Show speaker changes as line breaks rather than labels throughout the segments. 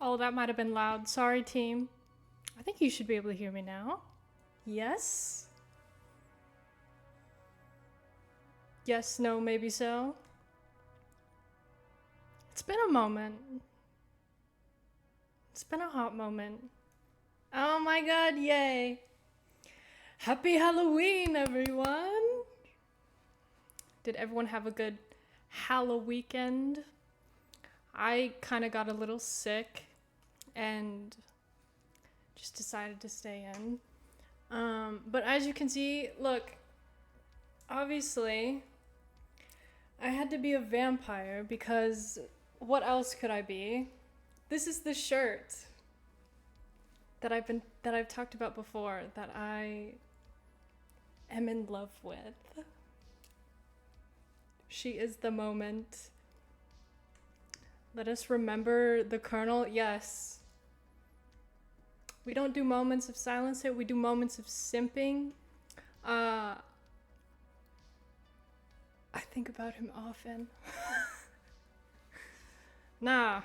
Oh, that might have been loud. Sorry, team. I think you should be able to hear me now. Yes? Yes, no, maybe so. It's been a moment. It's been a hot moment. Oh my god, yay. Happy Halloween, everyone! Did everyone have a good Halloween weekend? I kind of got a little sick and just decided to stay in. But as you can see, look, obviously, I had to be a vampire because what else could I be? This is the shirt that I've talked about before that I am in love with. She is the moment. Let us remember the Colonel. Yes. We don't do moments of silence here. We do moments of simping. I think about him often. Nah.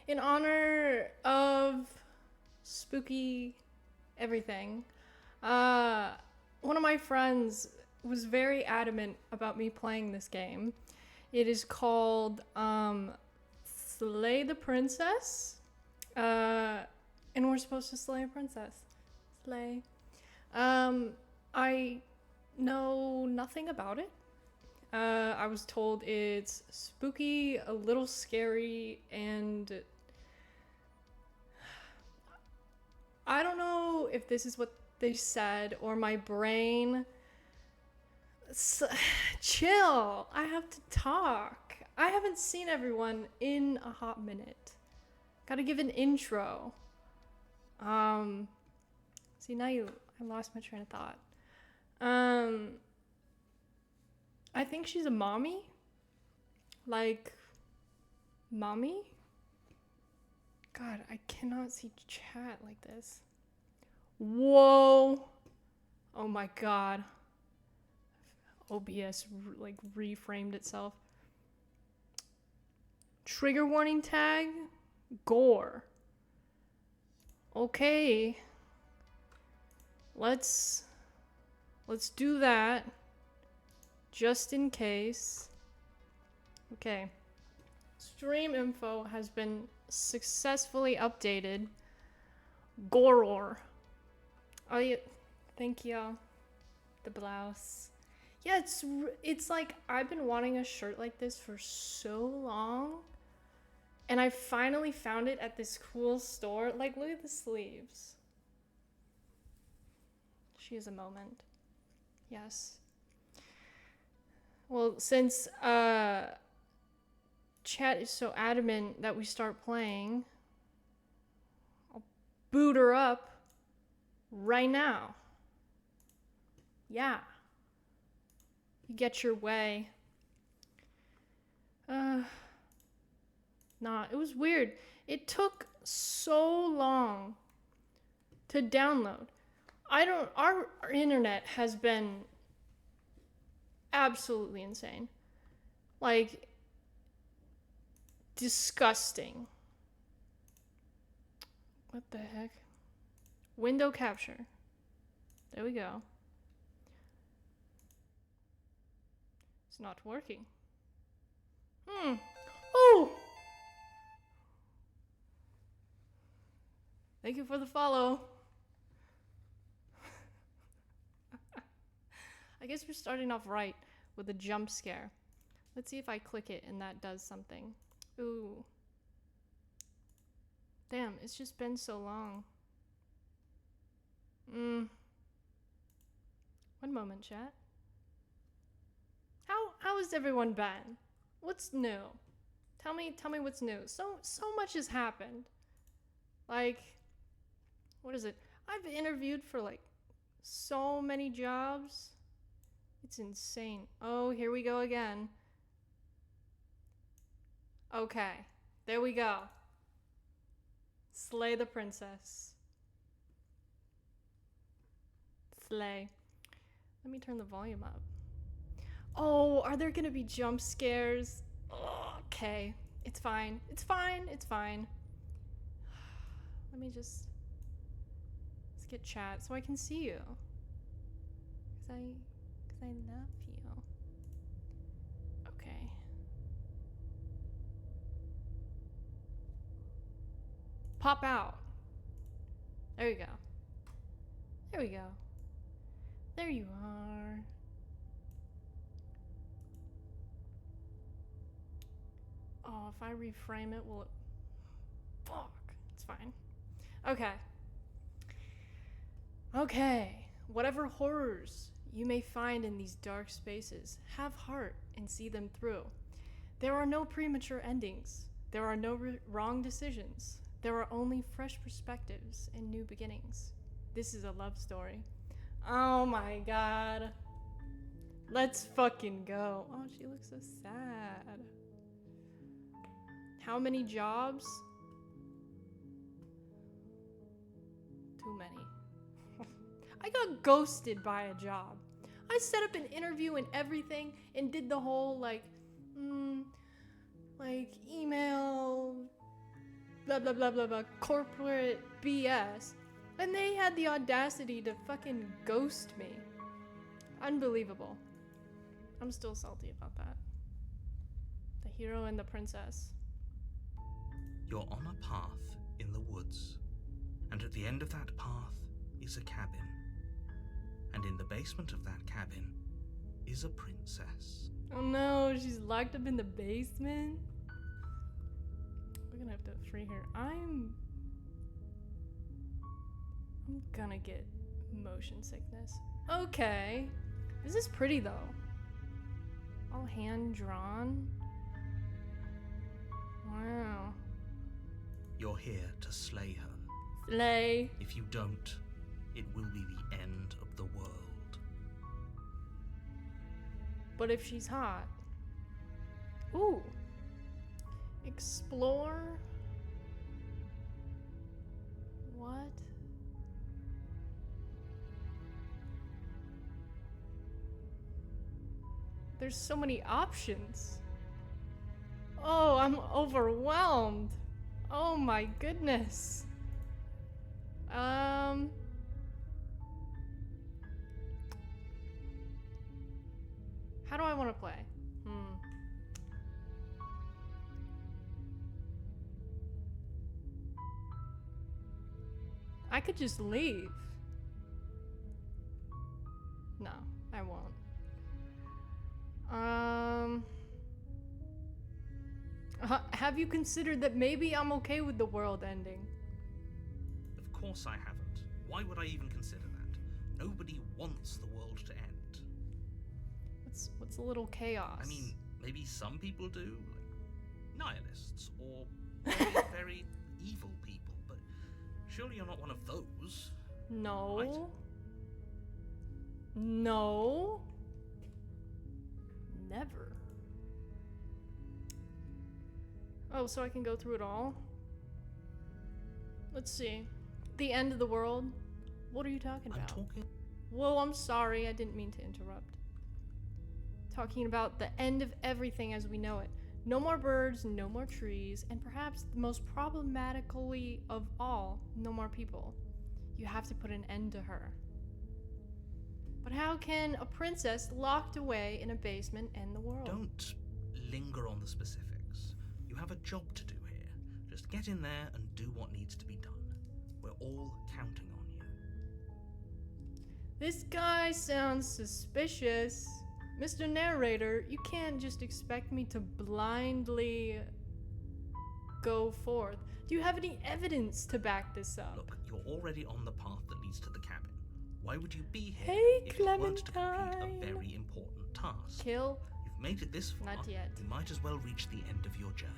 In honor of spooky everything, one of my friends was very adamant about me playing this game. It is called Slay the Princess. And we're supposed to slay a princess. Slay. I know nothing about it. I was told it's spooky, a little scary, and I don't know if this is what they said or my brain. Chill. I have to talk. I haven't seen everyone in a hot minute. Gotta give an intro. See, now I lost my train of thought. I think she's a mommy. Like, mommy? God, I cannot see chat like this. Whoa. Oh my god. OBS like reframed itself. Trigger warning tag. Gore. Okay. Let's do that. Just in case. Okay. Stream info has been successfully updated. Goror. Oh yeah, thank you. The blouse. Yeah, it's like I've been wanting a shirt like this for so long. And I finally found it at this cool store. Like, look at the sleeves. She is a moment. Yes. Well, since chat is so adamant that we start playing, I'll boot her up right now. Yeah. You get your way. Nah, it was weird. It took so long to download. Our internet has been absolutely insane. Like, disgusting. What the heck? Window capture. There we go. It's not working. Oh! Thank you for the follow. I guess we're starting off right with a jump scare. Let's see if I click it and that does something. Ooh. Damn, it's just been so long. One moment, chat. How has everyone been? What's new? Tell me what's new. So much has happened. Like, what is it? I've interviewed for like so many jobs. It's insane. Oh, here we go again. Okay, there we go. Slay the princess. Slay. Let me turn the volume up. Oh, are there gonna be jump scares? Oh, okay, it's fine. It's fine. It's fine. Let me just... Let's get chat so I can see you. Cause I love you. Okay. Pop out. There you go. There we go. There you are. Oh, if I reframe it, will it... Fuck. It's fine. Okay. Okay. Whatever horrors you may find in these dark spaces, have heart and see them through. There are no premature endings. There are no wrong decisions. There are only fresh perspectives and new beginnings. This is a love story. Oh my god. Let's fucking go. Oh, she looks so sad. How many jobs? Too many. I got ghosted by a job. I set up an interview and everything and did the whole like email, blah blah blah blah blah, corporate BS. And they had the audacity to fucking ghost me. Unbelievable. I'm still salty about that. The hero and the princess.
You're on a path in the woods, and at the end of that path is a cabin. And in the basement of that cabin is a princess.
Oh no, she's locked up in the basement? We're gonna have to free her. I'm gonna get motion sickness. Okay. This is pretty though. All hand drawn. Wow.
You're here to slay her.
Slay.
If you don't, it will be the end of the world.
But if she's hot. Ooh. Explore. What? There's so many options. Oh, I'm overwhelmed. Oh my goodness. How do I want to play? I could just leave. No, I won't. Have you considered that maybe I'm okay with the world ending?
Of course I haven't. Why would I even consider that? Nobody wants the world to end.
What's a little chaos?
I mean, maybe some people do, like nihilists or very, very evil people, but surely you're not one of those.
No.
Right?
No. Never. Oh, so I can go through it all? Let's see. The end of the world? What are you talking about?
I'm talking...
Whoa, I'm sorry. I didn't mean to interrupt. Talking about the end of everything as we know it. No more birds, no more trees, and perhaps the most problematically of all, no more people. You have to put an end to her. But how can a princess locked away in a basement end the world?
Don't linger on the specifics. You have a job to do here. Just get in there and do what needs to be done. We're all counting on you.
This guy sounds suspicious. Mr. Narrator, you can't just expect me to blindly go forth. Do you have any evidence to back this up?
Look, you're already on the path that leads to the cabin. Why would you be here if
Hey,
you weren't to complete
Clementine.
a very important task?
Kill?
You've made it this far.
Not yet.
You might as well reach the end of your journey.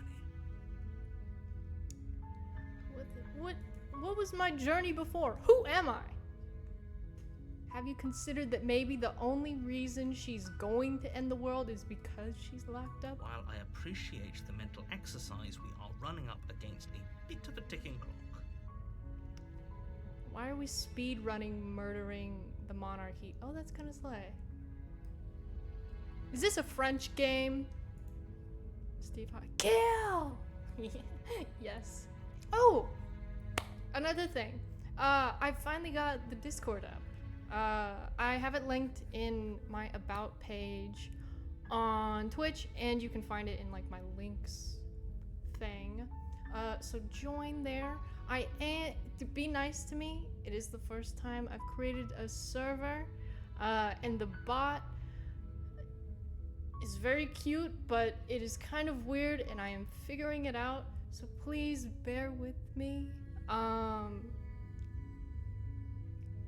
What was my journey before? Who am I? Have you considered that maybe the only reason she's going to end the world is because she's locked up?
While I appreciate the mental exercise, we are running up against a bit of a ticking clock.
Why are we speed running, murdering the monarchy? Oh, that's kind of slay. Is this a French game? Steve Hawking. Kill! Yes. Oh! another thing. I finally got the Discord app. I have it linked in my About page on Twitch, and you can find it in like my links thing. So join there. To be nice to me. It is the first time I've created a server, and the bot is very cute, but it is kind of weird, and I am figuring it out. So please bear with me.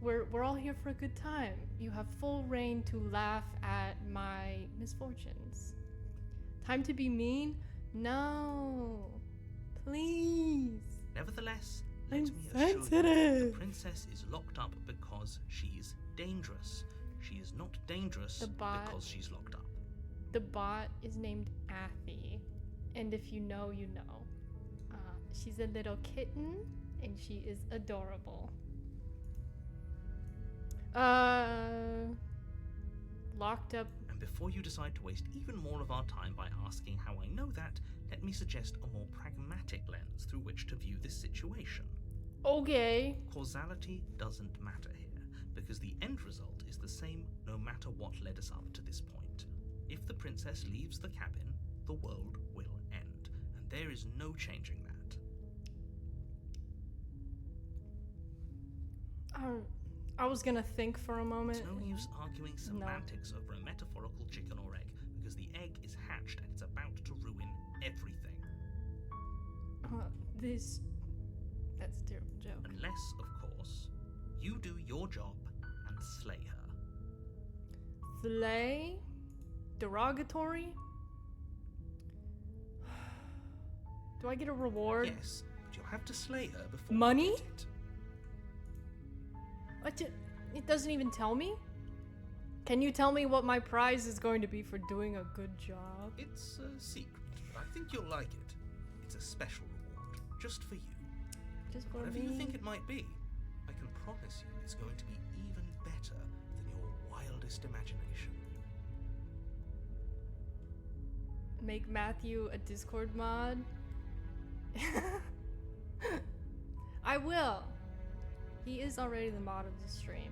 We're all here for a good time. You have full reign to laugh at my misfortunes. Time to be mean? No. Please.
Nevertheless,
I'm
let me assure you,
sensitive.
the princess is locked up because she's dangerous. She is not dangerous
The bot.
because she's locked up.
The bot is named Athirii, and if you know, you know. She's a little kitten, and she is adorable. Locked up.
And before you decide to waste even more of our time by asking how I know that, let me suggest a more pragmatic lens through which to view this situation.
Okay.
Causality doesn't matter here, because the end result is the same no matter what led us up to this point. If the princess leaves the cabin, the world will end, and there is no changing that.
I was gonna think for a moment.
It's no use arguing semantics over a metaphorical chicken or egg, because the egg is hatched and it's about to ruin everything.
That's a terrible joke.
Unless, of course, you do your job and slay her.
Slay? Derogatory? Do I get a reward?
Yes, but you'll have to slay her before
Money?
you get it.
It doesn't even tell me? Can you tell me what my prize is going to be for doing a good job?
It's a secret, but I think you'll like it. It's a special reward, just for you.
Just for
Whatever
me?
you think it might be, I can promise you it's going to be even better than your wildest imagination.
Make Matthew a Discord mod? I will. He is already the mod of the stream.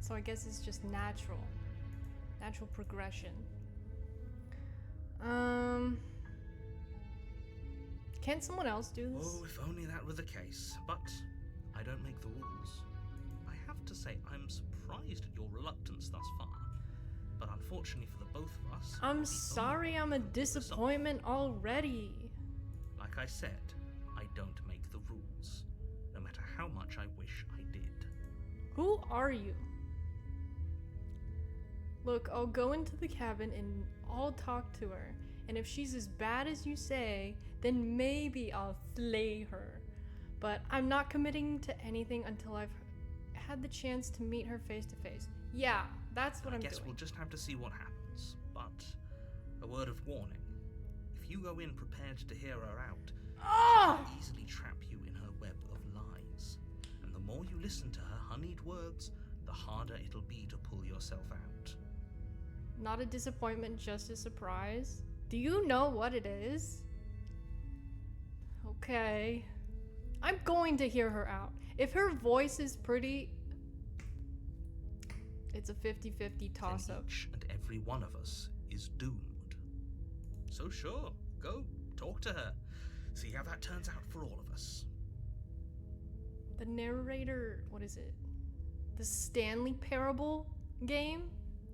So I guess it's just natural progression. Can't someone else do this?
Oh, if only that were the case. But I don't make the rules. I have to say, I'm surprised at your reluctance thus far. But unfortunately for the both of us,
I'm
the
sorry
only
I'm a
result-
disappointment already.
Like I said, I don't make the rules, no matter how much I wish I did.
Who are you? Look, I'll go into the cabin and I'll talk to her. And if she's as bad as you say, then maybe I'll slay her. But I'm not committing to anything until I've had the chance to meet her face to face. Yeah, that's what I'm doing.
I guess we'll just have to see what happens. But a word of warning. If you go in prepared to hear her out,
Ah!
she'll easily trap you in her web of lies. And the more you listen to her honeyed words, the harder it'll be to pull yourself out.
Not a disappointment, just a surprise. Do you know what it is? Okay. I'm going to hear her out. If her voice is pretty, it's a 50-50 toss-up.
Then each and every one of us is doomed. So sure, go talk to her. See how that turns out for all of us.
The narrator, what is it? The Stanley Parable game?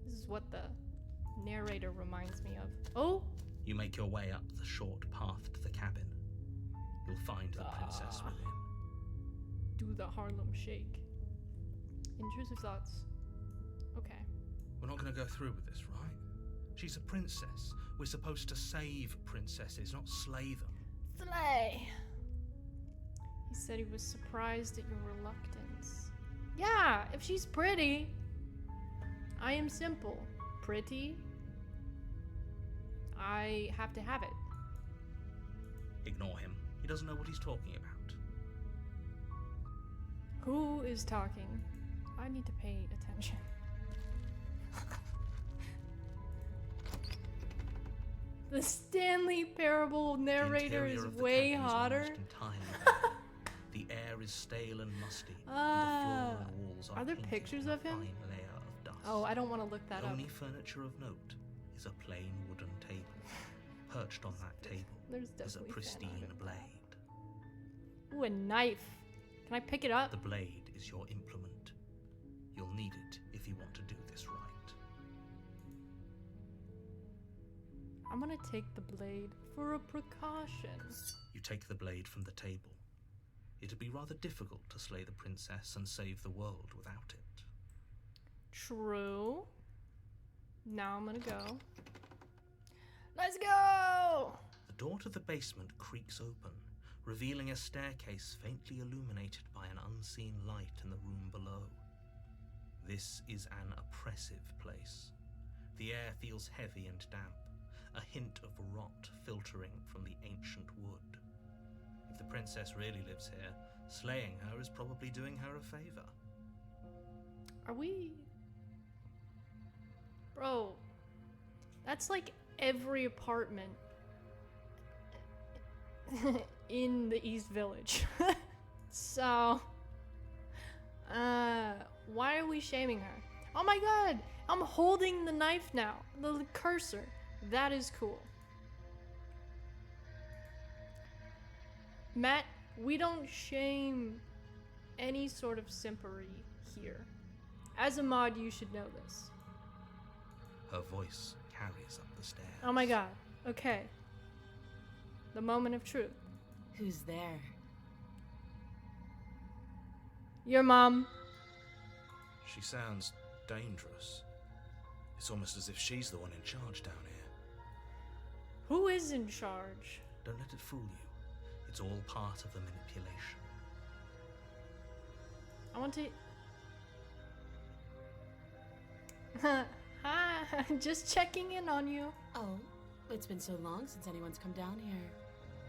This is what the narrator reminds me of. Oh!
You make your way up the short path to the cabin. You'll find the princess within.
Do the Harlem Shake. Intrusive thoughts. Okay.
We're not going to go through with this, right? She's a princess. We're supposed to save princesses, not slay them.
Slay! He said he was surprised at your reluctance. Yeah, if she's pretty. I am simple. Pretty. I have to have it.
Ignore him. He doesn't know what he's talking about.
Who is talking? I need to pay attention. The Stanley Parable narrator is
Interior of the
way
cabin
hotter.
almost entirely bare. The air is stale and musty, and the floor and walls are
there
painted
pictures
in a
of him?
fine layer of dust.
Oh, I don't want to look that
The
up.
only furniture of note is a plain wooden table. Perched on that table
There's
is a
definitely fan
pristine
art of that.
blade.
Ooh, a knife. Can I pick it up?
The blade is your implement. You'll need it if you want to do this right.
I'm gonna take the blade for a precaution.
You take the blade from the table. It'd be rather difficult to slay the princess and save the world without it.
True. Now I'm gonna go. Let's go!
The door to the basement creaks open, revealing a staircase faintly illuminated by an unseen light in the room below. This is an oppressive place. The air feels heavy and damp, a hint of rot filtering from the ancient wood. If the princess really lives here, slaying her is probably doing her a favor.
Are we... Bro, that's like every apartment in the East Village. So, why are we shaming her? Oh my god, I'm holding the knife now, the cursor. That is cool. Matt, we don't shame any sort of simpery here. As a mod, you should know this.
Her voice carries up the stairs.
Oh my god. Okay. The moment of truth.
Who's there?
Your mom.
She sounds dangerous. It's almost as if she's the one in charge down here.
Who is in charge?
Don't let it fool you. It's all part of the manipulation.
I want to... Hi, just checking in on you.
Oh, it's been so long since anyone's come down here.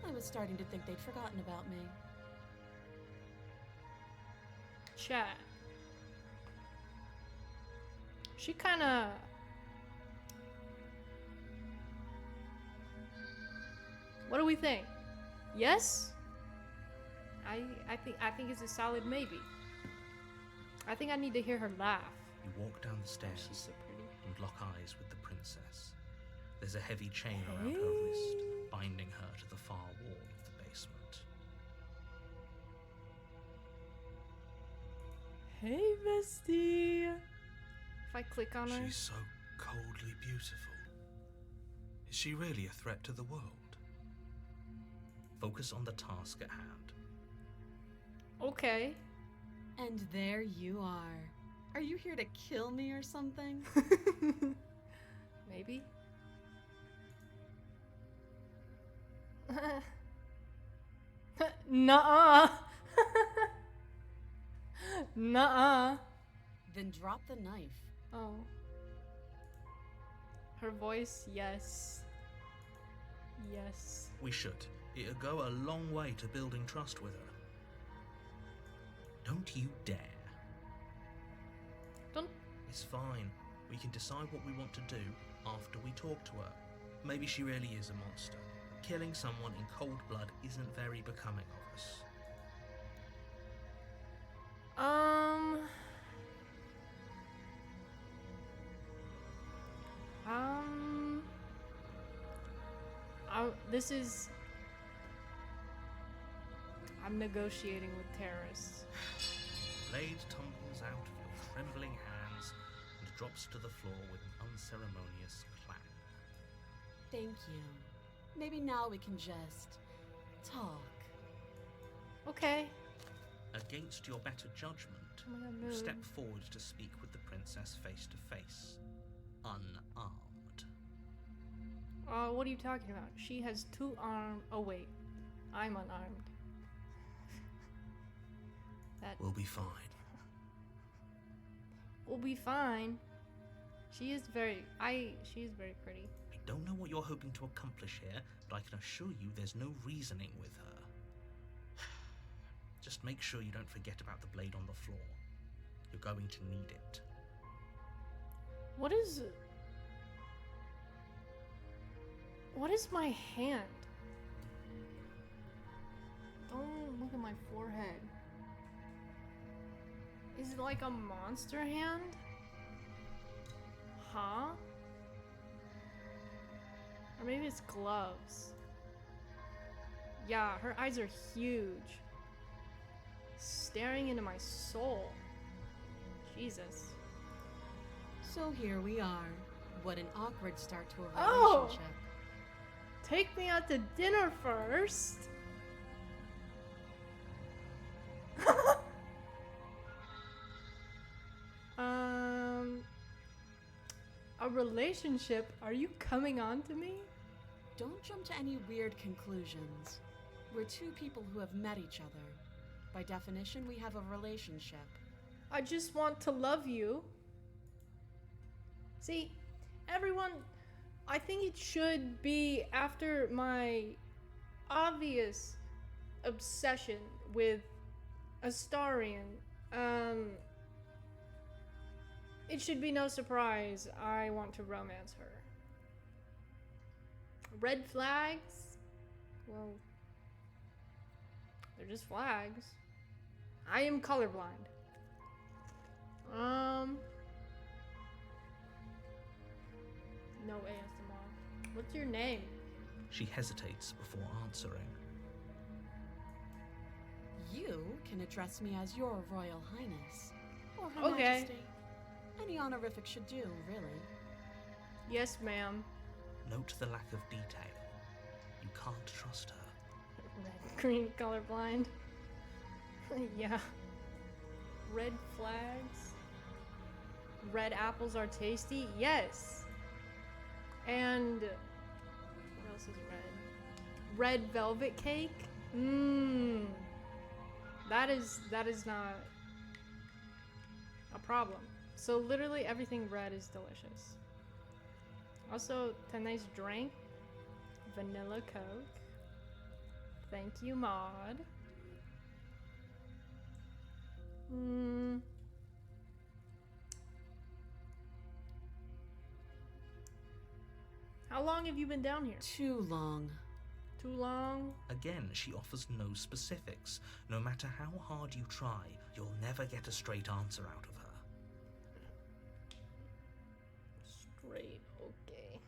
I was starting to think they'd forgotten about me.
Chat. She kinda... What do we think? Yes? I think it's a solid maybe. I think I need to hear her laugh.
You walk down the stairs
She's so pretty.
and lock eyes with the princess. There's a heavy chain around her wrist, binding her to the far wall of the basement.
Hey, bestie. If I click on her,
She's so coldly beautiful. Is she really a threat to the world? Focus on the task at hand.
okay.
And there you are. Are you here to kill me or something?
Maybe. Nuh-uh. Nuh-uh.
Then drop the knife.
Oh. Her voice, yes. Yes.
We should. It'll go a long way to building trust with her. Don't you dare.
Don't...
It's fine. We can decide what we want to do after we talk to her. Maybe she really is a monster. Killing someone in cold blood isn't very becoming of us.
This is... I'm negotiating with terrorists.
Blade tumbles out of your trembling hands and drops to the floor with an unceremonious clang.
Thank you. Maybe now we can just talk.
Okay.
Against your better judgment,
Oh my god,
you
move.
step forward to speak with the princess face to face, unarmed.
What are you talking about? She has 2 arms. Oh wait, I'm unarmed. That
We'll be fine.
will be fine. She is very pretty.
I don't know what you're hoping to accomplish here, but I can assure you there's no reasoning with her. Just make sure you don't forget about the blade on the floor. You're going to need it.
What is my hand? Don't look at my forehead. Is it like a monster hand? Huh? Or maybe it's gloves. Yeah, her eyes are huge. Staring into my soul. Jesus.
So here we are. What an awkward start to a
Oh!
relationship.
Take me out to dinner first. A relationship? Are you coming on to me?
Don't jump to any weird conclusions. We're two people who have met each other. By definition, we have a relationship.
I just want to love you. See, everyone, I think it should be after my obvious obsession with Astarion. It should be no surprise I want to romance her. Red flags? Well, they're just flags. I am colorblind. No ASMR. What's your name?
She hesitates before answering.
You can address me as your Royal Highness. Or Her
Okay.
Majesty. Any honorific should do, really.
Yes, ma'am.
Note the lack of detail. You can't trust her.
Red, green, colorblind. Yeah. Red flags. Red apples are tasty. Yes. And what else is red? Red velvet cake. Mmm. That is not a problem. So literally everything red is delicious. Also, tonight's drink, vanilla Coke. Thank you, Maud. How long have you been down here?
Too long.
Too long?
Again, she offers no specifics. No matter how hard you try, you'll never get a straight answer out of her.
Straight, okay.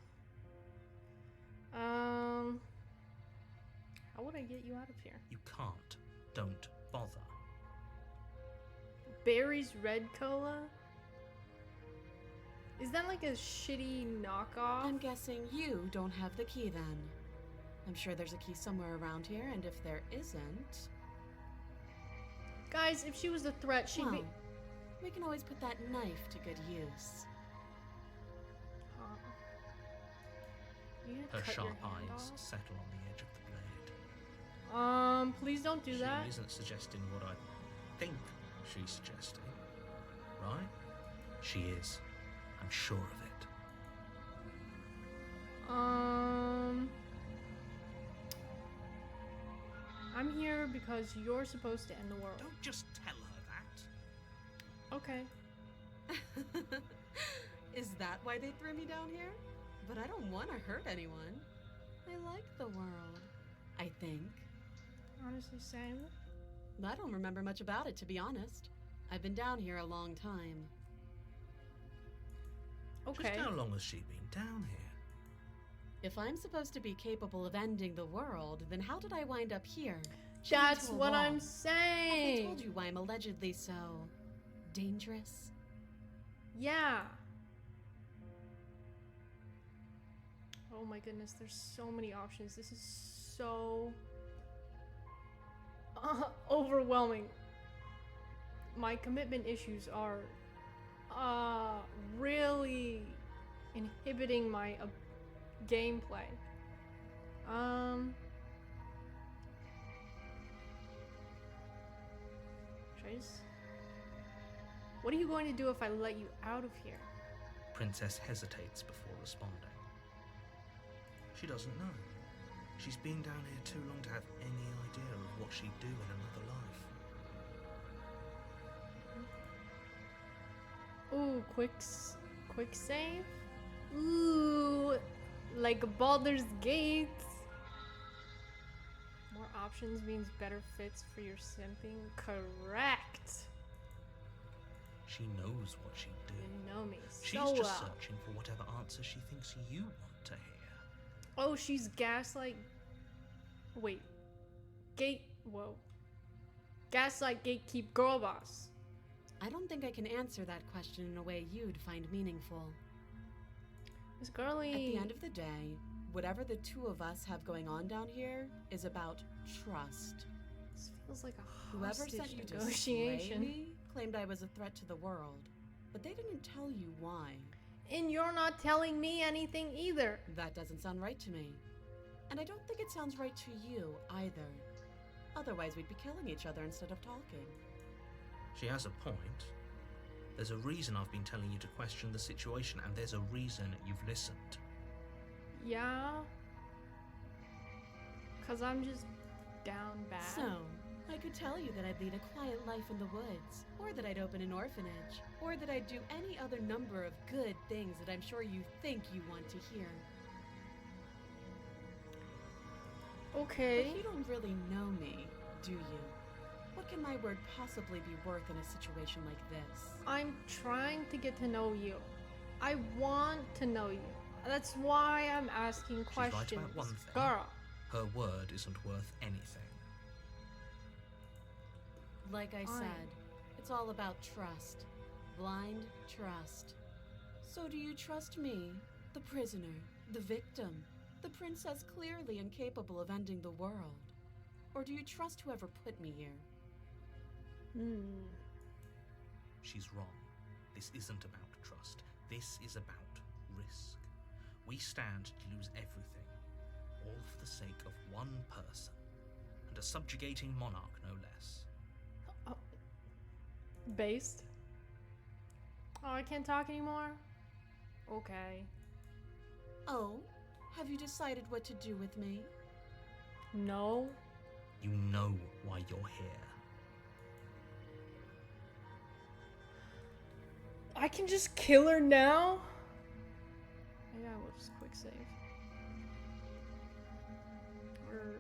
How would I get you out of here?
You can't. Don't bother.
Barry's Red Cola? Is that like a shitty knockoff?
I'm guessing you don't have the key then. I'm sure there's a key somewhere around here, and if there isn't...
Guys, if she was a threat, she'd
well,
be...
we can always put that knife to good use.
You gonna
Her
cut
sharp
your hand
eyes
off?
settle on the edge of the blade.
Please don't do that.
She isn't suggesting what I think she's suggesting, right? She is. I'm sure of it.
I'm here because you're supposed to end the world.
Don't just tell her that.
Okay.
Is that why they threw me down here? But I don't want to hurt anyone. I like the world, I think.
Honestly, same.
I don't remember much about it, to be honest. I've been down here a long time.
Okay.
Just how long has she been down here?
If I'm supposed to be capable of ending the world, then how did I wind up here? chained
That's
to a
what
wall?
I'm
Have I
saying.
told you why I'm allegedly so dangerous?
Yeah. Oh my goodness, there's so many options. This is so overwhelming. My commitment issues are really inhibiting my gameplay. Trace? What are you going to do if I let you out of here?
Princess hesitates before responding. She doesn't know. She's been down here too long to have any idea of what she'd do in another life.
Ooh, quick save? Ooh, like Baldur's Gate. More options means better fits for your simping. Correct.
She knows what she'd do.
You know me
She's
so
just
well.
searching for whatever answer she thinks you want to hear.
Oh, she's gaslight. Wait. Whoa. Gaslight gatekeep girl boss.
I don't think I can answer that question in a way you'd find meaningful.
Miss Girly.
At the end of the day, whatever the two of us have going on down here is about trust.
This feels like a
Whoever
hostage
sent you to slay
negotiation.
me claimed I was a threat to the world, but they didn't tell you why.
And you're not telling me anything either.
That doesn't sound right to me. And I don't think it sounds right to you either. Otherwise, we'd be killing each other instead of talking.
She has a point. There's a reason I've been telling you to question the situation, and there's a reason you've listened.
Yeah. Cause I'm just down bad.
So, I could tell you that I'd lead a quiet life in the woods, or that I'd open an orphanage, or that I'd do any other number of good things that I'm sure you think you want to hear.
Okay.
But you don't really know me, do you? What can my word possibly be worth in a situation like this?
I'm trying to get to know you. I want to know you. That's why I'm asking
She's right
questions.
about one thing.
Girl.
Her word isn't worth anything.
Like I
Fine.
said, it's all about trust. Blind trust. So do you trust me, the prisoner, the victim, the princess clearly incapable of ending the world? Or do you trust whoever put me here?
She's wrong. This isn't about trust. This is about risk. We stand to lose everything, all for the sake of one person, and a subjugating monarch, no less.
Based? Oh, I can't talk anymore? Okay.
Oh, have you decided what to do with me?
No.
You know why you're here.
I can just kill her now? Maybe I will just quick save. Or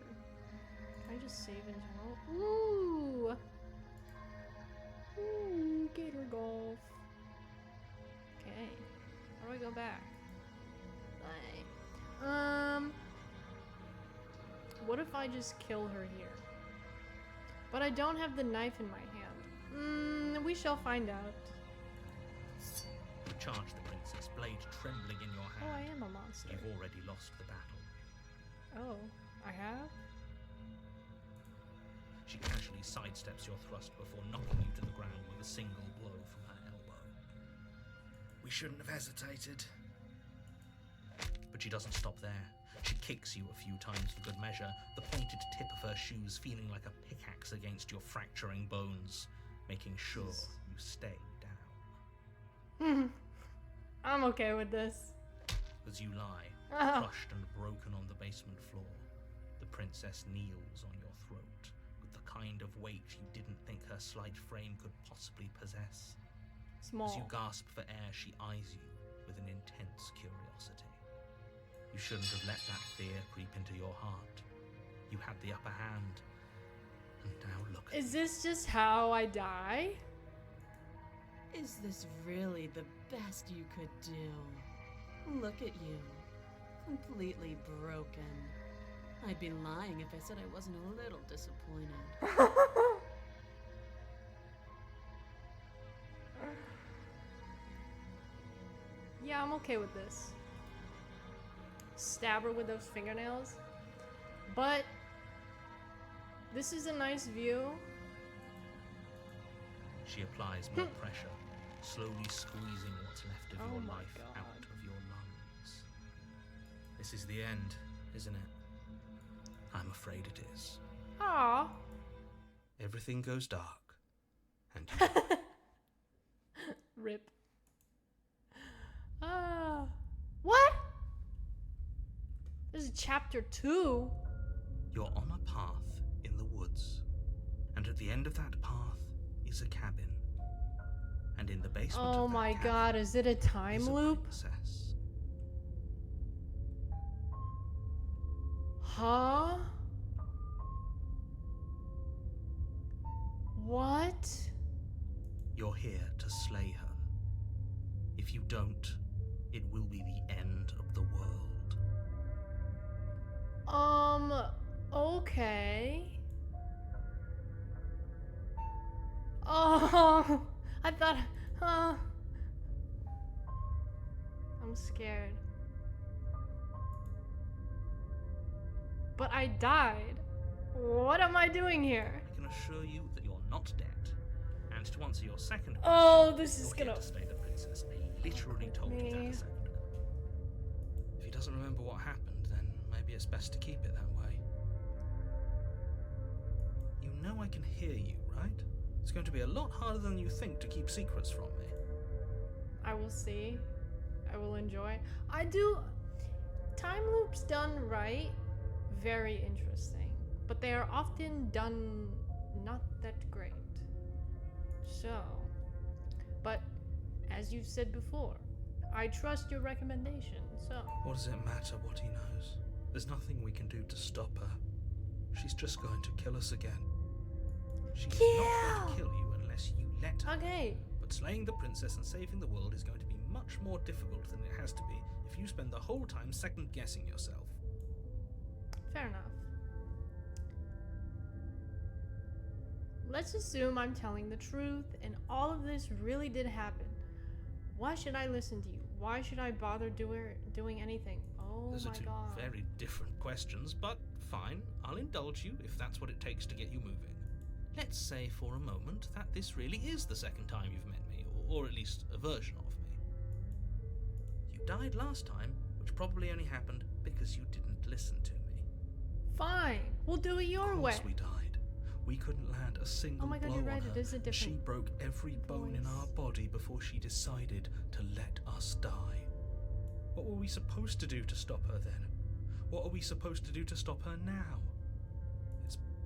can I just save in general? Ooh! Ooh, Gator Golf. Okay. How do I go back? Bye. What if I just kill her here? But I don't have the knife in my hand. We shall find out.
You charge the princess, blade trembling in your
Oh, I
hand.
am a monster.
You've already lost the battle.
Oh, I have?
She casually sidesteps your thrust before knocking you to the ground with a single blow from her elbow. We shouldn't have hesitated. But she doesn't stop there. She kicks you a few times for good measure, the pointed tip of her shoes feeling like a pickaxe against your fracturing bones, making sure you stay down.
I'm okay with this.
As you lie, crushed and broken on the basement floor, the princess kneels on your throat with the kind of weight you didn't think her slight frame could possibly possess.
Small.
As you gasp for air, she eyes you with an intense curiosity. You shouldn't have let that fear creep into your heart. You had the upper hand. And now look at
Is this just how I die?
Is this really the best you could do? Look at you. Completely broken. I'd be lying if I said I wasn't a little disappointed.
Yeah, I'm okay with this. Stab her with those fingernails. But this is a nice view.
She applies more pressure, slowly squeezing what's left of
Oh
your
my
life
God.
out of your lungs. This is the end, isn't it? I'm afraid it is.
Aww.
Everything goes dark, and you
Rip. What? This is chapter 2.
You're on a path in the woods, and at the end of that path is a cabin. And in the basement
Oh
of that
my
cabin
god, is it a time
is a
loop?
princess.
Huh? What?
You're here to slay her. If you don't, it will be the end of the world.
Okay. Oh, I thought, I'm scared. But I died. What am I doing here?
I can assure you that you're not dead. And to answer your second question,
Oh, this is
you're here
gonna
to slay the princess. I literally told you that
me.
a second ago. If he doesn't remember what happened, then maybe it's best to keep it that way. You know I can hear you, right? It's going to be a lot harder than you think to keep secrets from me.
I will see. I will enjoy. I do. Time loops done right, very interesting. But they are often done not that great. So. But, as you've said before, I trust your recommendation, so.
What does it matter what he knows? There's nothing we can do to stop her. She's just going to kill us again. She's not going to kill you unless you let her.
Okay.
But slaying the princess and saving the world is going to be much more difficult than it has to be if you spend the whole time second-guessing yourself.
Fair enough. Let's assume I'm telling the truth and all of this really did happen. Why should I listen to you? Why should I bother doing anything? Oh
Those
my
are two
god.
very different questions, but fine, I'll indulge you if that's what it takes to get you moving. Let's say for a moment that this really is the second time you've met me, or at least a version of me. You died last time, which probably only happened because you didn't listen to me.
Fine. We'll do it your
Of
way.
course we died. We couldn't land a single
Oh my god,
blow
you're right,
on her.
it is a
and
different
she broke every bone in
voice.
our body before she decided to let us die. What were we supposed to do to stop her then? What are we supposed to do to stop her now?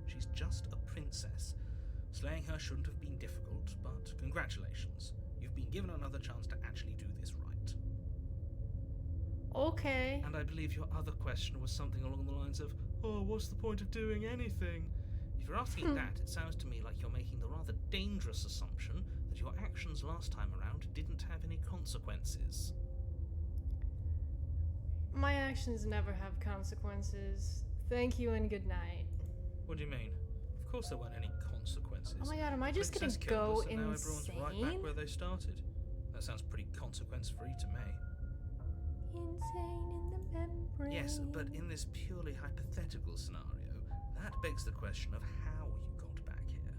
She's just a princess. Slaying her shouldn't have been difficult, but congratulations. You've been given another chance to actually do this right.
Okay.
And I believe your other question was something along the lines of, oh, what's the point of doing anything? If you're asking that, it sounds to me like you're making the rather dangerous assumption that your actions last time around didn't have any consequences.
My actions never have consequences. Thank you and good night.
What do you mean? Of course there weren't any consequences.
Oh my god, am I just gonna
Princess killed
go
us, and now everyone's right back
insane?
where they started. That sounds pretty consequence-free to me.
Insane in the membrane.
Yes, but in this purely hypothetical scenario, that begs the question of how you got back here.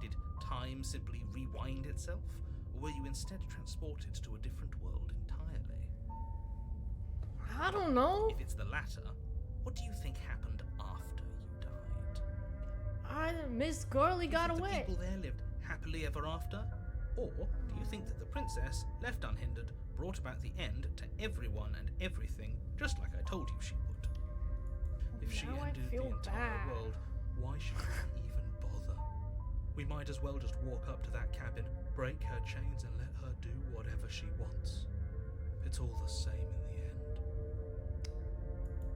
Did time simply rewind itself, or were you instead transported to a different world entirely?
I don't know.
If it's the latter, what do you think happened after you died?
Miss Gurley got
Do you think
away.
the people there lived happily ever after? Or do you think that the princess, left unhindered, brought about the end to everyone and everything, just like I told you she would? If she
Now I
ended the
feel
entire
bad.
world, why should we even bother? We might as well just walk up to that cabin, break her chains and let her do whatever she wants. It's all the same in the end.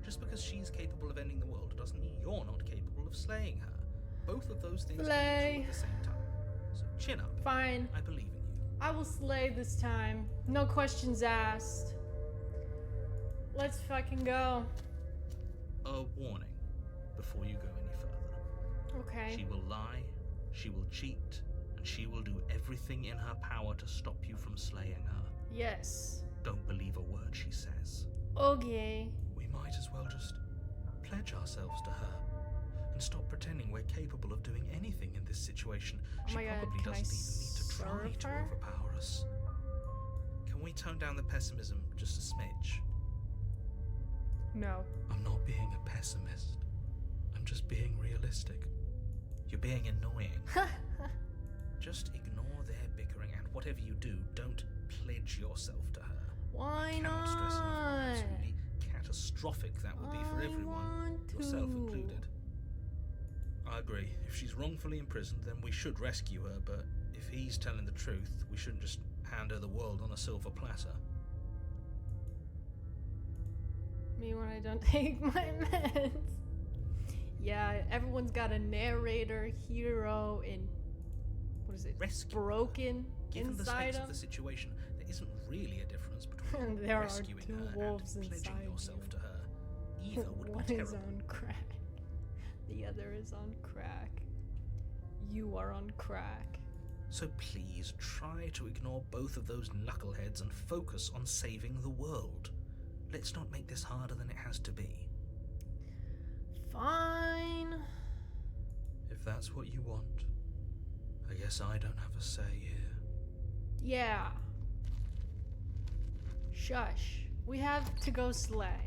Just because she's capable of ending the world doesn't mean you're not capable of slaying her. Both of those things can be
Slay.
true at the same time. So chin up.
Fine.
I believe in you.
I will slay this time. No questions asked. Let's fucking go.
A warning before you go any further.
Okay.
She will lie, she will cheat, and she will do everything in her power to stop you from slaying her.
Yes.
Don't believe a word she says.
Okay.
We might as well just pledge ourselves to her and stop pretending we're capable of doing anything in this situation.
Oh
She
my God,
probably
can I
doesn't even need to try
serve
to
her?
overpower us. Can we tone down the pessimism just a smidge?
No.
I'm not being a pessimist. I'm just being realistic. You're being annoying. Just ignore their bickering, and whatever you do, don't pledge yourself to her.
Why
Cannot stress enough how
not?
absolutely catastrophic that will be for
I
everyone,
want
yourself
to.
included. I agree. If she's wrongfully imprisoned, then we should rescue her, but if he's telling the truth, we shouldn't just hand her the world on a silver platter.
Me when I don't take my meds. Yeah, everyone's got a narrator, hero, and what is it?
Rescue.
Broken
Given the
inside
stakes of
him.
the situation, there isn't really a difference between
There are
rescuing
two
her
wolves
and pledging
inside
yourself
you.
to her. Either would
One
be
is
terrible.
on crack. The other is on crack. You are on crack.
So please try to ignore both of those knuckleheads and focus on saving the world. Let's not make this harder than it has to be.
Fine.
If that's what you want, I guess I don't have a say here.
Yeah. Shush. We have to go slay.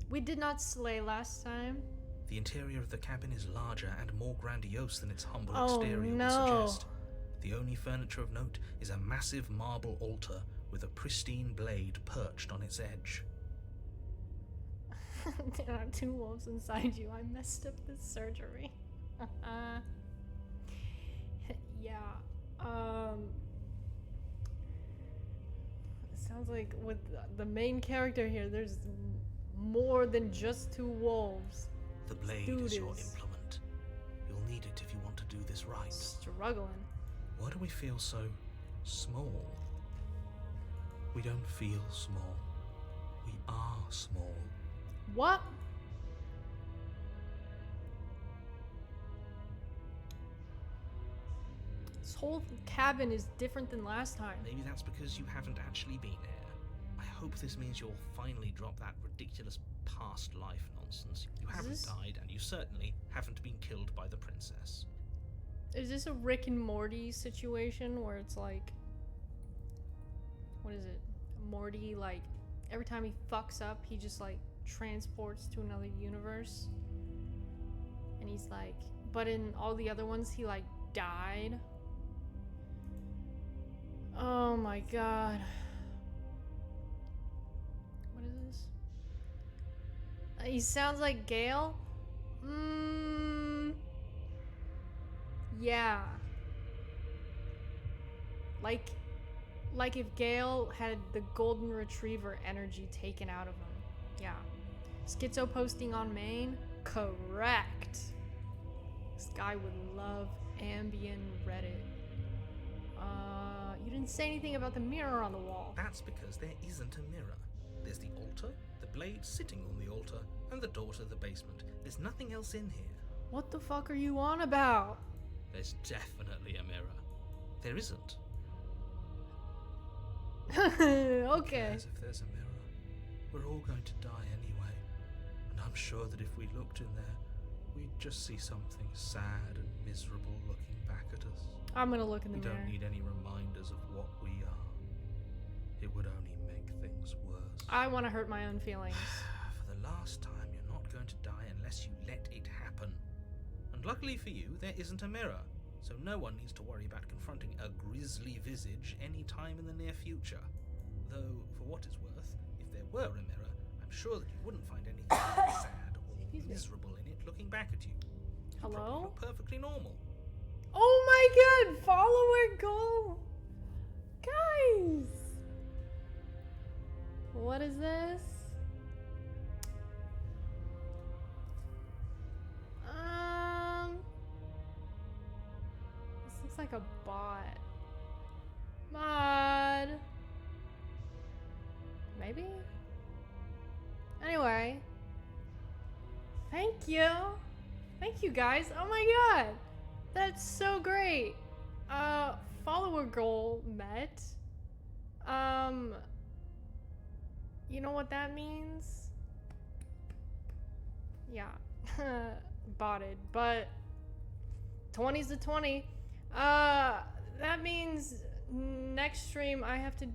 We did not slay last time.
The interior of the cabin is larger and more grandiose than its humble
Oh,
exterior
no.
would suggest. The only furniture of note is a massive marble altar with a pristine blade perched on its edge.
There are two wolves inside you. I messed up this surgery. Yeah. It sounds like with the main character here, there's more than just two wolves.
The blade
Dude
is your
is-
implement. You'll need it if you want to do this right.
Struggling.
Why do we feel so small? We don't feel small. We are small.
What? This whole cabin is different than last time.
Maybe that's because you haven't actually been here. I hope this means you'll finally drop that ridiculous past life nonsense. You haven't
this-
died, and you certainly haven't been killed by the princess.
Is this a Rick and Morty situation where it's like, what is it? Morty, like, every time he fucks up, he just like transports to another universe. And he's like, but in all the other ones, he like died. Oh my god. What is this? He sounds like Gale? Yeah. Like if Gale had the golden retriever energy taken out of him. Yeah. Schizo posting on main? Correct. This guy would love Ambien Reddit. You didn't say anything about the mirror on the wall.
That's because there isn't a mirror. There's the altar, the blade sitting on the altar, and the door to the basement. There's nothing else in here.
What the fuck are you on about?
There's definitely a mirror. There isn't.
Okay.
Who cares if there's a mirror? We're all going to die anyway. And I'm sure that if we looked in there, we'd just see something sad and miserable looking back at us.
I'm gonna look in the
We
mirror.
don't need any reminders of what we are. It would only make things worse.
I want to hurt my own feelings.
For the last time, you're not going to die unless you let it happen. And luckily for you, there isn't a mirror, so no one needs to worry about confronting a grisly visage any time in the near future. Though, for what it's worth, if there were a mirror, I'm sure that you wouldn't find anything sad or
Excuse me.
miserable in it looking back at you. You'd probably
Hello?
look perfectly normal.
Oh my god! Follower goal! Guys! What is this? This looks like a bot. Mod. Maybe? Anyway. Thank you. Thank you guys. Oh my god. That's so great. Follower goal met. You know what that means? Yeah. Botted, but 20's to 20. That means next stream I have to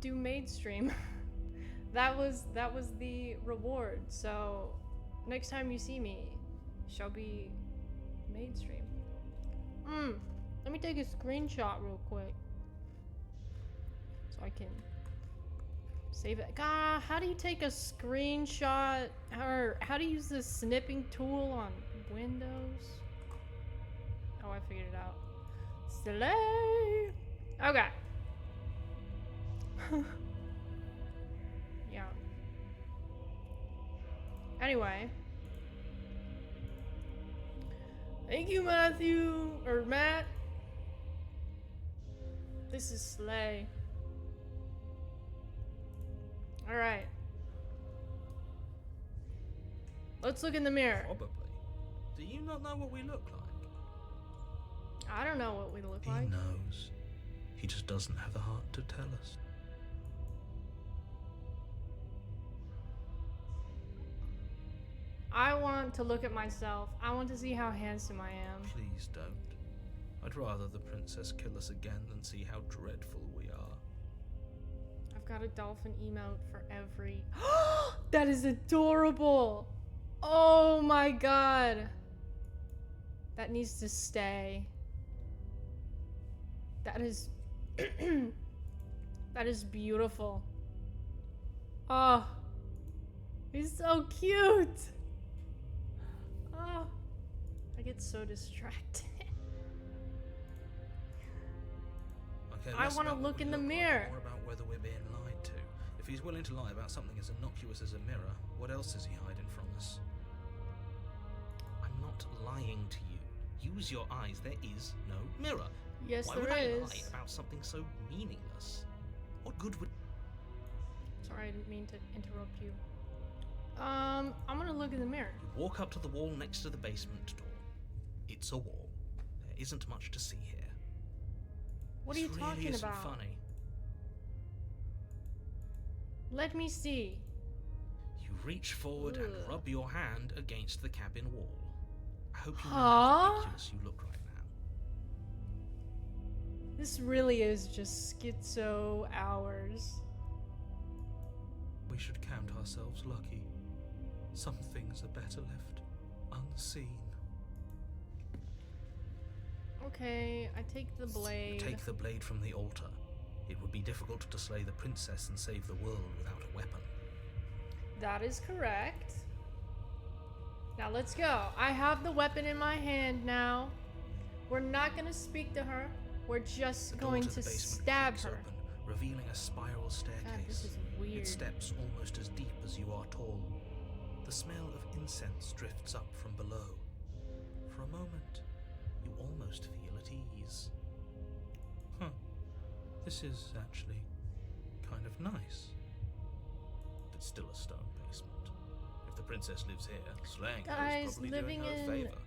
do maid stream. that was the reward. So next time you see me, shall be maid stream. Let me take a screenshot real quick so I can save it. God, how do you take a screenshot, or how do you use the snipping tool on Windows? Oh, I figured it out. Slay. Okay. Yeah. Anyway. Thank you, Matthew, or Matt. This is slay. Alright. Let's look in the mirror.
Probably. Do you not know what we look like?
I don't know what we look
He
like.
knows. He just doesn't have the heart to tell us.
I want to look at myself. I want to see how handsome I am.
Please don't. I'd rather the princess kill us again than see how dreadful we are.
I've got a dolphin emote for every... That is adorable! Oh my god! That needs to stay. That is... that is beautiful. Oh. He's so cute! Oh. I get so distracted.
Okay,
I
less
wanna
about what
look
we
in the
like,
mirror.
More about whether we're being lied to. If he's willing to lie about something as innocuous as a mirror, what else is he hiding from us? I'm not lying to you. Use your eyes. There is no mirror.
Yes,
Why
there
would I
is.
lie about something so meaningless? What good would...
Sorry, I didn't mean to interrupt you. I'm gonna look in the mirror.
You walk up to the wall next to the basement door. It's a wall. There isn't much to see here.
What are you
This
talking
really isn't
about?
funny.
Let me see.
You reach forward and
Ugh.
rub your hand against the cabin wall. I hope you know
Huh?
how ridiculous you look right now.
This really is just schizo hours.
We should count ourselves lucky. Some things are better left unseen.
Okay, I take the blade.
Take the blade from the altar. It would be difficult to slay the princess and save the world without a weapon.
That is correct. Now let's go. I have the weapon in my hand now. We're not gonna speak to her. We're just
The door
going
to
to
the basement
stab
creaks
her.
open, revealing a spiral staircase.
God, this is weird.
Its steps almost as deep as you are tall. The smell of incense drifts up from below. For a moment, you almost feel at ease. Huh. This is actually kind of nice. But still a stone basement. If the princess lives here, slaying her
Guys,
is probably
living
doing her a
in
favor.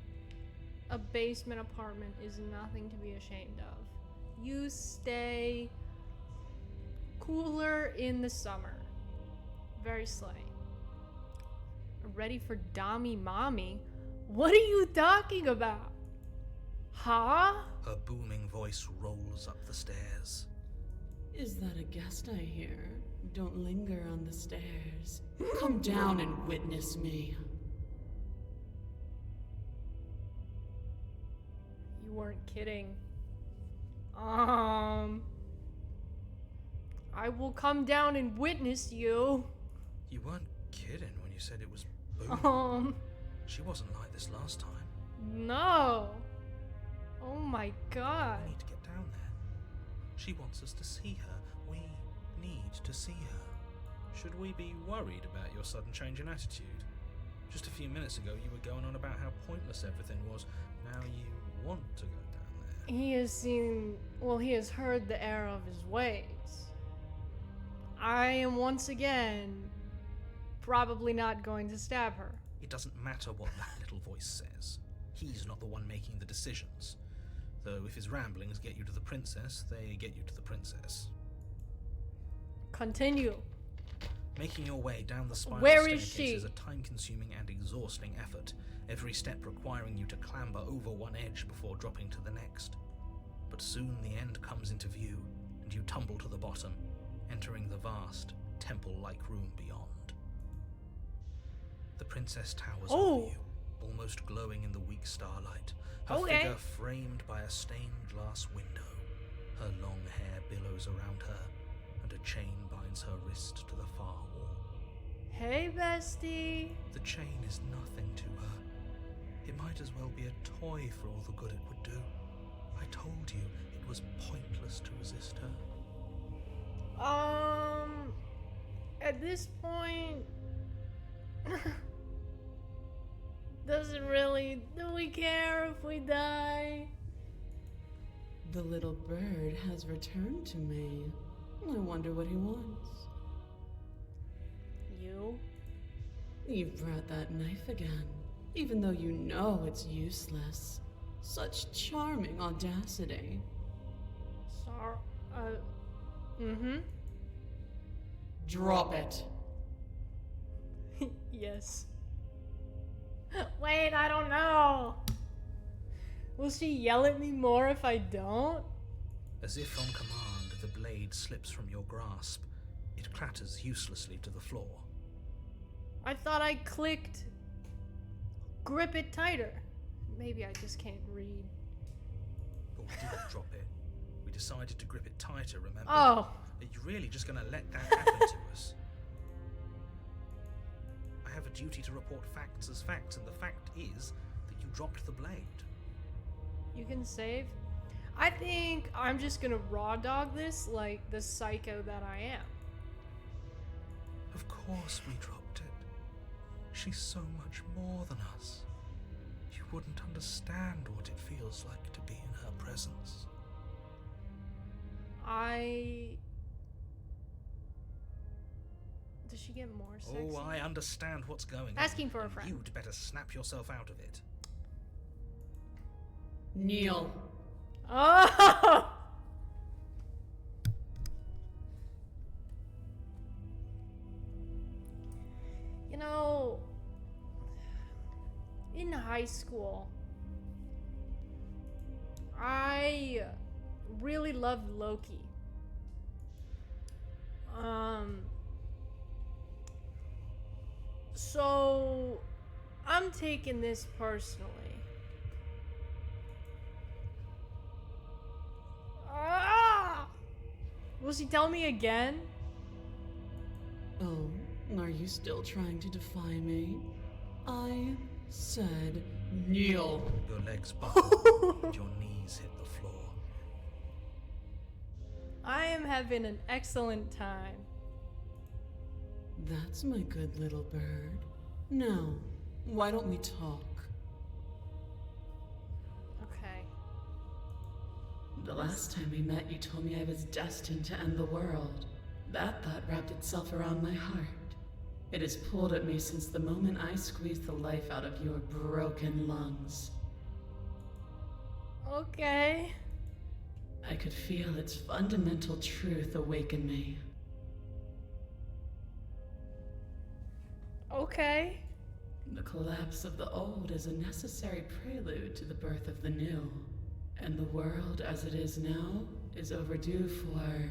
a basement apartment is nothing to be ashamed of. You stay cooler in the summer. Very slay. Ready for Dommy Mommy? What are you talking about? Huh?
Her booming voice rolls up the stairs.
Is that a guest I hear? Don't linger on the stairs. Come down and witness me.
You weren't kidding. I will come down and witness you.
You weren't kidding when you said it was booming.
Um,
She wasn't like this last time.
no. Oh my god.
We need to get down there. She wants us to see her. We need to see her. Should we be worried about your sudden change in attitude? Just a few minutes ago you were going on about how pointless everything was. Now you want to go down there.
He has seen, well, he has heard the error of his ways. I am once again probably not going to stab her.
It doesn't matter what that little voice says. He's not the one making the decisions. Though if his ramblings get you to the princess, they get you to the princess.
Continue.
Making your way down the spiral
Where is
staircase
she?
is a time-consuming and exhausting effort, every step requiring you to clamber over one edge before dropping to the next. But soon the end comes into view, and you tumble to the bottom, entering the vast, temple-like room beyond. The princess towers over you, almost glowing in the weak starlight, her figure framed by a stained glass window. Her long hair billows around her, and a chain binds her wrist to the far wall.
Hey, bestie.
The chain is nothing to her. It might as well be a toy for all the good it would do. I told you it was pointless to resist her.
At this point, do we care if we die?
The little bird has returned to me. I wonder what he wants.
You?
You've brought that knife again, even though you know it's useless. Such charming audacity.
Sorry. Mm-hmm.
Drop it.
Yes. Wait, I don't know. Will she yell at me more if I don't?
As if on command, the blade slips from your grasp. It clatters uselessly to the floor.
I thought I clicked grip it tighter. Maybe I just can't read.
But we didn't drop it. We decided to grip it tighter, remember?
Oh.
Are you really just going to let that happen to us? I have a duty to report facts as facts, and the fact is that you dropped the blade.
You can save? I think I'm just gonna raw dog this like the psycho that I am.
Of course we dropped it. She's so much more than us. You wouldn't understand what it feels like to be in her presence.
Does she get more sexy?
Oh, I understand what's going on.
Asking for a
and
friend.
You'd better snap yourself out of it.
Kneel.
Oh! You know, in high school, I really loved Loki. So I'm taking this personally. Ah! Will she tell me again?
Oh, are you still trying to defy me? I said kneel.
Your legs buckle and your knees hit the floor.
I am having an excellent time.
That's my good little bird. Now, why don't we talk?
Okay.
The last time we met, you told me I was destined to end the world. That thought wrapped itself around my heart. It has pulled at me since the moment I squeezed the life out of your broken lungs.
Okay.
I could feel its fundamental truth awaken me.
Okay.
The collapse of the old is a necessary prelude to the birth of the new. And the world as it is now is overdue for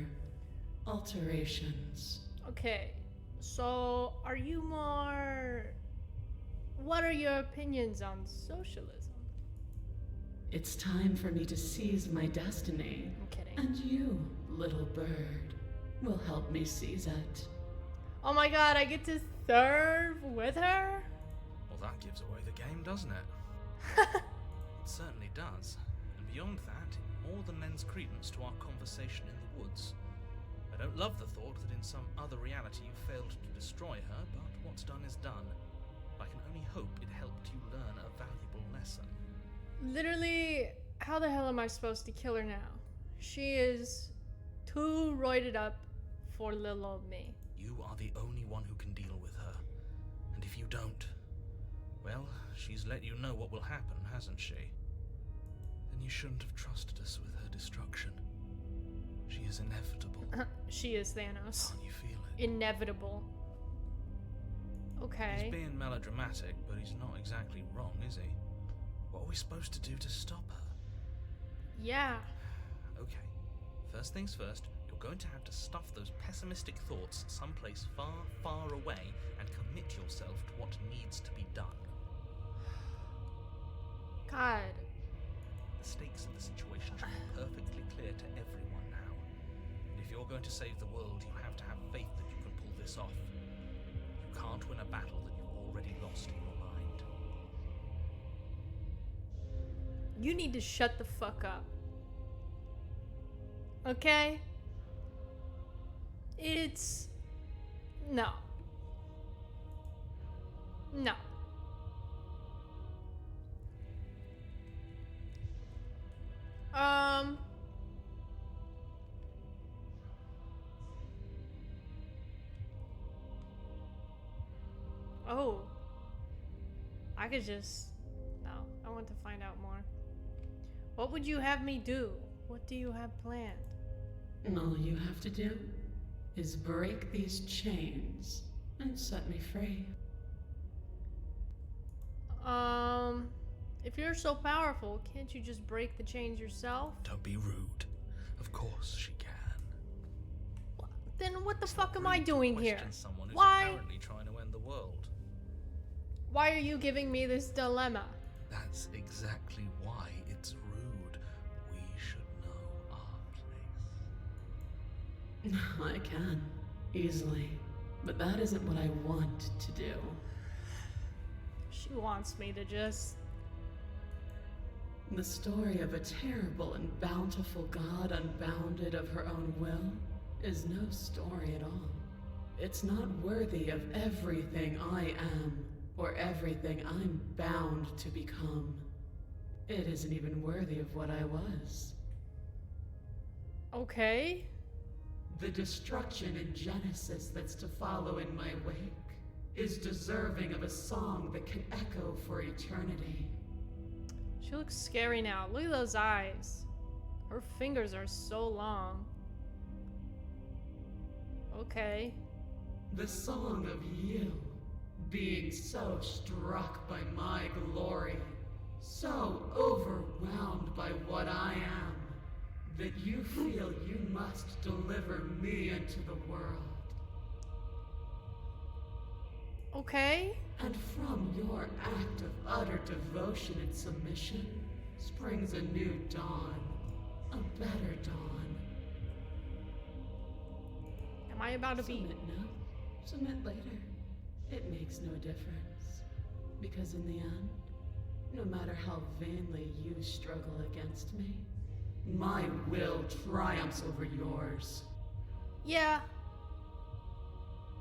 alterations.
Okay. So, are you more... What are your opinions on socialism?
It's time for me to seize my destiny.
I'm kidding.
And you, little bird, will help me seize it.
Oh my god, I get to serve with her?
Well, that gives away the game, doesn't it? It certainly does. And beyond that, it more than lends credence to our conversation in the woods. I don't love the thought that in some other reality you failed to destroy her, but what's done is done. I can only hope it helped you learn a valuable lesson.
Literally, how the hell am I supposed to kill her now? She is too roided up for little old me.
You are the only one who can deal with her. And if you don't, well, she's let you know what will happen, hasn't she? Then you shouldn't have trusted us with her destruction. She is inevitable.
She is Thanos.
Can't you feel it?
Inevitable. Okay.
He's being melodramatic, but he's not exactly wrong, is he? What are we supposed to do to stop her?
Yeah.
Okay. First things first, you're going to have to stuff those pessimistic thoughts someplace far, far away and commit yourself to what needs to be done.
God.
The stakes of the situation should be perfectly clear to everyone now. And if you're going to save the world, you have to have faith that you can pull this off. You can't win a battle that you've already lost in your mind.
You need to shut the fuck up. Okay? It's... No. No. Oh. I could just... No, I want to find out more. What would you have me do? What do you have planned?
And all you have to do is break these chains and set me free.
If you're so powerful, can't you just break the chains yourself?
Don't be rude. Of course she can.
Then what the
It's
fuck
not
am I
rude to
doing here?
question someone who's
Why?
apparently trying to end the world.
Why are you giving me this dilemma?
That's exactly why it's rude. We should know our place.
I can, easily. But that isn't what I want to do.
She wants me to just...
The story of a terrible and bountiful god unbounded of her own will is no story at all. It's not worthy of everything I am, or everything I'm bound to become. It isn't even worthy of what I was.
Okay.
The destruction in Genesis that's to follow in my wake is deserving of a song that can echo for eternity.
She looks scary now. Look at those eyes. Her fingers are so long. Okay.
The song of you, being so struck by my glory, so overwhelmed by what I am, that you feel you must deliver me into the world.
Okay.
And from your act of utter devotion and submission springs a new dawn, a better dawn.
Am I about to be...
Submit now, submit later. It makes no difference. Because in the end, no matter how vainly you struggle against me, my will triumphs over yours.
Yeah.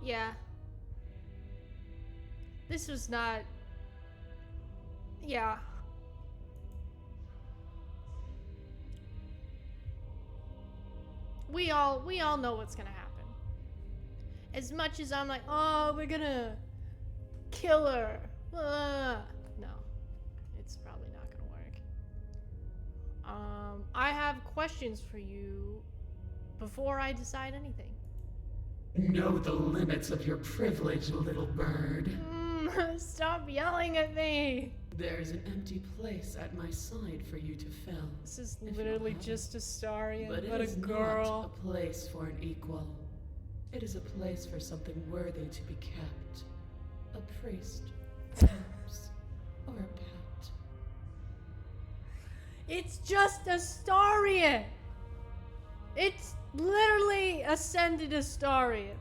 Yeah. This was not... Yeah. We all know what's gonna happen. As much as I'm like, oh, we're gonna kill her. No. It's probably not gonna work. I have questions for you before I decide anything.
Know the limits of your privilege, little bird.
Stop yelling at me!
There's an empty place at my side for you to fill.
This is
If
literally
you'll have
just a Starian,
But
but
it
a
is not
girl.
a place for an equal. It is a place for something worthy to be kept. A priest, perhaps, or a pet.
It's just a Starian! It's literally ascended Astarian.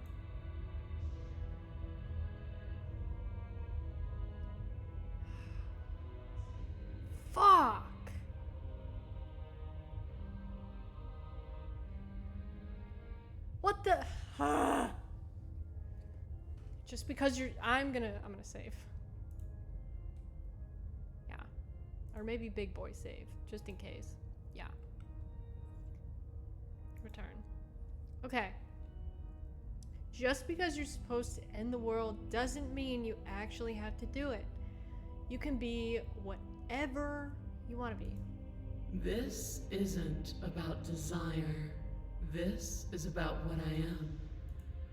Fuck. What the? Just because you're, I'm gonna save. Yeah, or maybe big boy save, just in case. Yeah. Return. Okay. Just because you're supposed to end the world doesn't mean you actually have to do it. You can be whatever you want to be.
This isn't about desire. This is about what I am.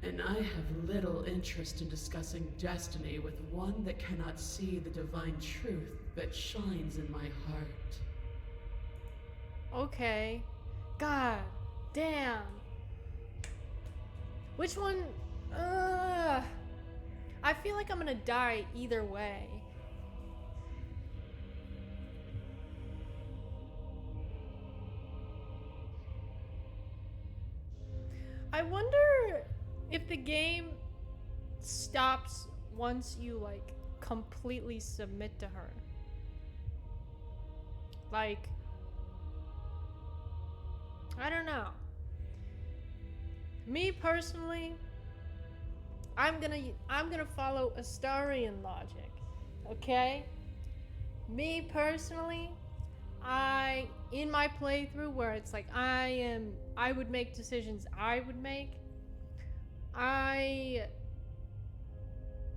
And I have little interest in discussing destiny with one that cannot see the divine truth that shines in my heart.
Okay. God damn. Which one? I feel like I'm gonna die either way. I wonder if the game stops once you like completely submit to her. Like, I don't know. Me personally, I'm gonna follow Astarian logic. Okay? Me personally, in my playthrough where it's like I would make decisions I would make, I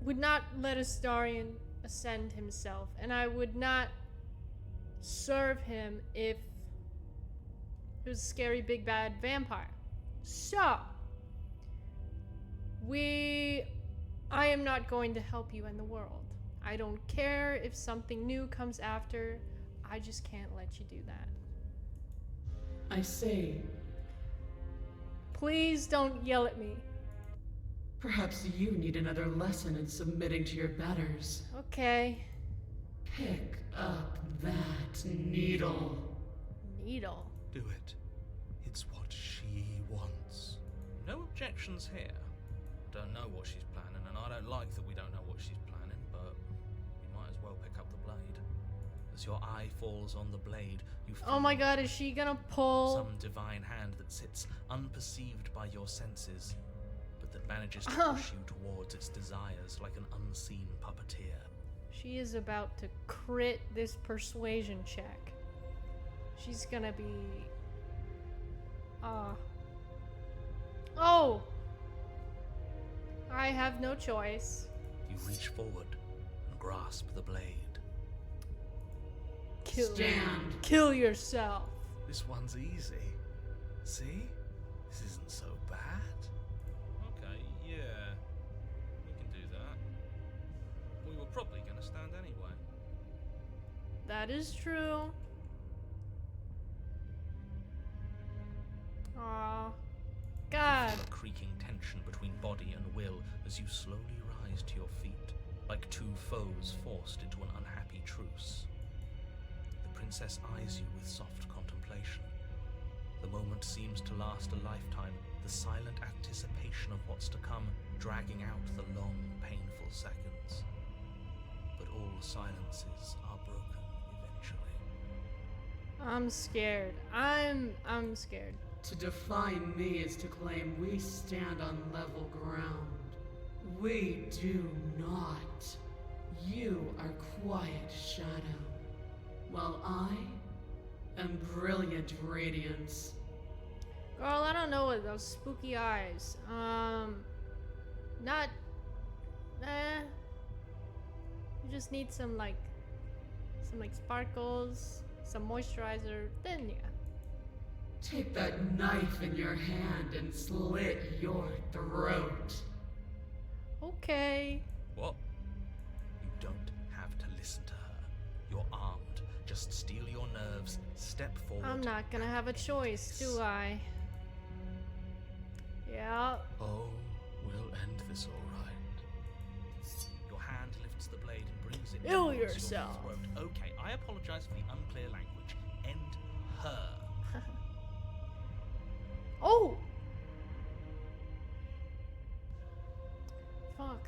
would not let Astarion ascend himself, and I would not serve him if it was a scary big bad vampire. So, I am not going to help you in the world. I don't care if something new comes after. I just can't let you do that.
I say,
Please don't yell at me.
perhaps you need another lesson in submitting to your betters.
Okay.
Pick up that needle.
Needle.
Do it. It's what she wants. No objections here. I don't know what she's planning, and I don't like that we don't know what she's planning, but you might as well pick up the blade. As your eye falls on the blade, you feel
Oh my god, is she gonna pull?
some divine hand that sits unperceived by your senses, but that manages to push you towards its desires like an unseen puppeteer.
She is about to crit this persuasion check. She's gonna be... Oh! I have no choice.
You reach forward and grasp the blade.
Stand.
Kill yourself.
This one's easy. See? This isn't so bad. Okay, yeah. We can do that. We were probably going to stand anyway.
That is true. Aw. God.
Feel a creaking tension between body and will as you slowly rise to your feet, like two foes forced into an unhappy truce. The princess eyes you with soft contemplation. The moment seems to last a lifetime, the silent anticipation of what's to come dragging out the long, painful seconds. But all silences are broken eventually.
I'm scared. I'm scared.
To define me is to claim we stand on level ground. We do not. You are quiet shadow, while I am brilliant radiance.
Girl, I don't know what those spooky eyes. Not. You just need some like sparkles, some moisturizer. Then yeah.
Take that knife in your hand and slit your throat.
Okay.
What? You don't have to listen to her. You're armed. Just steel your nerves, step forward.
I'm not gonna have a choice, do I? Yeah.
Oh, we'll end this all right. Your hand lifts the blade and brings it
Kill
towards your
yourself.
throat. Okay, I apologize for the unclear language. End her.
Oh! Fuck.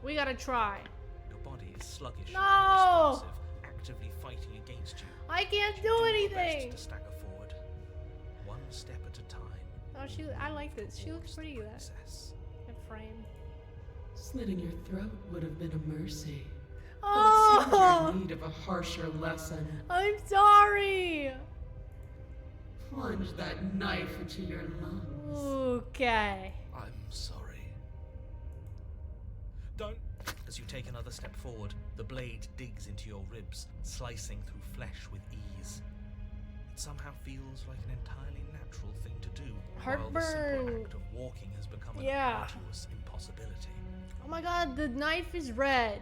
We gotta try.
Your body is sluggish
No!
and responsive, actively fighting against you.
I can't
You
do
your
anything!
best to stagger forward, one step at a time.
Oh, I like this. She looks
towards the
pretty, that
princess.
frame.
Slitting your throat would have been a mercy. But it
Oh!
seems you're in need of a harsher lesson.
I'm sorry!
Plunge that knife into your lungs.
Okay.
I'm sorry. Don't. As you take another step forward, the blade digs into your ribs, slicing through flesh with ease. It somehow feels like an entirely natural thing to do, while the simple
Heartburn.
act of walking has become an
Yeah.
arduous impossibility.
Oh my god, the knife is red.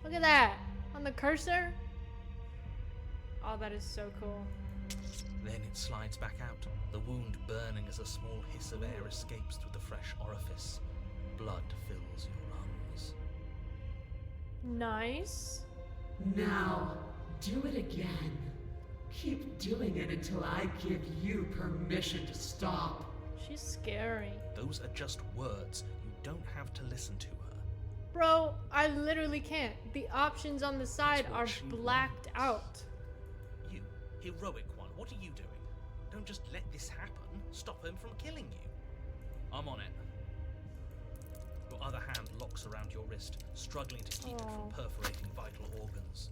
Look at that. On the cursor. Oh, that is so cool.
Then it slides back out, the wound burning as a small hiss of air escapes through the fresh orifice. Blood fills your lungs.
Nice.
Now, do it again. Keep doing it until I give you permission to stop.
She's scary.
Those are just words. You don't have to listen to her.
Bro, I literally can't. The options on the side
what
are
she
blacked
wants.
out.
You, heroic one, what are you doing? Don't just let this happen. Stop him from killing you. I'm on it. Your other hand locks around your wrist, struggling to keep it
Oh.
from perforating vital organs.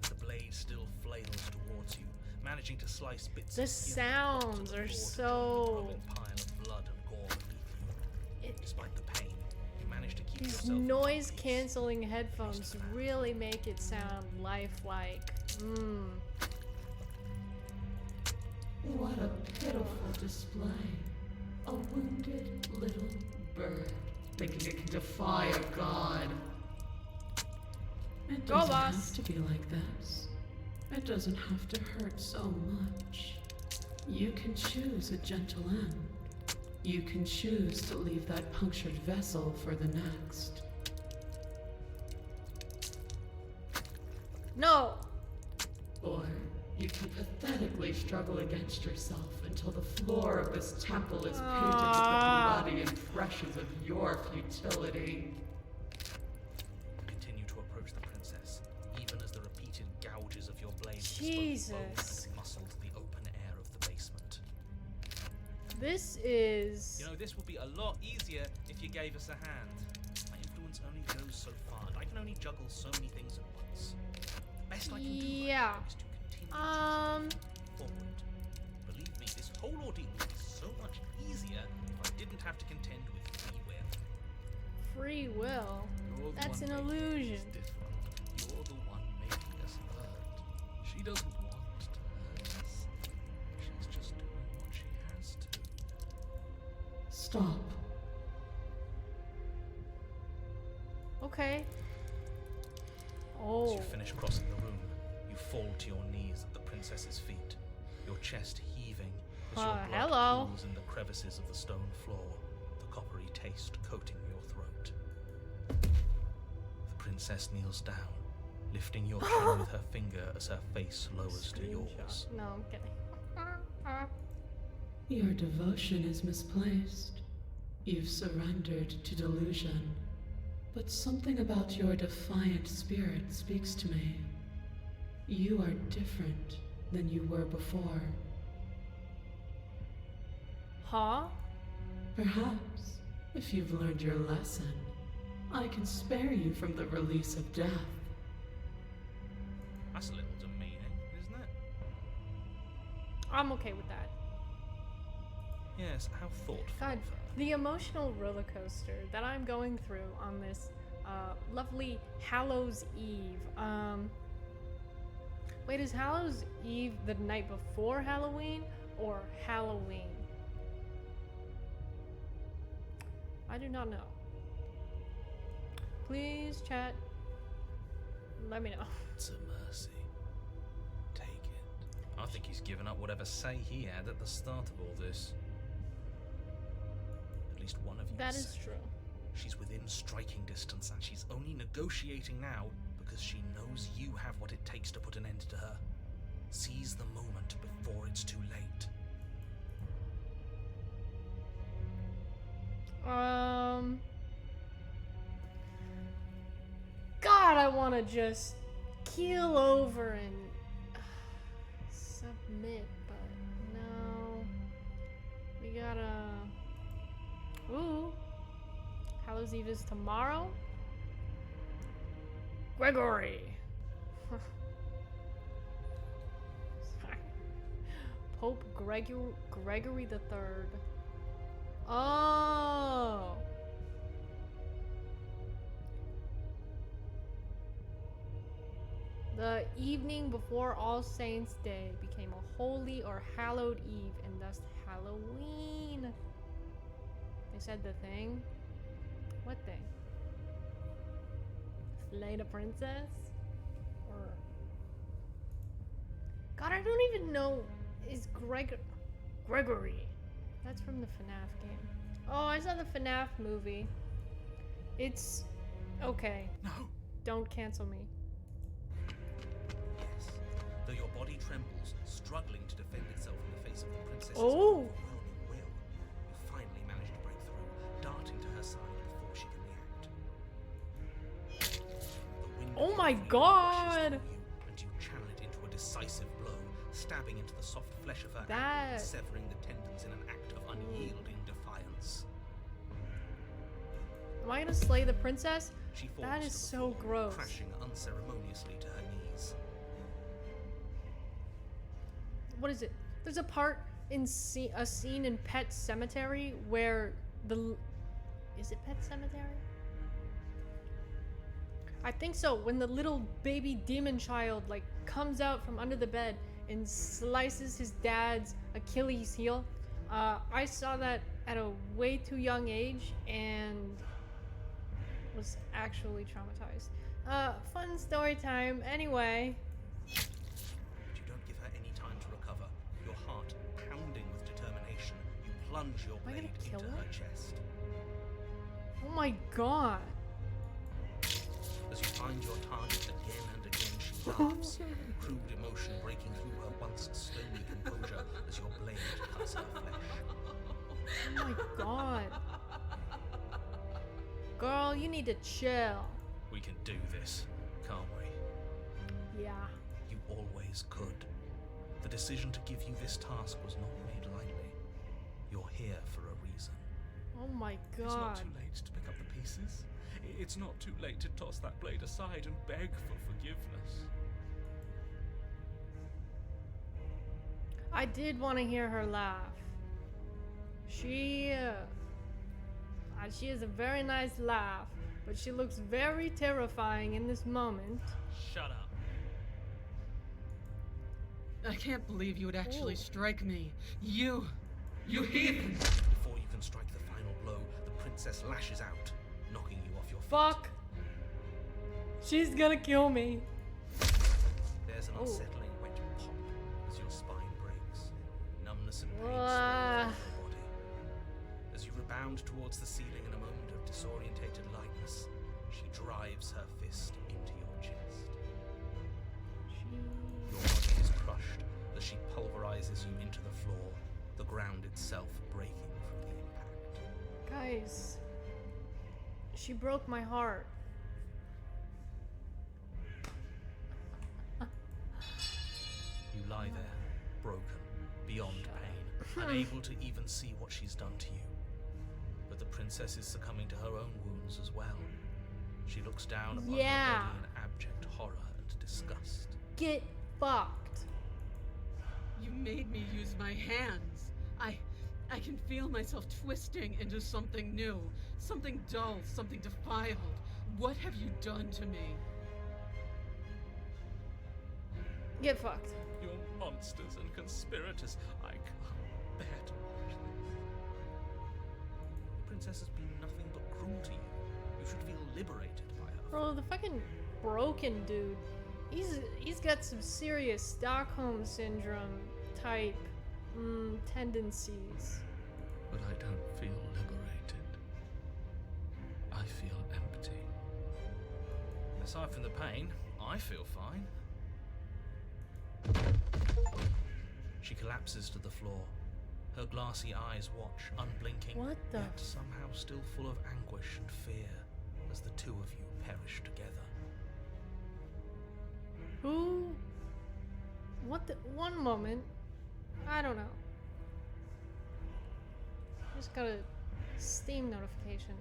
The blade still flails towards you, managing to slice bits
The
of skin that drop to
sounds
the
are
floor
so-
into the growing pile of blood and gore beneath you.
It,
Despite the pain, you manage to keep
These
yourself in
noise
peace.
canceling headphones really make it sound lifelike.
What a pitiful display. A wounded little bird thinking it can defy a god. It
Go,
doesn't
boss.
have to be like this. It doesn't have to hurt so much. You can choose a gentle end. You can choose to leave that punctured vessel for the next.
No!
Or you can pathetically struggle against yourself until the floor of this temple is painted with the bloody impressions of your futility.
Continue to approach the princess, even as the repeated gouges of your blades
Jesus.
expose bone and muscle to the open air of the basement.
This is...
You know, this would be a lot easier if you gave us a hand. My influence only goes so far, and I can only juggle so many things at once. The best I can do right
Yeah.
now is to continue forward. Believe me, this whole ordeal would be so much easier if I didn't have to contend with free will.
Free will?
You're the
That's
one
an
making
illusion.
this different. You're the one making us hurt. She doesn't want to hurt us. She's just doing what she has to.
Stop.
Okay.
As
Oh.
you finish crossing the room, you fall to your knees at the princess's feet, your chest heaving as your blood
hello.
pools in the crevices of the stone floor, the coppery taste coating your throat. The princess kneels down, lifting your chin with her finger as her face lowers to yours.
Screenshot. No, I'm kidding.
Your devotion is misplaced. You've surrendered to delusion. But something about your defiant spirit speaks to me. You are different than you were before.
Huh?
Perhaps, if you've learned your lesson, I can spare you from the release of death.
That's a little demeaning, isn't it?
I'm okay with that.
Yes, how thoughtful
God,
of her.
the emotional roller coaster that I'm going through on this lovely Hallows Eve. Wait, is Hallows Eve the night before Halloween or Halloween? I do not know. Please, chat. Let me know.
It's a mercy. Take it. I think he's given up whatever say he had at the start of all this. At least one of you
That
say.
is true.
She's within striking distance, and she's only negotiating now because she knows you have what it takes to put an end to her. Seize the moment before it's too late.
God, I want to just keel over and submit, but no. We gotta. Ooh. Hallows Eve is tomorrow? Gregory! Sorry. Pope Gregory the Third. Oh! The evening before All Saints' Day became a holy or hallowed eve, and thus Halloween. They said the thing. What thing? Slay the princess? Or God, I don't even know. Is Gregory? That's from the FNAF game. Oh, I saw the FNAF movie. It's okay.
No.
Don't cancel me.
Yes. Though your body trembles, struggling to defend itself in the face of the princess's
Oh.
overwhelming will, you finally manage to break through, darting to her side before she can react. The wind
Oh
of
my
freedom
God.
rushes through you, and you channel it into a decisive blow, stabbing into the soft flesh of her ankle
That-
and severing the tendons in an act of unyielding defiance.
Am I gonna slay the princess?
She falls
That
to
is
the
so
floor,
gross.
crashing unceremoniously to her knees.
What is it? There's a part in a scene in Pet Cemetery where is it Pet Cemetery? I think so. When the little baby demon child like comes out from under the bed and slices his dad's Achilles heel. I saw that at a way too young age and was actually traumatized. Fun story time. Anyway.
But you don't give her any time to recover. Your heart pounding with determination, you plunge your
Am I gonna
blade
kill
into
her?
her chest.
Oh my god.
As you find your target again and again, she laughs, crude emotion breaking through her once stony composure as your blade cuts her flesh.
Oh my god. Girl, you need to chill.
We can do this, can't we?
Yeah.
You always could. The decision to give you this task was not made lightly. You're here for a reason.
Oh my god.
It's not too late to pick up the pieces. It's not too late to toss that blade aside and beg for forgiveness.
I did want to hear her laugh. She has a very nice laugh, but she looks very terrifying in this moment.
Shut up.
I can't believe you would actually
Ooh.
strike me. You heathen!
Before you can strike the final blow, the princess lashes out, knocking you off your feet.
Fuck! She's gonna kill me.
There's an
Oh.
unsettling wet pop as your spine breaks. Numbness and pain spread
Ah.
throughout your body. As you rebound towards the ceiling in a moment of disorientated lightness, she drives her fist into your chest. Your body is crushed as she pulverizes you into the floor, the ground itself breaking from the impact.
Guys, she broke my heart.
You lie there, broken, beyond pain, unable to even see what she's done to you. But the princess is succumbing to her own wounds as well. She looks down upon
Yeah.
her body in abject horror and disgust.
Get fucked.
You made me use my hands. I can feel myself twisting into something new, something dull, something defiled. What have you done to me?
Get fucked.
You're monsters and conspirators. I can't bear to watch this.
The princess has been nothing but cruel to you. You should feel liberated by her.
Bro, the fucking broken dude. He's got some serious Stockholm syndrome type tendencies.
But I don't feel liberated. I feel empty.
Aside from the pain, I feel fine. She collapses to the floor. Her glassy eyes watch, unblinking,
What the
yet somehow still full of anguish and fear as the two of you perish together.
Who? What the? One moment. I don't know. Just got a Steam notification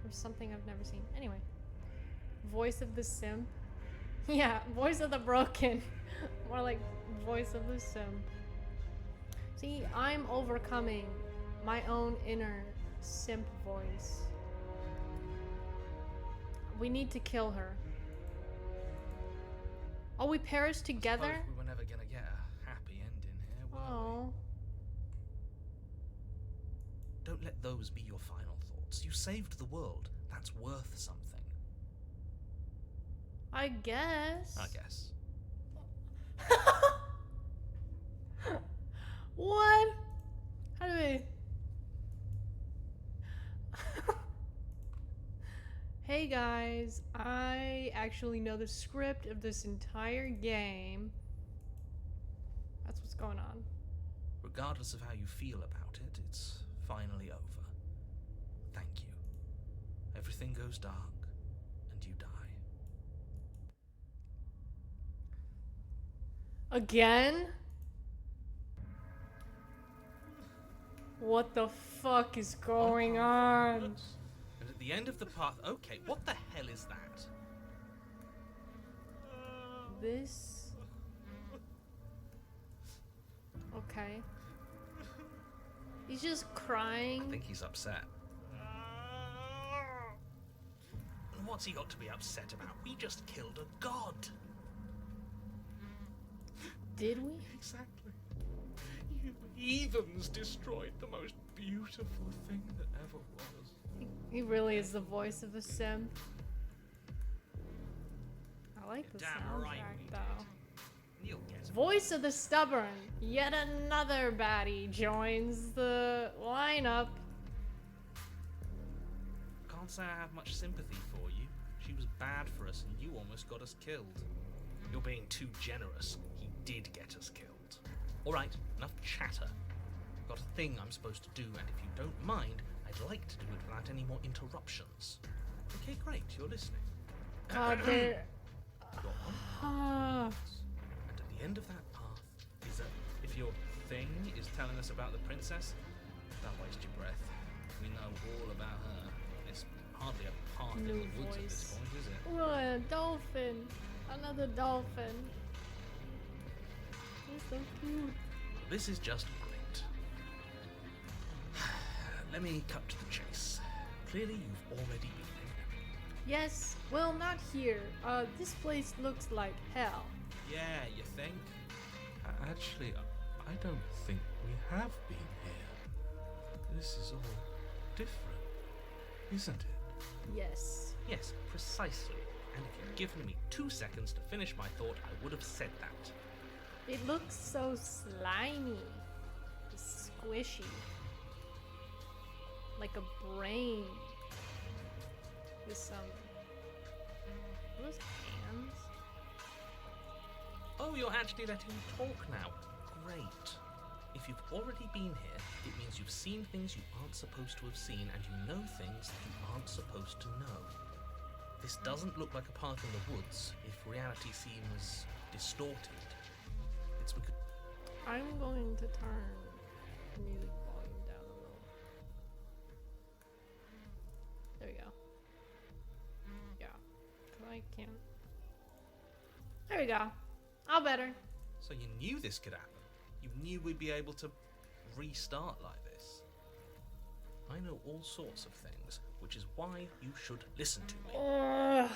from something I've never seen. Anyway. Voice of the simp. Yeah, voice of the broken. More like voice of the simp. See, I'm overcoming my own inner simp voice. We need to kill her. Oh, we perish together?
Suppose we were never gonna get a happy ending here, were we?
Oh.
Don't let those be your final thoughts. You saved the world. That's worth something.
I guess.
I guess.
What? How do we? Hey guys, I actually know the script of this entire game. That's what's going on.
Regardless of how you feel about it, it's finally over. Thank you. Everything goes dark, and you die.
Again? What the fuck is going on?
And at the end of the path, okay, what the hell is that?
This. Okay. He's just crying.
I think he's upset. what's he got to be upset about? We just killed a god.
Did we?
Exactly. You heathens destroyed the most beautiful thing that ever was.
He really is the voice of a sim. I like the
Damn right
soundtrack
we
though.
You'll get it.
Voice of the Stubborn. Yet another baddie joins the lineup.
Can't say I have much sympathy for you. She was bad for us and you almost got us killed. You're being too generous. He did get us killed. Alright, enough chatter. I've got a thing I'm supposed to do, and if you don't mind, I'd like to do it without any more interruptions. Okay, great, you're listening.
God, they're...
You're on
Ah.
and at the end of that path is a... If your thing is telling us about the princess, don't waste your breath. We know all about her. It's hardly a path in
New
the woods at this
voice.
point, is it?
Ooh, a dolphin. Another dolphin. He's so cute.
This is just great. Let me cut to the chase. Clearly you've already been here.
Yes, well, not here. This place looks like hell.
Yeah, you think?
Actually, I don't think we have been here. This is all different, isn't it?
Yes.
Yes, precisely. And if you'd given me 2 seconds to finish my thought, I would have said that.
It looks so slimy. Squishy. Like a brain. With some... Are those hands?
Oh, you're actually letting me talk now. Great. If you've already been here, it means you've seen things you aren't supposed to have seen, and you know things that you aren't supposed to know. This doesn't look like a path in the woods if reality seems distorted. It's because...
I'm going to turn the music volume down a little. There we go. Yeah. 'Cause I can't. There we go. All better.
So you knew this could happen. You knew we'd be able to restart like this. I know all sorts of things, which is why you should listen to me.
Ugh.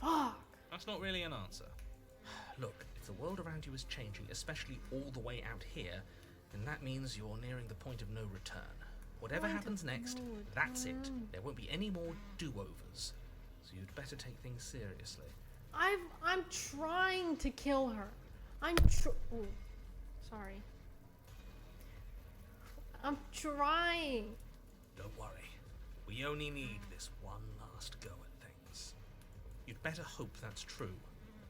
Fuck.
That's not really an answer. Look, if the world around you is changing, especially all the way out here, then that means you're nearing the point of no return. Whatever
Point of
happens next,
no
that's it.
return.
There won't be any more do-overs. So you'd better take things seriously.
I'm trying to kill her. Ooh, sorry. I'm trying.
Don't worry. We only need this one last go at things. You'd better hope that's true.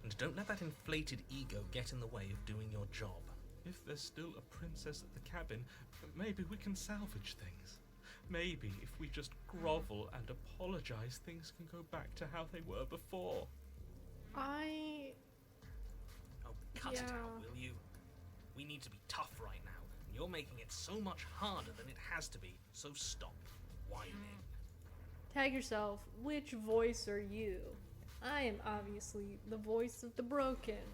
And don't let that inflated ego get in the way of doing your job.
If there's still a princess at the cabin, maybe we can salvage things. Maybe if we just grovel and apologize, things can go back to how they were before.
Oh, cut it
Yeah.
out, will you? We need to be tough right now, and you're making it so much harder than it has to be, so stop whining.
Tag yourself. Which voice are you? I am obviously the voice of the broken,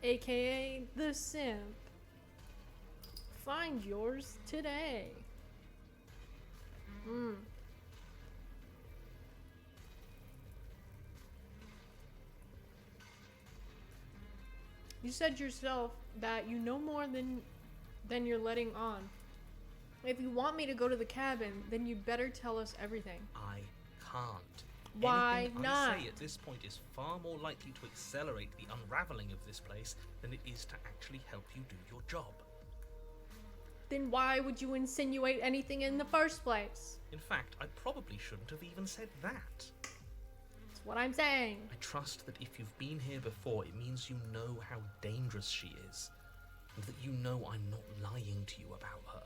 aka the simp. Find yours today. You said yourself that you know more than you're letting on. If you want me to go to the cabin, then you'd better tell us everything.
I can't.
Why
Anything
not?
I say at this point is far more likely to accelerate the unraveling of this place than it is to actually help you do your job.
Then why would you insinuate anything in the first place?
In fact, I probably shouldn't have even said that.
That's what I'm saying.
I trust that if you've been here before, it means you know how dangerous she is, and that you know I'm not lying to you about her.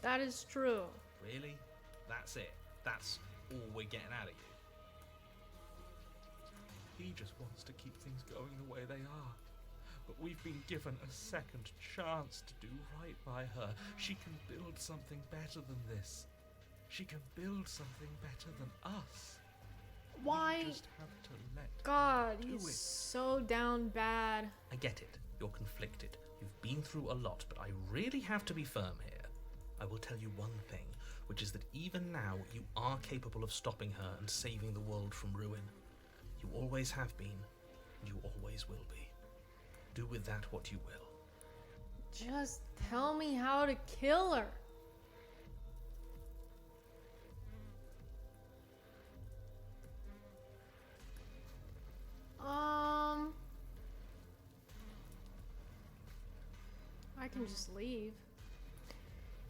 That is true.
Really? That's it? That's all we're getting out of you?
He just wants to keep things going the way they are. But we've been given a second chance to do right by her. She can build something better than this. She can build something better than us.
Why?
We just have to let
God,
do
he's
it.
so down bad.
I get it. You're conflicted. You've been through a lot, but I really have to be firm here. I will tell you one thing. which is that even now you are capable of stopping her and saving the world from ruin. You always have been, and you always will be. Do with that what you will.
Just tell me how to kill her. I can just leave.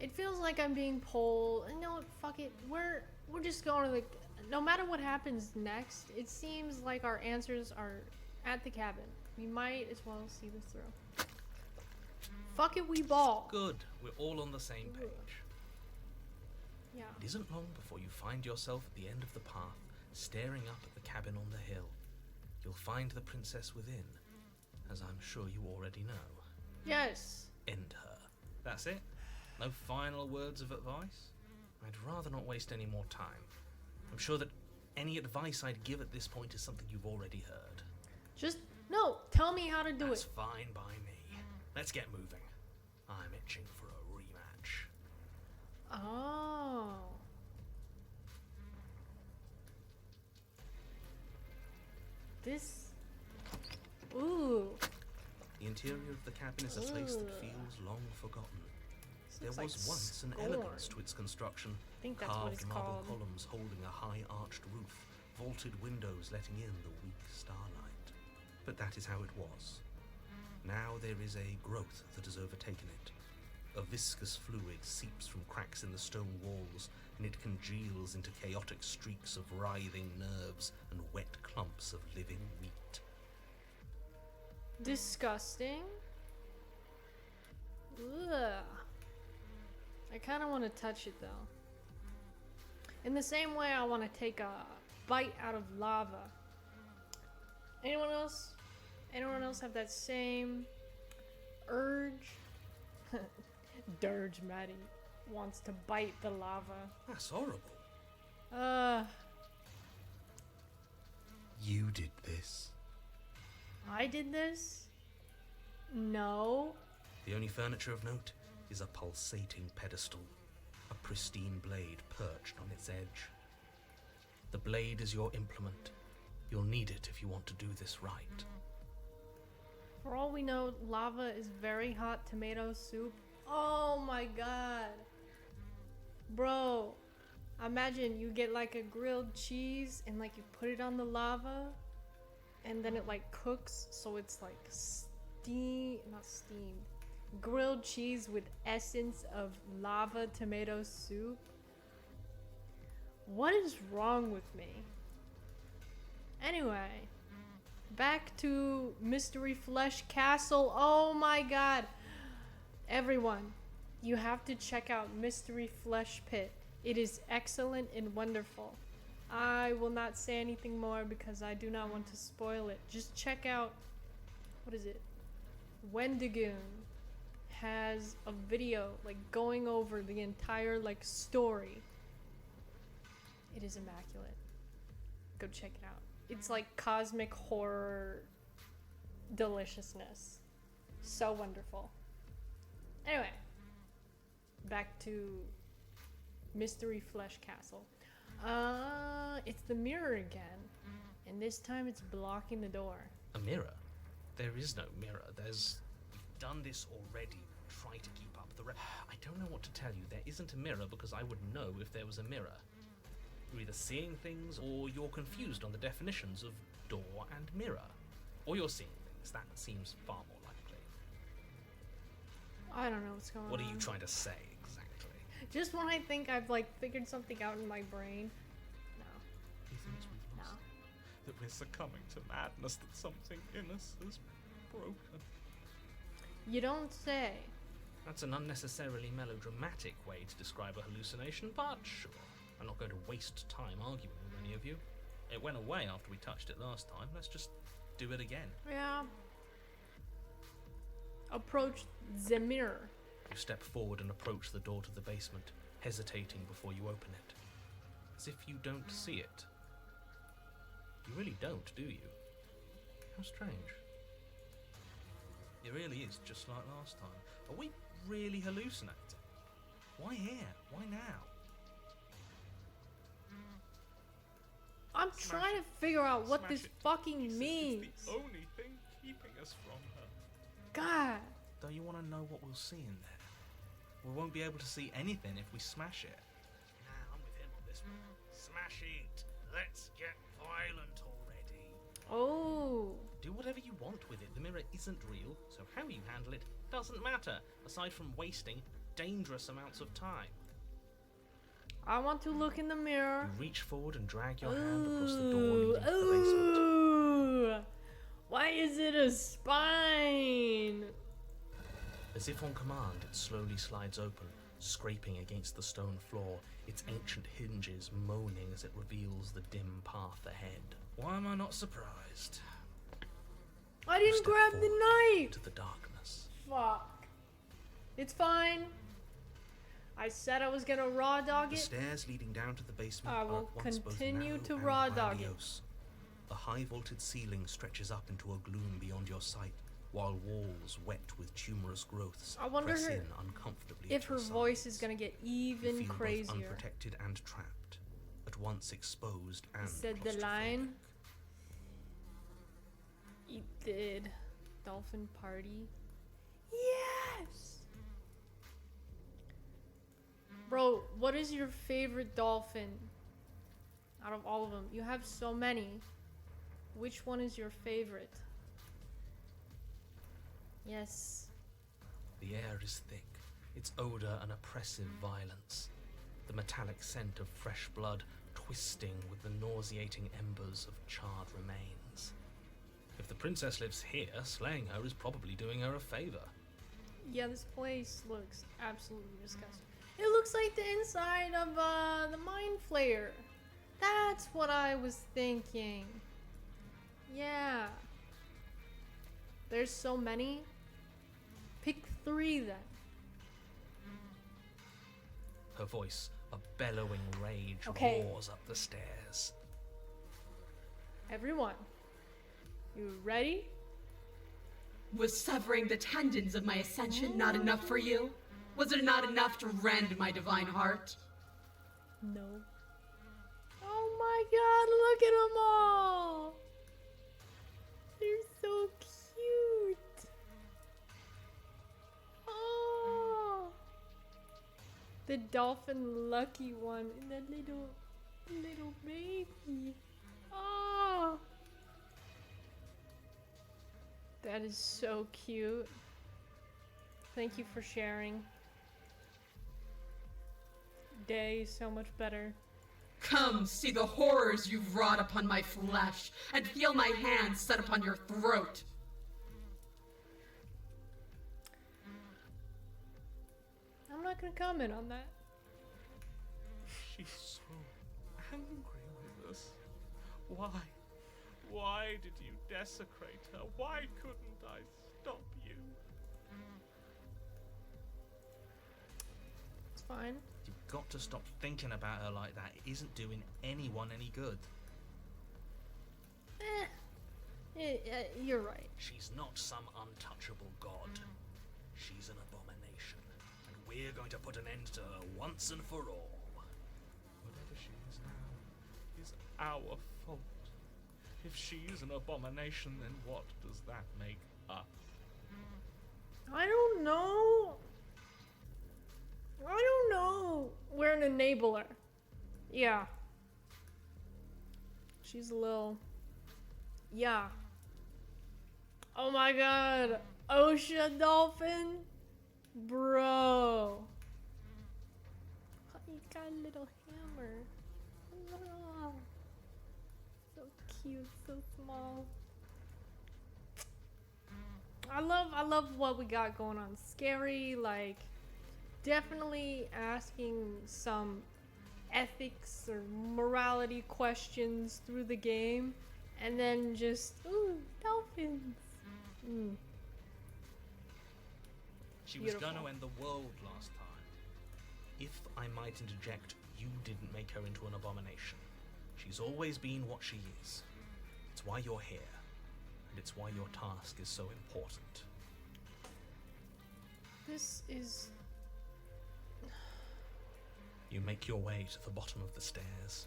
It feels like I'm being pulled. No, fuck it. We're just going to the. No matter what happens next, it seems like our answers are at the cabin. We might as well see this through. Fuck it, we ball.
Good. We're all on the same page.
Yeah.
It isn't long before you find yourself at the end of the path, staring up at the cabin on the hill. You'll find the princess within, as I'm sure you already know.
Yes.
End her. That's it? No final words of advice? I'd rather not waste any more time. I'm sure that any advice I'd give at this point is something you've already heard.
Just, no, tell me how to do
That's
it.
fine by me. Let's get moving. I'm itching for a rematch.
Oh. This. Ooh.
The interior of the cabin is a place that feels long forgotten. There
Looks
was
like
once an
scorn.
elegance to its construction.
I think that's what
Carved
it's
marble
called.
columns holding a high arched roof, vaulted windows letting in the weak starlight. But that is how it was. Now there is a growth that has overtaken it. A viscous fluid seeps from cracks in the stone walls, and it congeals into chaotic streaks of writhing nerves and wet clumps of living meat.
Disgusting. Ugh. I kind of want to touch it though. In the same way I want to take a bite out of lava. Anyone else? Anyone else have that same urge? Dirge Maddie wants to bite the lava.
That's horrible. You did this.
I did this? No.
The only furniture of note is a pulsating pedestal, a pristine blade perched on its edge. The blade is your implement. You'll need it if you want to do this right.
For all we know, lava is very hot tomato soup. Oh my god. Bro, imagine you get like a grilled cheese and like you put it on the lava and then it like cooks so it's like not steamed. Grilled cheese with essence of lava tomato soup. What is wrong with me? Anyway, back to Mystery Flesh Castle. Oh my god. Everyone, you have to check out Mystery Flesh Pit. It is excellent and wonderful. I will not say anything more because I do not want to spoil it. Just check out, what is it? Wendigoon has a video like going over the entire like story. It is immaculate. Go check it out. It's like cosmic horror deliciousness. So wonderful. Anyway, back to Mystery Flesh Castle. It's the mirror again, and this time it's blocking the door.
A mirror? There is no mirror. We've done this already. Try to keep up the I don't know what to tell you. There isn't a mirror because I would know if there was a mirror. You're either seeing things or you're confused on the definitions of door and mirror. Or you're seeing things. That seems far more likely.
I don't know what's going on.
What are you trying to say exactly?
Just when I think I've like figured something out in my brain. No.
He thinks we've
No.
lost it. That we're succumbing to madness, that something in us has broken.
You don't say.
That's an unnecessarily melodramatic way to describe a hallucination, but sure. I'm not going to waste time arguing with any of you. It went away after we touched it last time. Let's just do it again.
Yeah. Approach the mirror.
You step forward and approach the door to the basement, hesitating before you open it. As if you don't see it. You really don't, do you? How strange. It really is just like last time. Are we really hallucinating? Why here? Why now?
I'm
Smash
trying
it.
to figure out what
Smash
this
it to
fucking
pieces.
means.
It's the only thing keeping us from her.
God.
Don't you want to know what we'll see in there? We won't be able to see anything if we smash it.
Nah, I'm with him on this one. Smash it. Let's get violent already.
Oh.
Do whatever you want with it. The mirror isn't real, so how you handle it doesn't matter, aside from wasting dangerous amounts of time.
I want to look in the mirror.
You reach forward and drag your hand across the door leading to the basement.
Ooh. Why is it a spine?
As if on command, it slowly slides open, scraping against the stone floor, its ancient hinges moaning as it reveals the dim path ahead. Why am I not surprised?
I
You
didn't
step
grab the
forward
knife.
into the darkness.
Fuck. It's fine. I said I was gonna raw dog
The
it.
stairs leading down to the basement
I
are
will
at once both
continue
narrow
to
and
raw dog it.
grandiose. The high vaulted ceiling stretches up into a gloom beyond your sight, while walls wet with tumorous growths
I wonder
press
her-
in uncomfortably
If
at
her
your
voice is
sides.
gonna get
You
even
feel both
crazier.
unprotected and trapped, at once exposed and
Said the
claustrophobic.
line. He did. Dolphin party. Yes! Bro, what is your favorite dolphin? Out of all of them. You have so many. Which one is your favorite? Yes.
The air is thick, its odor an oppressive violence. The metallic scent of fresh blood twisting with the nauseating embers of charred remains. If the princess lives here, slaying her is probably doing her a favor.
Yeah, this place looks absolutely disgusting. It looks like the inside of the Mind Flayer. That's what I was thinking. Yeah. There's so many. Pick 3 then.
Her voice, a bellowing rage,
Okay.
roars up the stairs.
Everyone. You ready?
Was severing the tendons of my ascension not enough for you? Was it not enough to rend my divine heart?
No. Oh my god, look at them all! They're so cute! Oh! The dolphin lucky one and that little baby. Oh! That is so cute. Thank you for sharing. Day is so much better.
Come, see the horrors you've wrought upon my flesh, and feel my hands set upon your throat.
I'm not gonna comment on that.
She's so angry with us. Why? Why did you desecrate her? Why couldn't I stop you?
It's fine.
You've got to stop thinking about her like that. It isn't doing anyone any good.
You're right.
She's not some untouchable god. She's an abomination. And we're going to put an end to her once and for all.
Whatever she is now is our fault. If she's an abomination, then what does that make us?
I don't know. I don't know. We're an enabler. Yeah. She's a little. Yeah. Oh my god. Ocean dolphin? Bro. You got a little hammer. Oh. So cute, so small. I love what we got going on. Scary, like definitely asking some ethics or morality questions through the game, and then just ooh, dolphins. Mm.
She was
Beautiful.
going to end the world last time. If I might interject, you didn't make her into an abomination. She's always been what she is. It's why you're here, and it's why your task is so important.
This is
You make your way to the bottom of the stairs.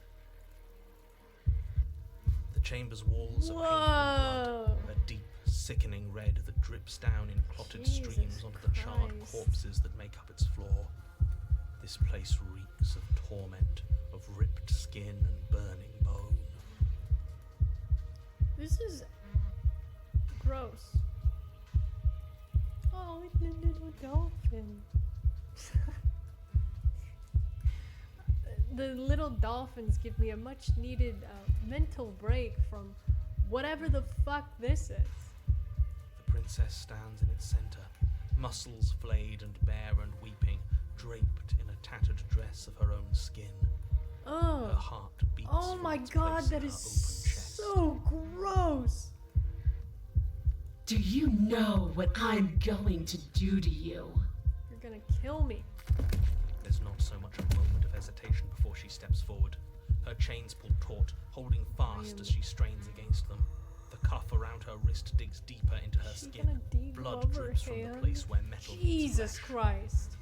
chamber's walls are painted in
Whoa.
blood, a deep, sickening red that drips down in clotted
Jesus
streams onto the charred
Christ.
corpses that make up its floor. This place reeks of torment, of ripped skin and burning bone.
This is gross. Oh, it's a little dolphin. The little dolphins give me a much needed mental break from whatever the fuck this is.
The princess stands in its center, muscles flayed and bare and weeping, draped in a tattered dress of her own skin. Her
Oh,
heart beats
oh
from
my
its
god,
place in
that
her
is
open chest.
so gross.
Do you know what I'm going to do to you?
You're gonna kill me.
There's not so much a moment of hesitation before she steps forward. Her chains pull taut, holding fast as she strains against them. The cuff around her wrist digs deeper into her
Is she
skin.
gonna deglove
Blood
her
drips from the
hand?
place where metal meets
Jesus
flesh.
Christ.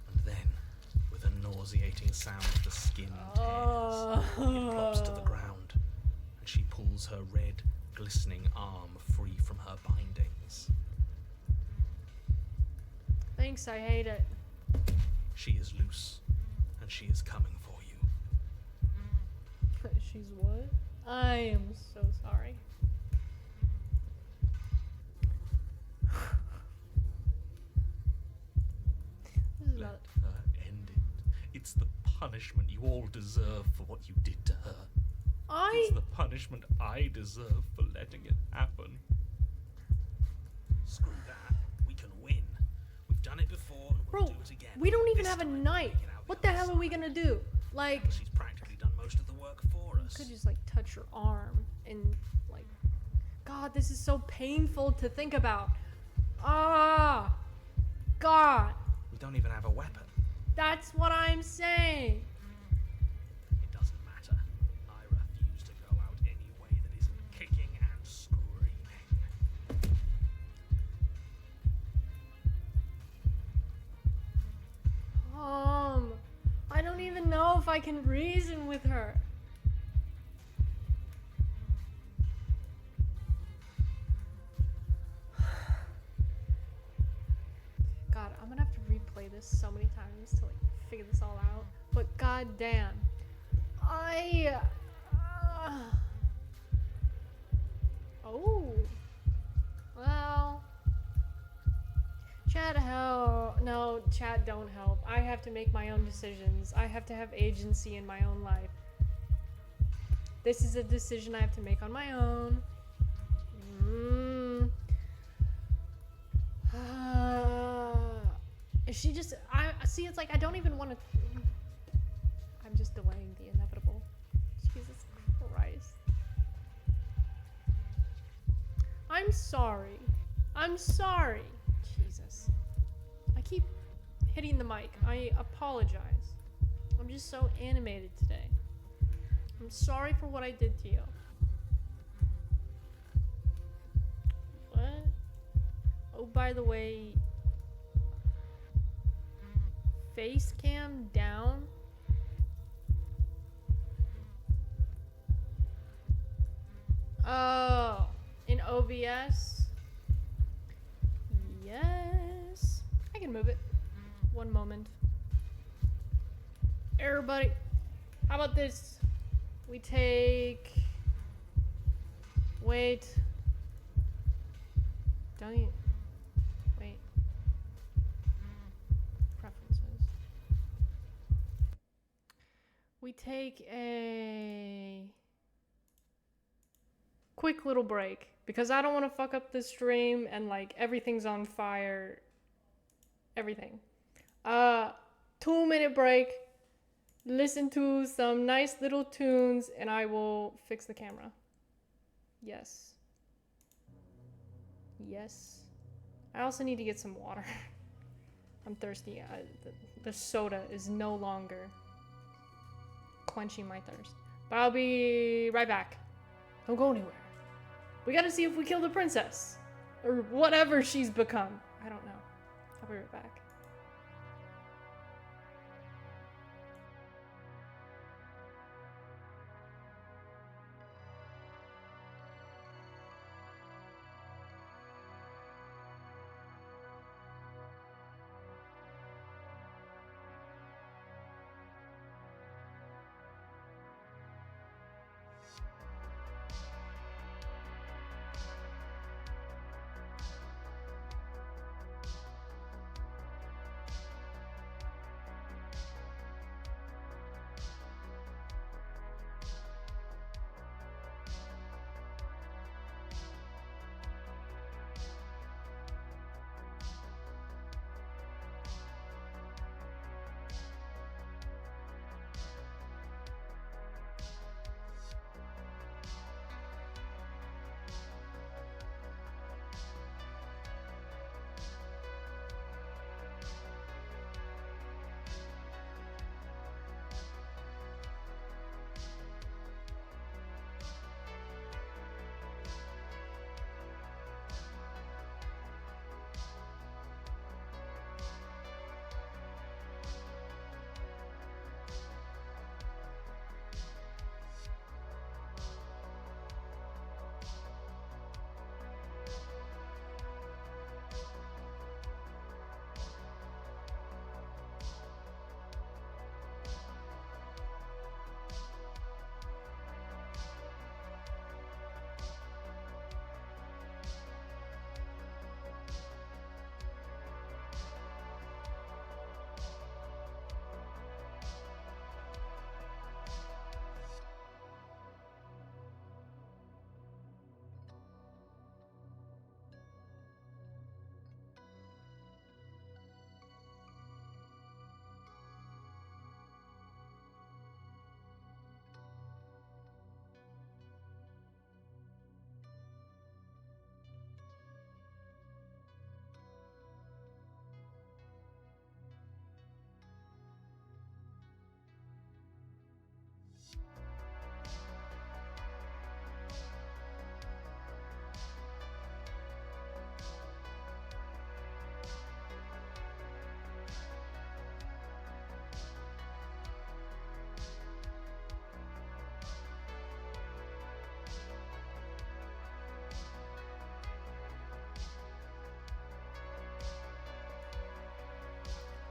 And then, with a nauseating sound, the skin tears. It plops to the ground, and she pulls her red, glistening arm free from her bindings.
Thanks, I hate it.
She is loose, and she is coming for you.
She's what? I am so sorry. This is
Let
about
her end it. It's the punishment you all deserve for what you did to her. It's the punishment I deserve for letting it happen.
Screw that. We can win. We've done it before, and we'll
Bro,
do it again.
we don't even
This
have a
time, we'll
knife.
make it out
What
the
the hell
other
are we
side.
gonna do? Like,
She's practically done most of the work for us.
could just like touch your arm and like, God, this is so painful to think about. Ah, God,
We don't even have a weapon.
that's what I'm saying.
It doesn't matter. I refuse to go out any way that isn't kicking and screaming.
I don't even know if I can reason with her. God, I'm gonna have to replay this so many times to like figure this all out. But god damn. Oh. Well. Chat help. No, chat don't help. I have to make my own decisions. I have to have agency in my own life. This is a decision I have to make on my own. Is she just... I see, it's like I don't even want to... I'm just delaying the inevitable. Jesus Christ. I'm sorry. I'm sorry. Jesus. I keep hitting the mic. I apologize. I'm just so animated today. I'm sorry for what I did to you. What? Oh, by the way, face cam down. Oh, in OBS? Yes. I can move it. One moment. Everybody, how about this? We take... Wait. Don't you... Wait. Preferences. We take a... quick little break. Because I don't want to fuck up the stream and like everything's on fire. Everything. 2-minute break. Listen to some nice little tunes and I will fix the camera. Yes. Yes. I also need to get some water. I'm thirsty. The soda is no longer quenching my thirst. But I'll be right back. Don't go anywhere. We gotta see if we kill the princess. Or whatever she's become. I don't know. I'll be right back.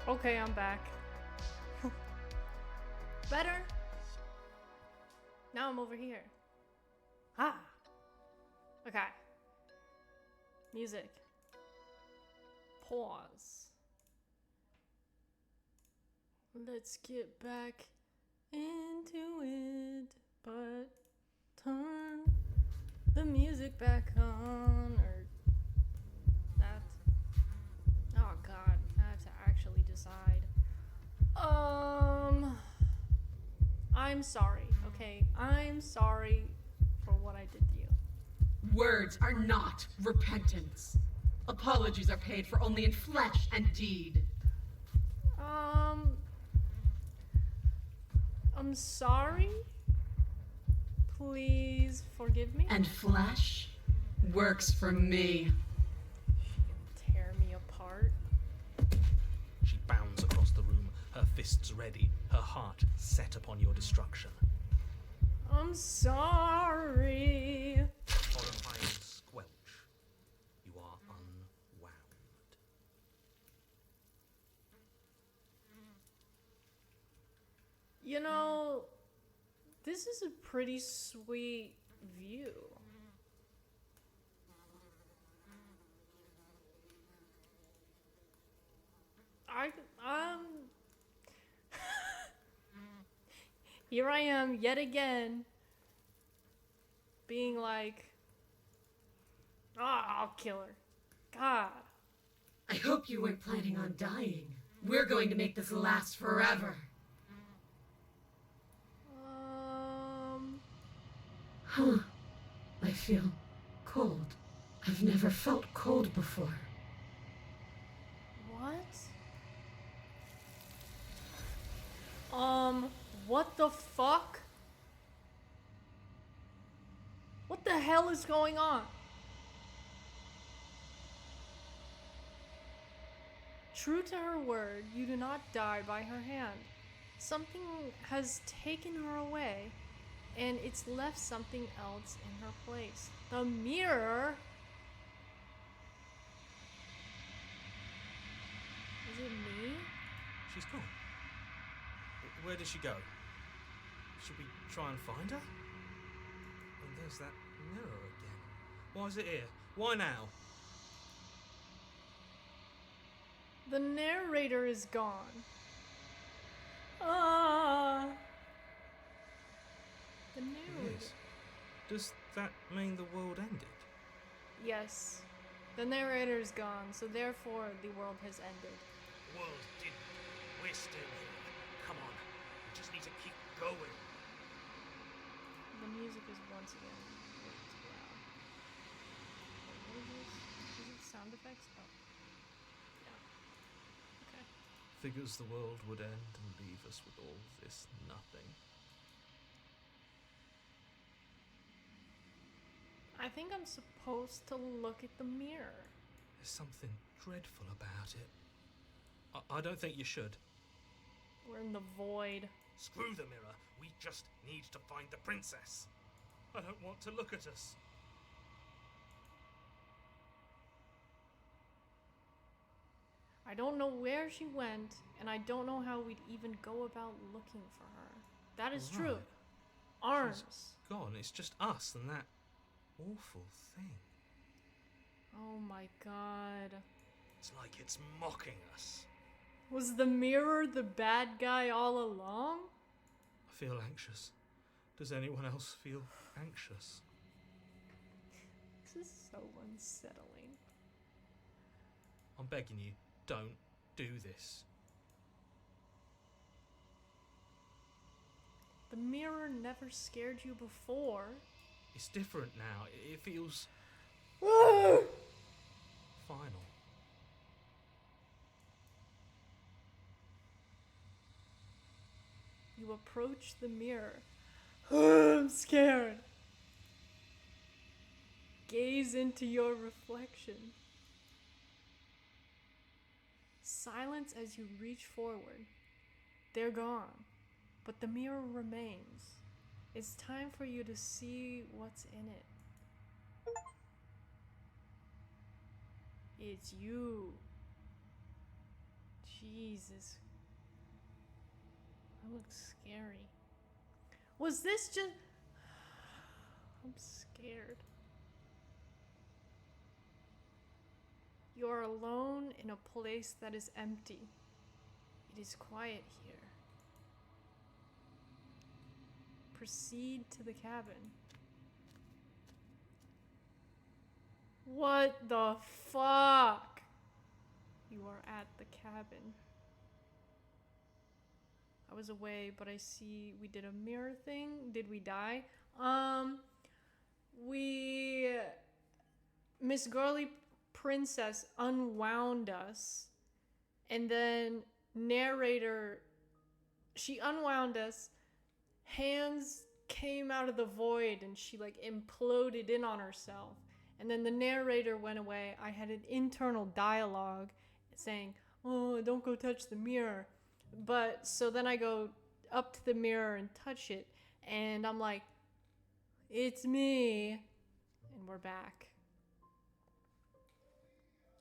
Okay, I'm back. Better? Now I'm over here. Ah. Okay. Music. Pause. Let's get back into it, but turn the music back on, or that. Oh god, I have to actually decide. I'm sorry, okay? I'm sorry for what I did to you.
Words are not repentance. Apologies are paid for only in flesh and deed.
I'm sorry? Please forgive me?
And flesh works for me.
She can tear me apart.
She bounds across the room, her fists ready, her heart set upon your destruction.
I'm sorry.
Horrifying squelch. You are unwound.
You know, this is a pretty sweet view. Here I am yet again, being like, I'll kill her. God.
I hope you weren't planning on dying. We're going to make this last forever. Huh. I feel cold. I've never felt cold before.
What the fuck? What the hell is going on? True to her word, you do not die by her hand. Something has taken her away, and it's left something else in her place. The mirror? Is it me?
She's gone. Where did she go? Should we try and find her? And there's that mirror again. Why is it here? Why now?
The narrator is gone. Ah. The narrator.
Yes. Does that mean the world ended?
Yes. The narrator is gone, so therefore the world has ended.
The world didn't. We're still here. Come on. We just need to keep going.
The music is once again way too loud. Wait, what is this? Is it sound effects? Oh. Yeah. Okay.
Figures the world would end and leave us with all this nothing.
I think I'm supposed to look at the mirror.
There's something dreadful about it. I don't think you should.
We're in the void.
Screw the mirror. We just need to find the princess. I don't want to look at us.
I don't know where she went, and I don't know how we'd even go about looking for her. That is true.
Right.
Arms.
She's gone. It's just us and that awful thing.
Oh my god.
It's like it's mocking us.
Was the mirror the bad guy all along?
I feel anxious. Does anyone else feel anxious?
This is so unsettling.
I'm begging you, don't do this.
The mirror never scared you before.
It's different now. It feels final.
You approach the mirror. I'm scared. Gaze into your reflection. Silence as you reach forward. They're gone, but the mirror remains. It's time for you to see what's in it. It's you. Jesus. That looks scary. Was this just... I'm scared. You're alone in a place that is empty. It is quiet here. Proceed to the cabin. What the fuck? You are at the cabin. I was away, but I see we did a mirror thing. Did we die? Miss Girly Princess unwound us, and then narrator, she unwound us, hands came out of the void, and she like imploded in on herself. And then the narrator went away. I had an internal dialogue saying, oh, don't go touch the mirror. But so then I go up to the mirror and touch it, and I'm like, it's me. And we're back.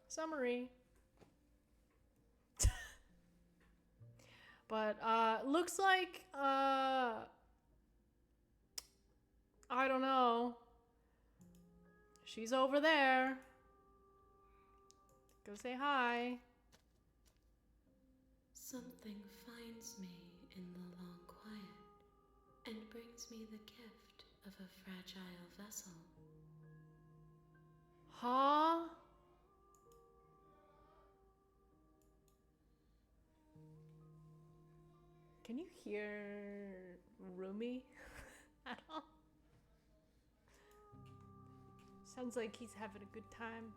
Summary. But looks like I don't know. She's over there. Go say hi.
Something finds me in the long quiet and brings me the gift of a fragile vessel.
Huh? Can you hear Rumi at all? Sounds like he's having a good time.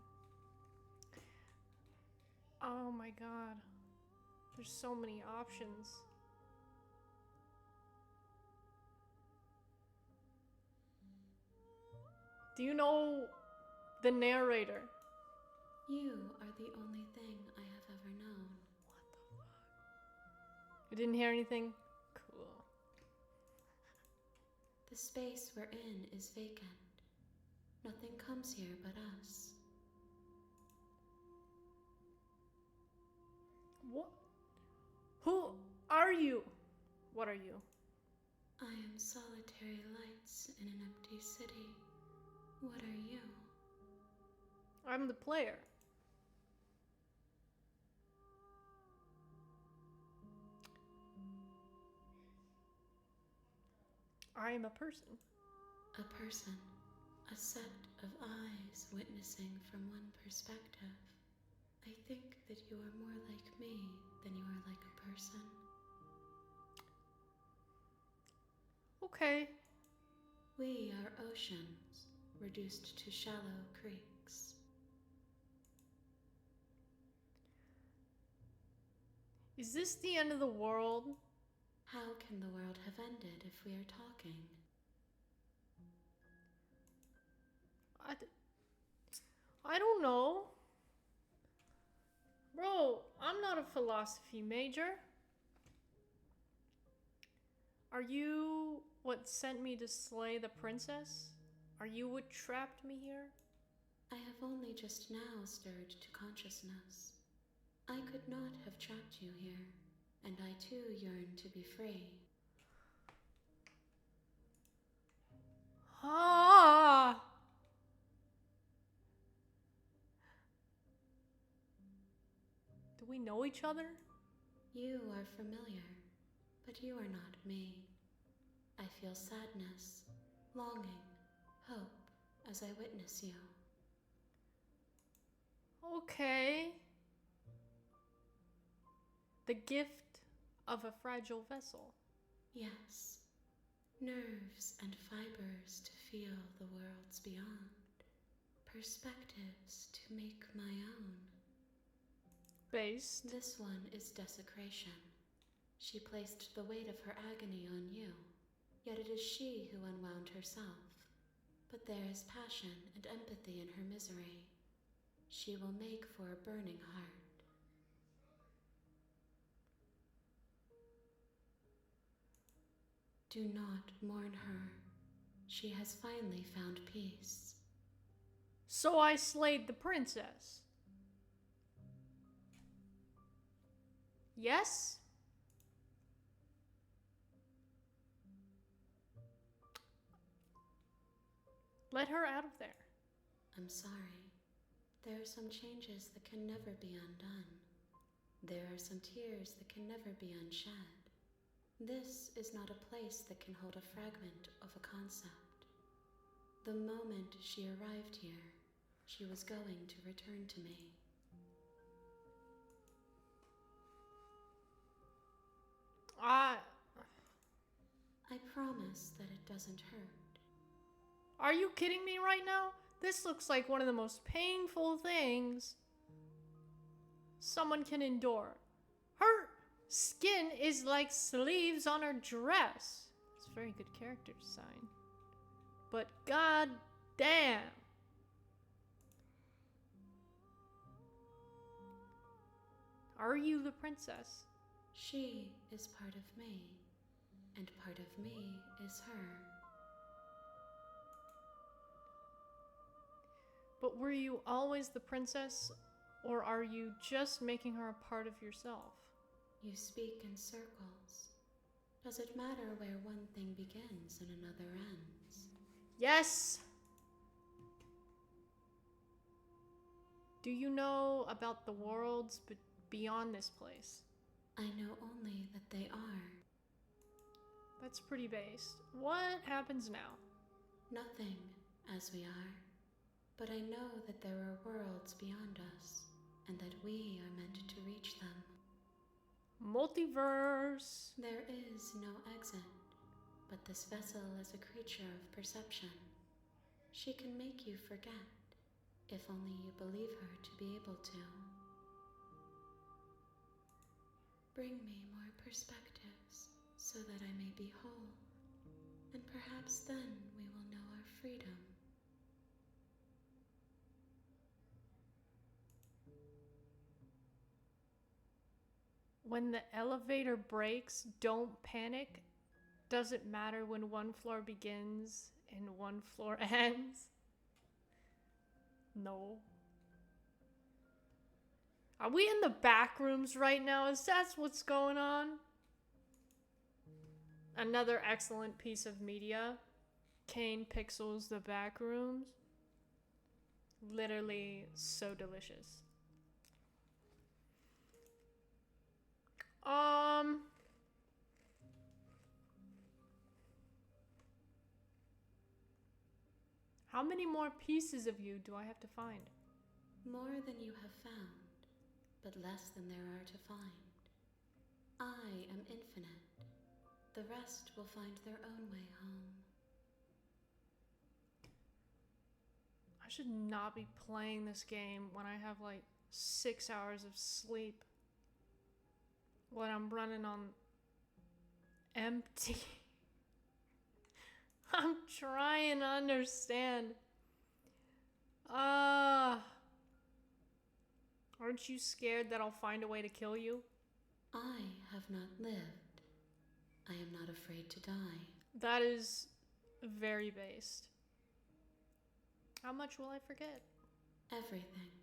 Oh my god. There's so many options. Do you know the narrator?
You are the only thing I have ever known.
What the fuck? You didn't hear anything? Cool.
The space we're in is vacant. Nothing comes here but us.
What? Who are you? What are you?
I am solitary lights in an empty city. What are you?
I'm the player. I am a person.
A person. A set of eyes witnessing from one perspective. I think that you are more like me than you are like a person.
Okay.
We are oceans, reduced to shallow creeks.
Is this the end of the world?
How can the world have ended if we are talking?
I don't know. Bro, I'm not a philosophy major. Are you what sent me to slay the princess? Are you what trapped me here?
I have only just now stirred to consciousness. I could not have trapped you here, and I too yearn to be free.
Ah! Do we know each other?
You are familiar, but you are not me. I feel sadness, longing, hope as I witness you.
Okay. The gift of a fragile vessel.
Yes, nerves and fibers to feel the worlds beyond, perspectives to make my own.
Based.
This one is desecration. She placed the weight of her agony on you, yet it is she who unwound herself. But there is passion and empathy in her misery. She will make for a burning heart. Do not mourn her. She has finally found peace.
So I slayed the princess. Yes? Let her out of there.
I'm sorry. There are some changes that can never be undone. There are some tears that can never be unshed. This is not a place that can hold a fragment of a concept. The moment she arrived here, she was going to return to me. I promise that it doesn't hurt.
Are you kidding me right now? This looks like one of the most painful things someone can endure. Her skin is like sleeves on her dress. It's a very good character design. But god damn. Are you the princess?
She is part of me, and part of me is her.
But were you always the princess, or are you just making her a part of yourself?
You speak in circles. Does it matter where one thing begins and another ends?
Yes! Do you know about the worlds beyond this place?
I know only that they are.
That's pretty based. What happens now?
Nothing, as we are. But I know that there are worlds beyond us, and that we are meant to reach them.
Multiverse.
There is no exit, but this vessel is a creature of perception. She can make you forget, if only you believe her to be able to. Bring me more perspectives, so that I may be whole, and perhaps then we will know our freedom.
When the elevator breaks, don't panic. Doesn't matter when one floor begins and one floor ends. No. Are we in the back rooms right now? Is that what's going on? Another excellent piece of media. Kane pixels the back rooms. Literally so delicious. How many more pieces of you do I have to find?
More than you have found, but less than there are to find. I am infinite. The rest will find their own way home.
I should not be playing this game when I have like 6 hours of sleep. When I'm running on empty. I'm trying to understand. Aren't you scared that I'll find a way to kill you?
I have not lived. I am not afraid to die.
That is very based. How much will I forget?
Everything.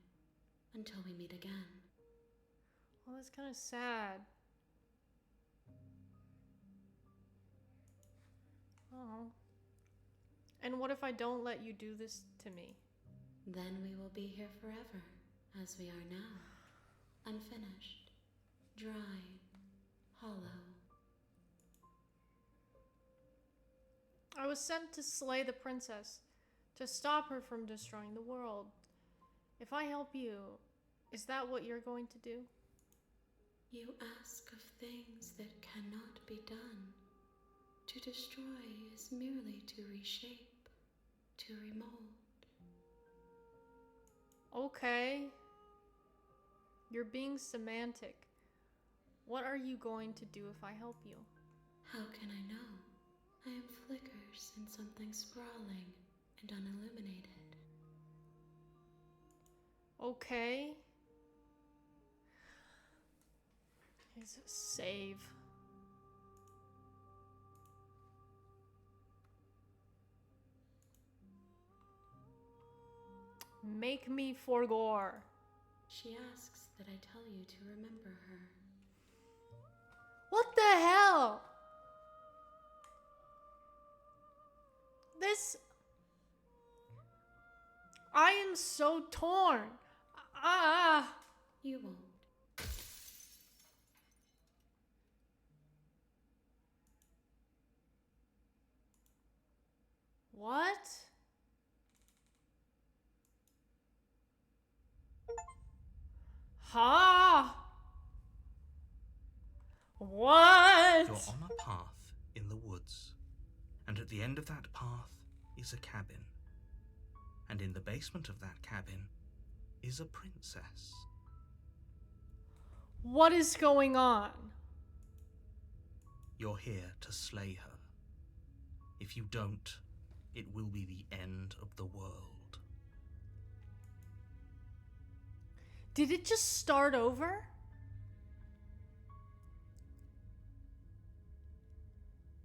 Until we meet again.
Well, that's kind of sad. Oh. And what if I don't let you do this to me?
Then we will be here forever, as we are now. Unfinished. Dry. Hollow.
I was sent to slay the princess, to stop her from destroying the world. If I help you, is that what you're going to do?
You ask of things that cannot be done. To destroy is merely to reshape, to remold.
Okay. You're being semantic. What are you going to do if I help you?
How can I know? I am flickers in something sprawling and unilluminated.
Okay. Here's a save. Make me forgore.
She asks that I tell you to remember her.
What the hell? This... I am so torn. Ah.
You won't.
What? Ha! What?
You're on a path in the woods, and at the end of that path is a cabin. And in the basement of that cabin is a princess.
What is going on?
You're here to slay her. If you don't, it will be the end of the world.
Did it just start over?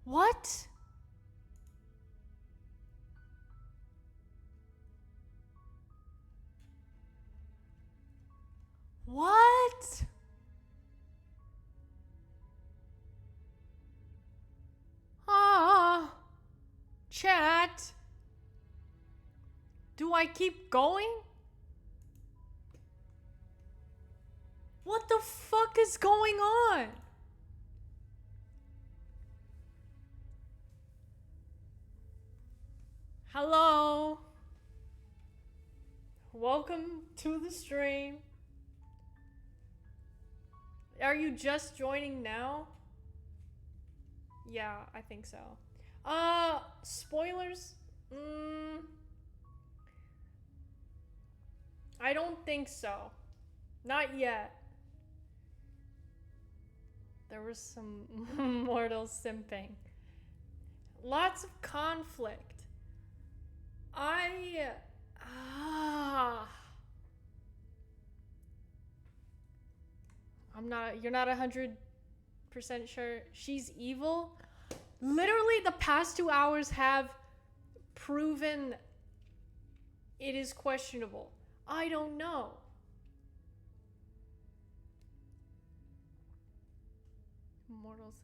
What? What? Ah, chat. Do I keep going? What the fuck is going on? Hello. Welcome to the stream. Are you just joining now? Yeah, I think so. Spoilers? I don't think so. Not yet. There was some mortal simping. Lots of conflict. You're not 100% sure she's evil? Literally the past 2 hours have proven it is questionable. I don't know. Mortals.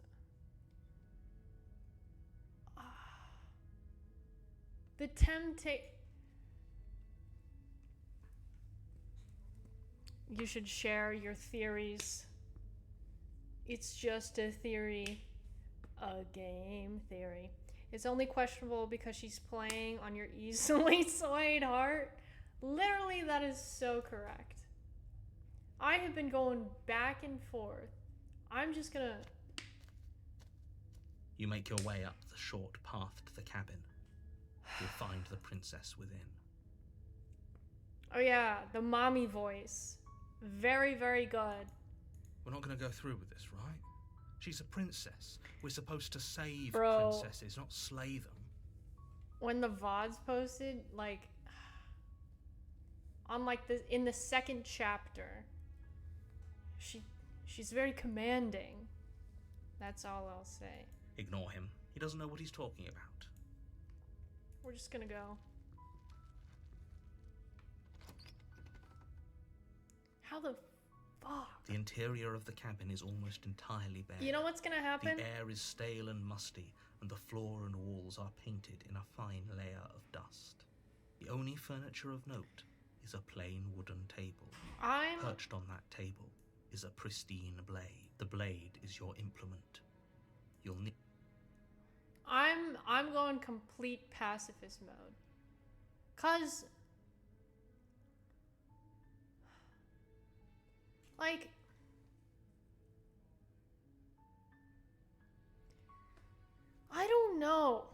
The temptation. You should share your theories. It's just a theory. A game theory. It's only questionable because she's playing on your easily swayed heart. Literally, that is so correct. I have been going back and forth. I'm just gonna...
You make your way up the short path to the cabin. You'll find the princess within.
Oh yeah, the mommy voice. Very, very good.
We're not going to go through with this, right? She's a princess. We're supposed to save
Bro.
princesses, not slay them.
When the VOD's posted, like... on like the... in the second chapter... She's very commanding. That's all I'll say.
Ignore him. He doesn't know what he's talking about.
We're just gonna go. How the fuck?
The interior of the cabin is almost entirely bare.
You know what's gonna happen?
The air is stale and musty, and the floor and walls are painted in a fine layer of dust. The only furniture of note is a plain wooden table. Perched on that table is a pristine blade. The blade is your implement. You'll need...
I'm going complete pacifist mode. 'Cause... like... I don't know.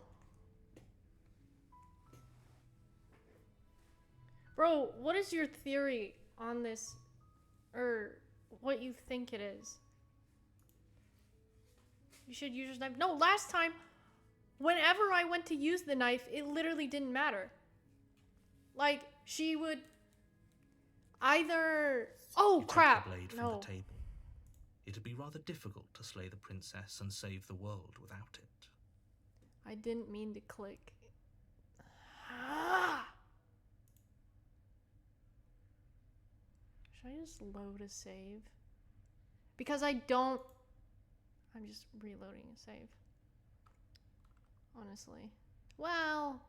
Bro, what is your theory on this? Or what you think it is? You should use your knife. No, last time, whenever I went to use the knife, it literally didn't matter. Like, she would either... Oh,
You
crap!
Take the blade from
No.
the table. It'd be rather difficult to slay the princess and save the world without it.
I didn't mean to click. Ah! Should I just load a save? Because I don't I'm just reloading a save. Honestly. Well...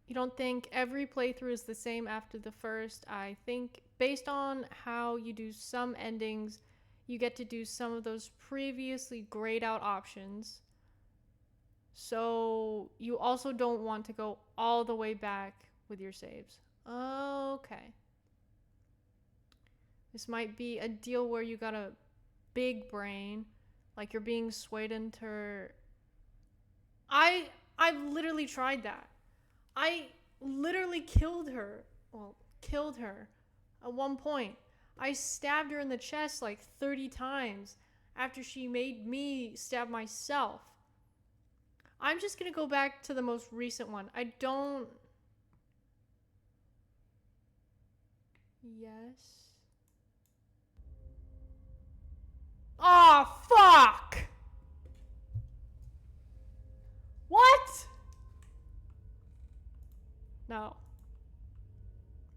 You don't think every playthrough is the same after the first? I think based on how you do some endings, you get to do some of those previously grayed out options. So you also don't want to go all the way back with your saves. Okay. This might be a deal where you got a big brain, like you're being swayed into... I've literally tried that. I literally killed her. Well, killed her at one point. I stabbed her in the chest like 30 times after she made me stab myself. I'm just gonna go back to the most recent one. I don't... Yes. Oh, fuck! What? No.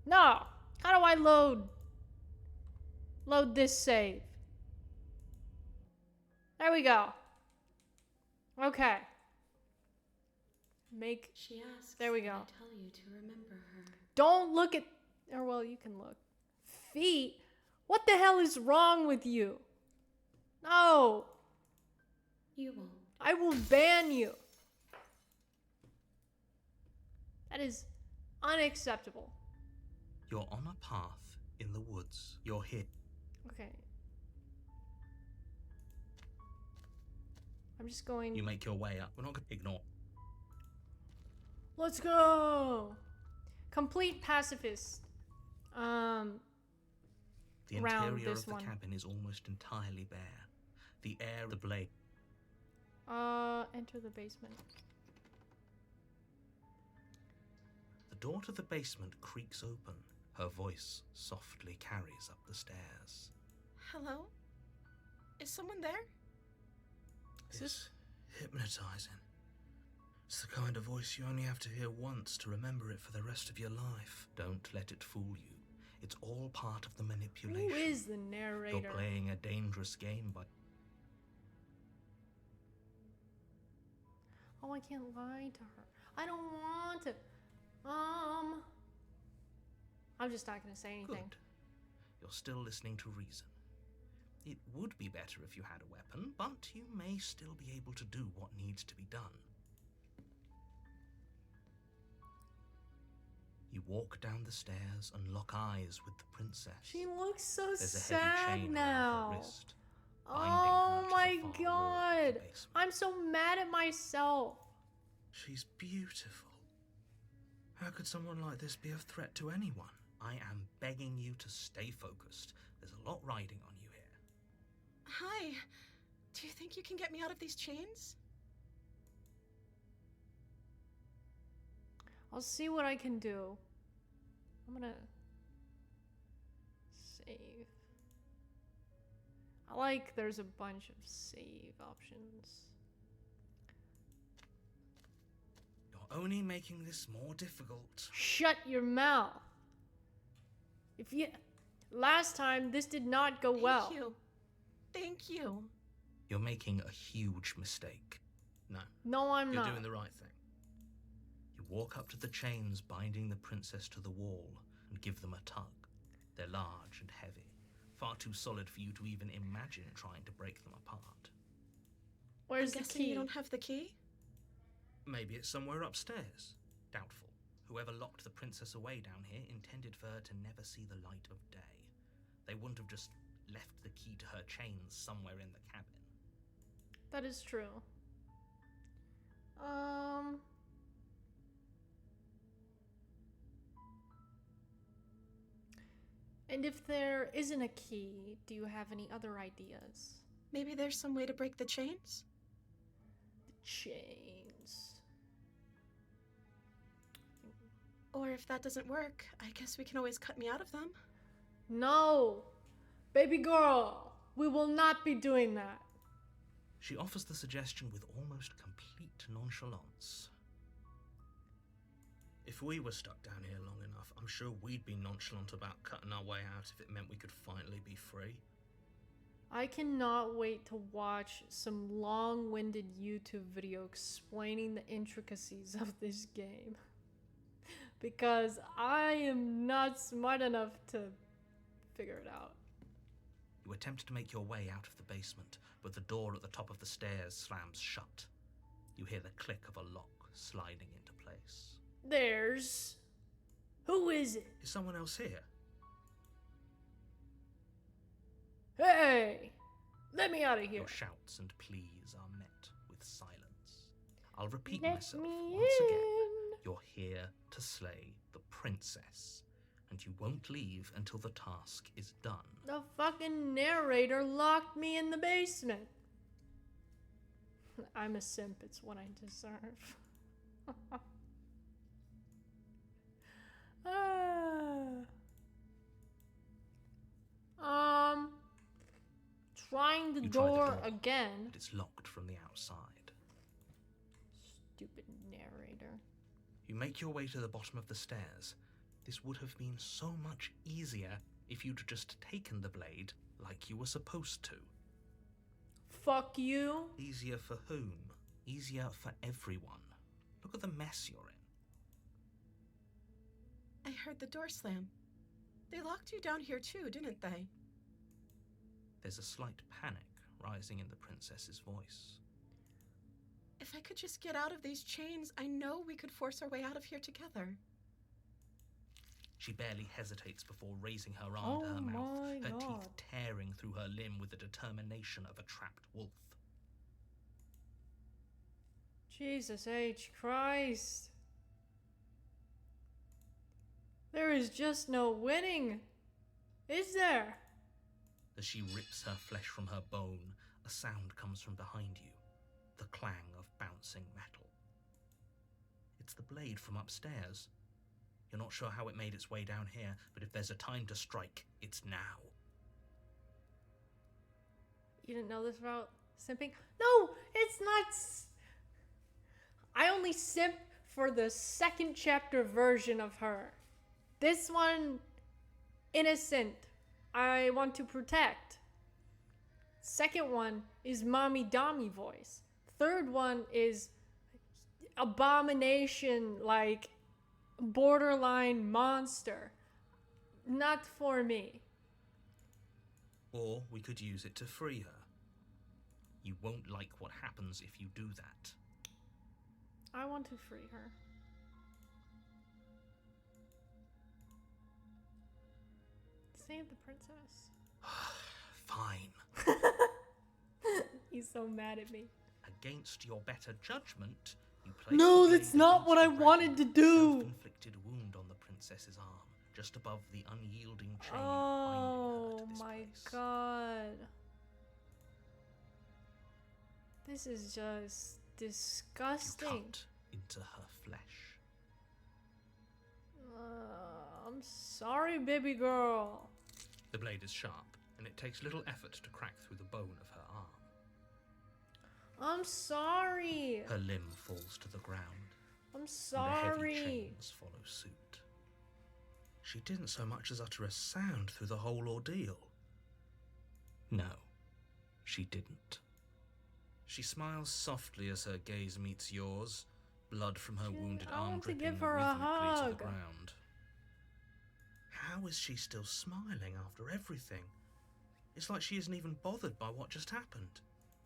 No! How do I load this save? There we go. Okay.
She asks
There we
that
go.
I tell you to remember her.
Don't look at... Or, well, you can look. Feet? What the hell is wrong with you? No!
You won't.
I will ban you. That is unacceptable.
You're on a path in the woods. You're here.
Okay. I'm just going...
You make your way up. We're not going to ignore.
Let's go! Complete pacifist.
The
Round
interior
this
of the
one.
cabin is almost entirely bare. The air, the blade.
Enter the basement.
The door to the basement creaks open. Her voice softly carries up the stairs.
Hello? Is someone there?
It's hypnotizing. It's the kind of voice you only have to hear once to remember it for the rest of your life. Don't let it fool you. It's all part of the manipulation.
Who is the narrator?
You're playing a dangerous game, but
Oh, I can't lie to her. I don't want to. I'm just not gonna say anything.
good. You're still listening to reason. It would be better if you had a weapon, but you may still be able to do what needs to be done. You walk down the stairs and lock eyes with the princess.
She looks so
There's a heavy
sad
chain around
now.
her wrist, binding
Oh
her to
my
the far wall of the
god.
basement.
I'm so mad at myself.
She's beautiful. How could someone like this be a threat to anyone? I am begging you to stay focused. There's a lot riding on you here.
Hi. Do you think you can get me out of these chains?
I'll see what I can do. I'm gonna save. I like there's a bunch of save options.
You're only making this more difficult.
Shut your mouth. Last time this did not go well.
Thank you. Thank you.
You're making a huge mistake. No,
No, I'm
you're
not.
doing the right thing. You walk up to the chains binding the princess to the wall and give them a tug. They're large and heavy, far too solid for you to even imagine trying to break them apart.
Where's
I'm
the
guessing
key?
you don't have the key?
Maybe it's somewhere upstairs. Doubtful. Whoever locked the princess away down here intended for her to never see the light of day. They wouldn't have just left the key to her chains somewhere in the cabin.
That is true. And if there isn't a key, do you have any other ideas?
Maybe there's some way to break the chains?
The chains.
Or if that doesn't work, I guess we can always cut me out of them.
No! Baby girl! We will not be doing that.
She offers the suggestion with almost complete nonchalance. If we were stuck down here long enough, I'm sure we'd be nonchalant about cutting our way out if it meant we could finally be free.
I cannot wait to watch some long-winded YouTube video explaining the intricacies of this game. Because I am not smart enough to figure it out.
You attempt to make your way out of the basement, but the door at the top of the stairs slams shut. You hear the click of a lock sliding into place.
There's... Who is it?
Is someone else here?
Hey! Let me out of here.
Your shouts and pleas are met with silence. I'll repeat
Let
myself
me
once again.
in.
You're here to slay the princess, and you won't leave until the task is done.
The fucking narrator locked me in the basement. I'm a simp, it's what I deserve. Trying the
You try
door again.
But it's locked from the outside.
Stupid narrator.
You make your way to the bottom of the stairs. This would have been so much easier if you'd just taken the blade like you were supposed to.
Fuck you.
Easier for whom? Easier for everyone. Look at the mess you're in.
I heard the door slam. They locked you down here too, didn't they?
There's a slight panic rising in the princess's voice.
If I could just get out of these chains, I know we could force our way out of here together.
She barely hesitates before raising her arm to her mouth,
my
her
God.
teeth tearing through her limb with the determination of a trapped wolf.
Jesus H. Christ. There is just no winning. Is there?
As she rips her flesh from her bone, a sound comes from behind you, the clang of bouncing metal. It's the blade from upstairs. You're not sure how it made its way down here, but if there's a time to strike, it's now.
You didn't know this about simping? No, it's not. I only simp for the second chapter version of her. This one, innocent. I want to protect. Second one is mommy dommy voice. Third one is abomination, like borderline monster. Not for me.
Or we could use it to free her. You won't like what happens if you do that.
I want to free her. Save the princess.
Fine.
He's so mad at me.
Against your better judgment, you place
No,
the
that's
blade
not
against
what
the
I
dragon,
wanted to do.
Self-inflicted wound on the princess's arm, just above the unyielding chain
Oh
binding her to this
my
place.
god. This is just
You
disgusting.
cut into her flesh.
I'm sorry, baby girl.
The blade is sharp, and it takes little effort to crack through the bone of her arm.
I'm sorry.
Her limb falls to the ground,
I'm
and the heavy
sorry.
chains follow suit. She didn't so much as utter a sound through the whole ordeal. No, she didn't. She smiles softly as her gaze meets yours, blood from her wounded
I
arm
want to
dripping
give her a
rhythmically to
hug.
the ground. How is she still smiling after everything? It's like she isn't even bothered by what just happened.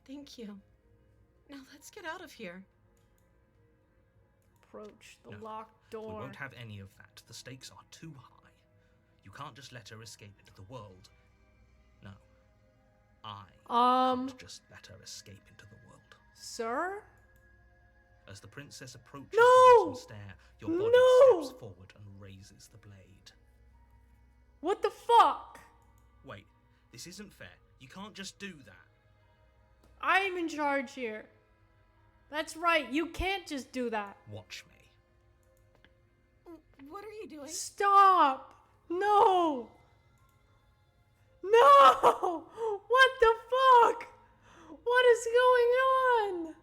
Thank you. Now let's get out of here.
Approach the
No,
locked
We
door.
won't have any of that. The stakes are too high. You can't just let her escape into the world. No. I can't just let her escape into the world.
Sir?
As the princess approaches
No!
the bottom stair, your body
No!
steps forward and raises the blade.
What the fuck?
Wait, this isn't fair. You can't just do that.
I'm in charge here. That's right, you can't just do that.
Watch me.
What are you doing?
Stop! No! No! What the fuck? What is going on?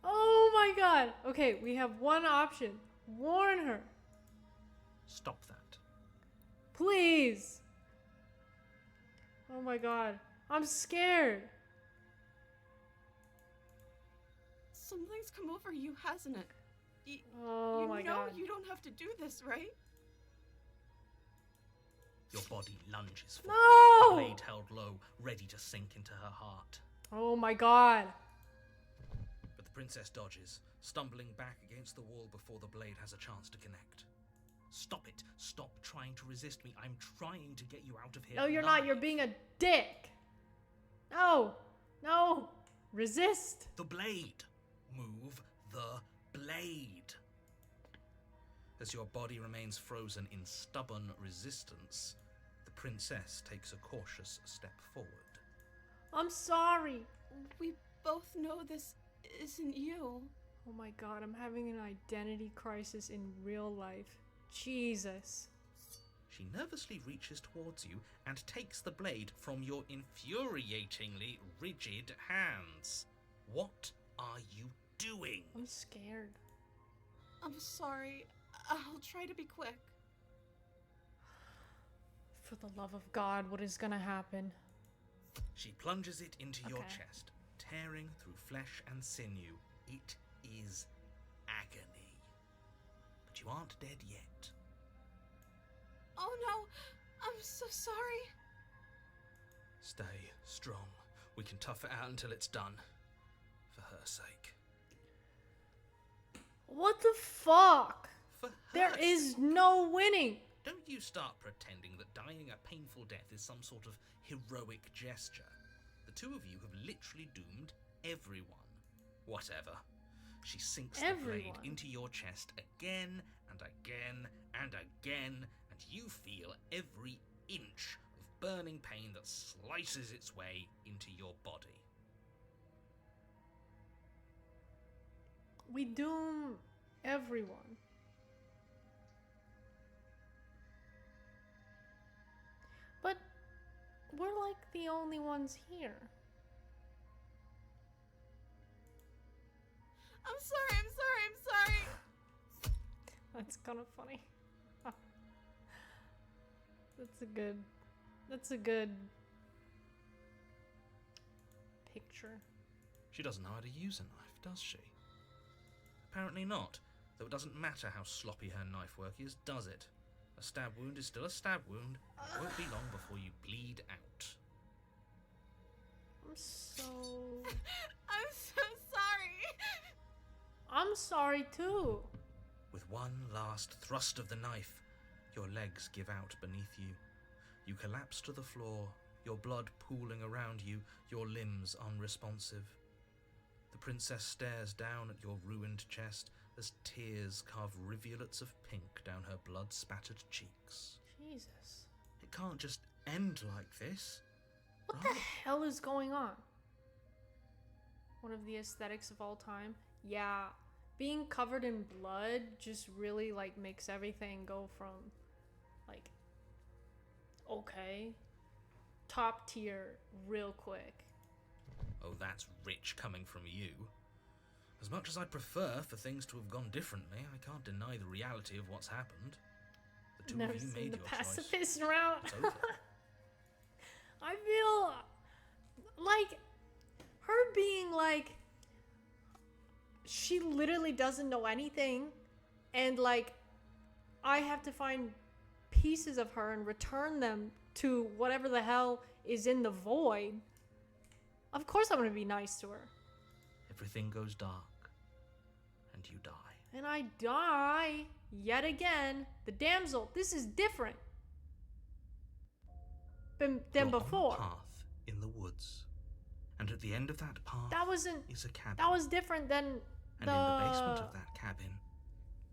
Oh my god. Okay, we have one option. Warn her.
Stop that.
Please. Oh my god. I'm scared.
Something's come over you, hasn't it?
Oh my
you know
god.
you don't have to do this, right?
Your body lunges forward,
No!
the blade held low, ready to sink into her heart.
Oh my god.
But the princess dodges, stumbling back against the wall before the blade has a chance to connect. Stop it. Stop trying to resist me. I'm trying to get you out of here.
No, you're
alive.
not. You're being a dick. No. No. Resist.
The blade. Move the blade. As your body remains frozen in stubborn resistance, the princess takes a cautious step forward.
I'm sorry.
We both know this isn't you.
Oh my god, I'm having an identity crisis in real life. Jesus.
She nervously reaches towards you and takes the blade from your infuriatingly rigid hands. What are you doing?
I'm scared.
I'm sorry. I'll try to be quick.
For the love of God, what is gonna happen?
She plunges it into your
Okay.
chest, tearing through flesh and sinew. It is agony. But you aren't dead yet.
Oh no, I'm so sorry.
Stay strong. We can tough it out until it's done. For her sake.
What the fuck?
For her
There
sake.
is no winning.
Don't you start pretending that dying a painful death is some sort of heroic gesture. The two of you have literally doomed everyone. Whatever. She sinks the blade
Everyone.
into your chest again and again and again, and you feel every inch of burning pain that slices its way into your body.
We doom everyone. But we're like the only ones here.
I'm sorry.
That's kind of funny. That's a good picture.
She doesn't know how to use a knife, does she? Apparently not, though it doesn't matter how sloppy her knife work is, does it? A stab wound is still a stab wound. It won't be long before you bleed out.
I'm so
sorry.
I'm sorry too.
With one last thrust of the knife, your legs give out beneath you. You collapse to the floor, your blood pooling around you, your limbs unresponsive. The princess stares down at your ruined chest as tears carve rivulets of pink down her blood-spattered cheeks.
Jesus.
It can't just end like this.
What the hell is going on? One of the aesthetics of all time? Yeah. Being covered in blood just really like makes everything go from like okay, top tier real quick.
Oh, that's rich coming from you. As much as I'd prefer for things to have gone differently, I can't deny the reality of what's happened. The two
Never
of you
seen
made
the
your
pacifist
choice.
route.
It's over.
I feel like her being like she literally doesn't know anything and like I have to find pieces of her and return them to whatever the hell is in the void. Of course I'm going to be nice to her.
Everything goes dark, and you die.
And I die yet again. The damsel, this is different than
You're
before.
on a path in the woods, and at the end of that path
That wasn't.
is a cabin.
That was different than
and in the basement of that cabin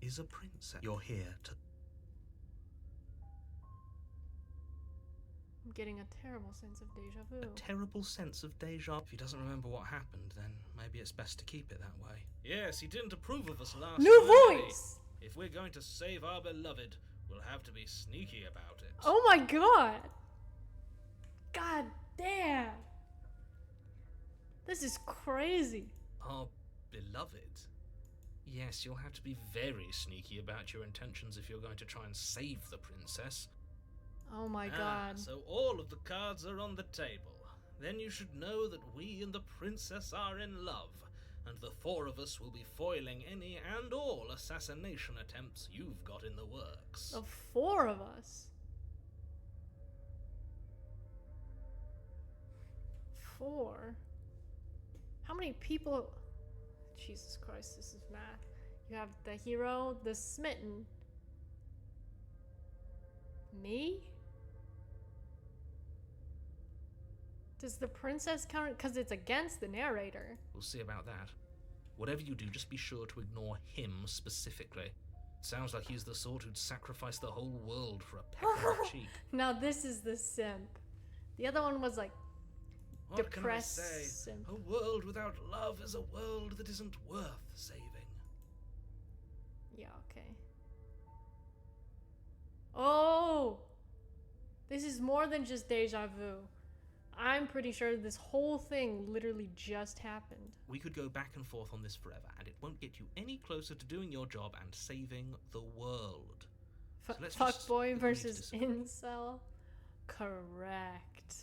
is a princess. You're here to.
I'm getting a terrible sense of deja vu.
A terrible sense of deja. If he doesn't remember what happened, then maybe it's best to keep it that way. Yes, he didn't approve of us last
New
Thursday.
voice!
If we're going to save our beloved, we'll have to be sneaky about it.
Oh my god! God damn! This is crazy.
Our beloved? Yes, you'll have to be very sneaky about your intentions if you're going to try and save the princess.
Oh my god.
So all of the cards are on the table. Then you should know that we and the princess are in love, and the four of us will be foiling any and all assassination attempts you've got in the works.
The four of us. Four? How many people? Jesus Christ, this is math. You have the hero, the smitten. Me? Does the princess count? Because it's against the narrator.
We'll see about that. Whatever you do, just be sure to ignore him specifically. Sounds like he's the sort who'd sacrifice the whole world for a peck on the cheek.
Now this is the simp. The other one was like
What
depressed
can I say?
simp.
A world without love is a world that isn't worth saving.
Yeah, okay. Oh! This is more than just deja vu. I'm pretty sure this whole thing literally just happened.
We could go back and forth on this forever, and it won't get you any closer to doing your job and saving the world. So let's just
Fuckboy
agree to
versus
disagree.
incel? Correct.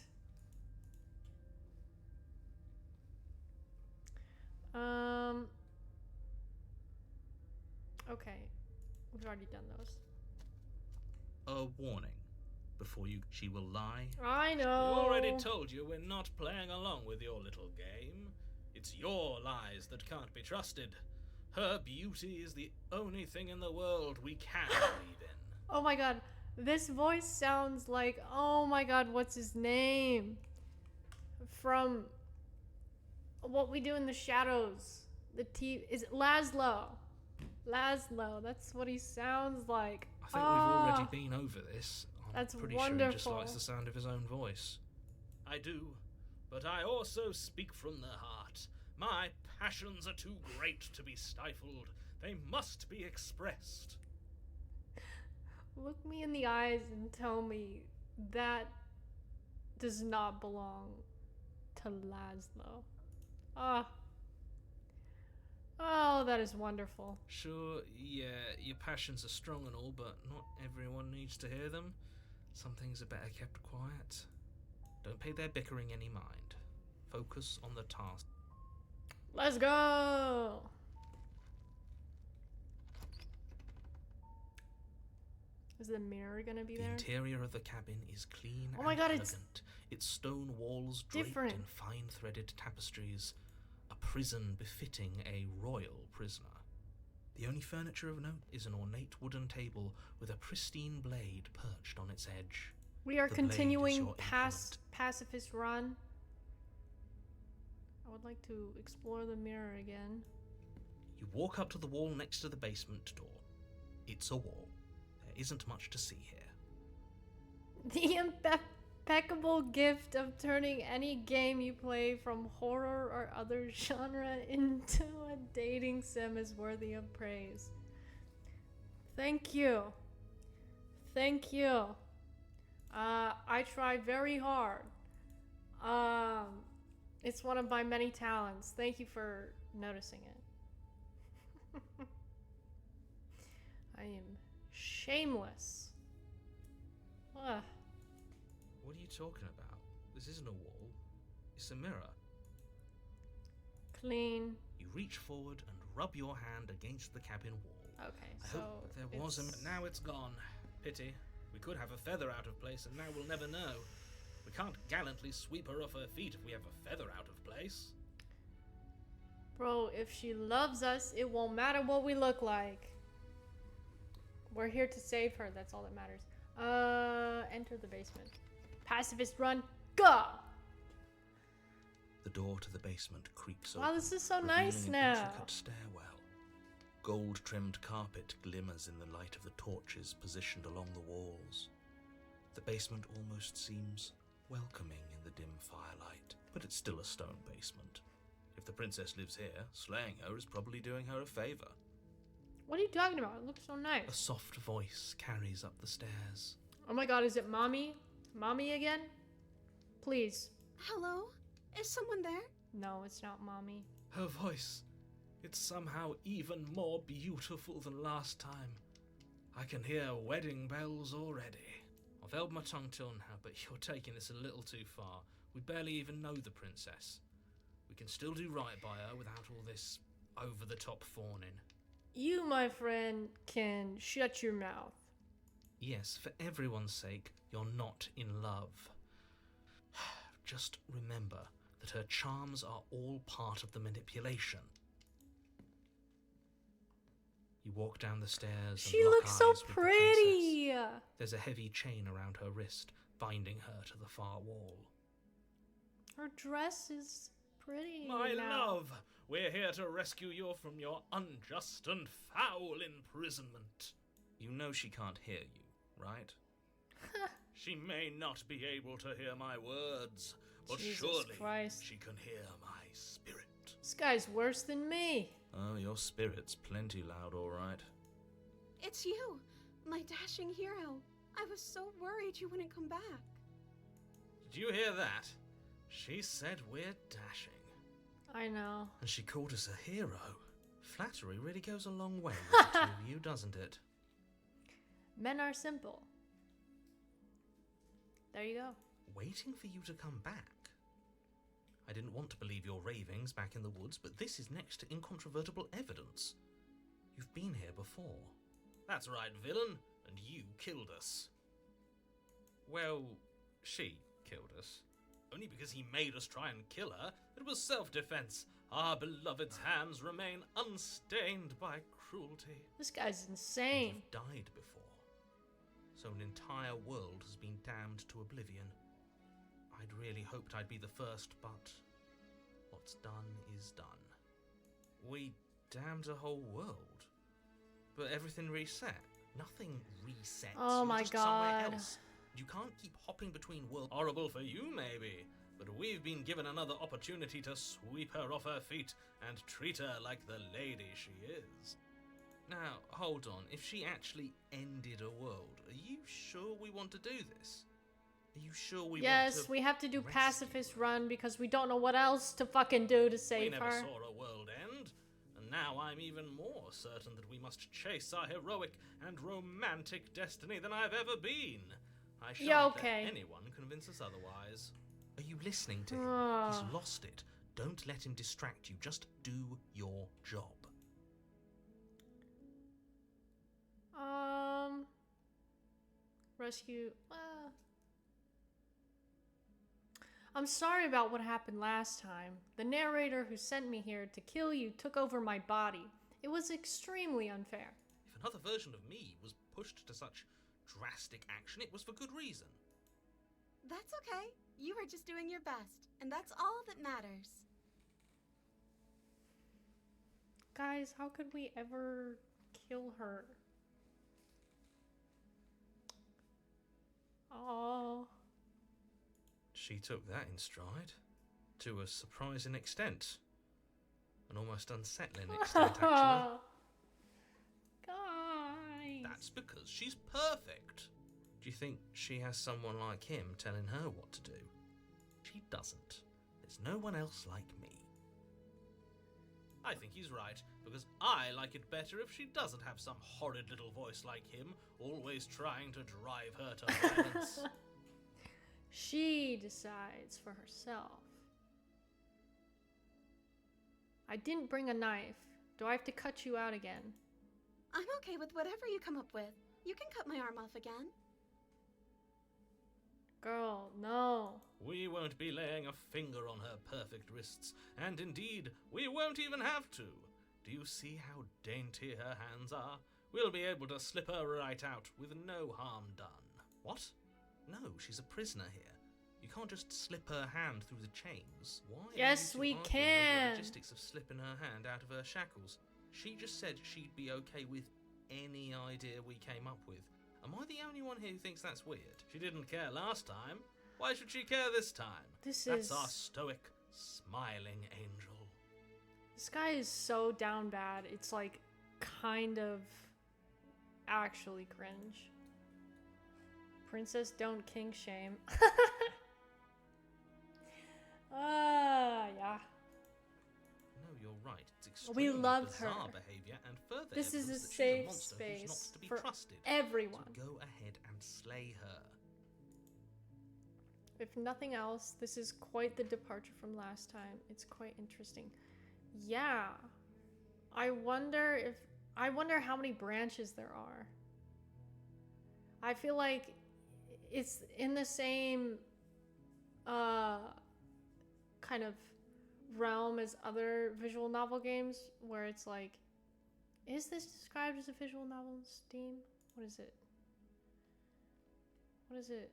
Okay. We've already done those.
A warning. Before she will lie.
I
We
know.
already told you we're not playing along with your little game. It's your lies that can't be trusted. Her beauty is the only thing in the world we can believe in.
Oh my god. This voice sounds like, oh my god, what's his name? From What We Do in the Shadows. Is it Laszlo? Laszlo, that's what he sounds like.
I think we've already been over this. I'm
That's
pretty sure he just
wonderful.
likes the sound of his own voice. I do, but I also speak from the heart. My passions are too great to be stifled. They must be expressed.
Look me in the eyes and tell me that does not belong to Laszlo. Ah. Oh, that is wonderful.
Sure, yeah, your passions are strong and all, but not everyone needs to hear them. Some things are better kept quiet. Don't pay their bickering any mind. Focus on the task.
Let's go! Is the mirror gonna be
The
there?
interior of the cabin is clean
Oh my
and
God,
elegant.
it's
Its stone walls draped
different.
in fine-threaded tapestries. A prison befitting a royal prisoner. The only furniture of note is an ornate wooden table with a pristine blade perched on its edge.
We are
The blade is
continuing
your
past Pacifist Run. I would like to explore the mirror again.
You walk up to the wall next to the basement door. It's a wall. There isn't much to see here.
The impeccable gift of turning any game you play from horror or other genre into a dating sim is worthy of praise. Thank you. Thank you. I try very hard. It's one of my many talents. Thank you for noticing it. I am shameless. Ugh.
What are you talking about? This isn't a wall. It's a mirror.
Clean.
You reach forward and rub your hand against the cabin wall.
Okay,
I
so
hope there was a...
it's-
Now it's gone. Pity. We could have a feather out of place, and now we'll never know. We can't gallantly sweep her off her feet if we have a feather out of place.
Bro, if she loves us, it won't matter what we look like. We're here to save her. That's all that matters. Enter the basement. Pacifist Run. Go!
The door to the basement creaks
Wow,
open,
this is so
revealing
nice
an
now.
intricate stairwell. Gold-trimmed carpet glimmers in the light of the torches positioned along the walls. The basement almost seems welcoming in the dim firelight, but it's still a stone basement. If the princess lives here, slaying her is probably doing her a favor.
What are you talking about? It looks so
A
nice.
soft voice carries up the stairs.
Oh my god, is it Mommy? Mommy again? Please.
Hello? Is someone there?
No, it's not Mommy.
Her voice.
It's somehow even more beautiful than last time. I can hear wedding bells already. I've held my tongue till now, but you're taking this a little too far. We barely even know the princess. We can still do right by her without all this over-the-top fawning.
You, my friend, can shut your mouth.
Yes, for everyone's sake, you're not in love. Just remember that her charms are all part of the manipulation. You walk down the stairs
She
and lock
looks so
eyes with the
pretty.
princess. There's a heavy chain around her wrist, binding her to the far wall.
Her dress is pretty.
My
now.
love, we're here to rescue you from your unjust and foul imprisonment.
You know she can't hear you, right?
She may not be able to hear my words, but
Jesus
surely
Christ.
she can hear my spirit.
This guy's worse than me.
Oh, your spirit's plenty loud, all right.
It's you, my dashing hero. I was so worried you wouldn't come back.
Did you hear that? She said we're dashing.
I know.
And she called us a hero. Flattery really goes a long way with the two of you, doesn't it?
Men are simple. There you go.
Waiting for you to come back. I didn't want to believe your ravings back in the woods, but this is next to incontrovertible evidence. You've been here before.
That's right, villain, and you killed us. Well, she killed us. Only because he made us try and kill her. It was self-defense. Our beloved's hands remain unstained by cruelty.
This guy's
And
insane.
you've died before. So an entire world has been damned to oblivion. I'd really hoped I'd be the first, but what's done is done. We damned a whole world, but everything reset. Nothing resets.
Oh
You're
my
just somewhere
God.
else. You can't keep hopping between worlds.
Horrible for you, maybe, but we've been given another opportunity to sweep her off her feet and treat her like the lady she is.
Now, hold on. If she actually ended a world, are you sure we want to do this? Are you sure we want
Yes,
to...
we have to do
rescue
pacifist
her?
run because we don't know what else to fucking do to
We
save
never
her.
saw a world end, and now I'm even more certain that we must chase our heroic and romantic destiny than I've ever been. I shan't
Yeah, okay.
let anyone convince us otherwise.
Are you listening to him?
Ah.
He's lost it. Don't let him distract you. Just do your job.
Rescue. I'm sorry about what happened last time. The narrator who sent me here to kill you took over my body. It was extremely unfair.
If another version of me was pushed to such drastic action, it was for good reason.
That's okay. You were just doing your best, and that's all that matters.
Guys, how could we ever kill her? Oh.
She took that in stride. To a surprising extent. An almost unsettling extent, actually.
Guys.
That's because she's perfect. Do you think she has someone like him telling her what to do? She doesn't. There's no one else like me.
I think he's right, because I like it better if she doesn't have some horrid little voice like him, always trying to drive her to violence.
She decides for herself. I didn't bring a knife. Do I have to cut you out again?
I'm okay with whatever you come up with. You can cut my arm off again.
Girl, no.
We won't be laying a finger on her perfect wrists, and indeed, we won't even have to. Do you see how dainty her hands are? We'll be able to slip her right out with no harm done.
What? No, she's a prisoner here. You can't just slip her hand through the chains. Why? are
Yes,
you two
we
arguing over
can.
The logistics of slipping her hand out of her shackles. She just said she'd be okay with any idea we came up with. Am I the only one here who thinks that's weird?
She didn't care last time. Why should she care this time?
This
That's
is...
our stoic, smiling angel.
This guy is so down bad. It's like kind of actually cringe. Princess, don't kink shame.
No,
Yeah.
you're right. It's extremely
love
bizarre
her.
behavior and further
This is
evidence
a
that she's a
safe
monster who's not
space
to be
for
trusted.
everyone.
So go ahead and slay her.
If nothing else, this is quite the departure from last time. It's quite interesting. Yeah. I wonder how many branches there are. I feel like it's in the same kind of realm as other visual novel games where it's like, is this described as a visual novel on Steam? What is it? What is it?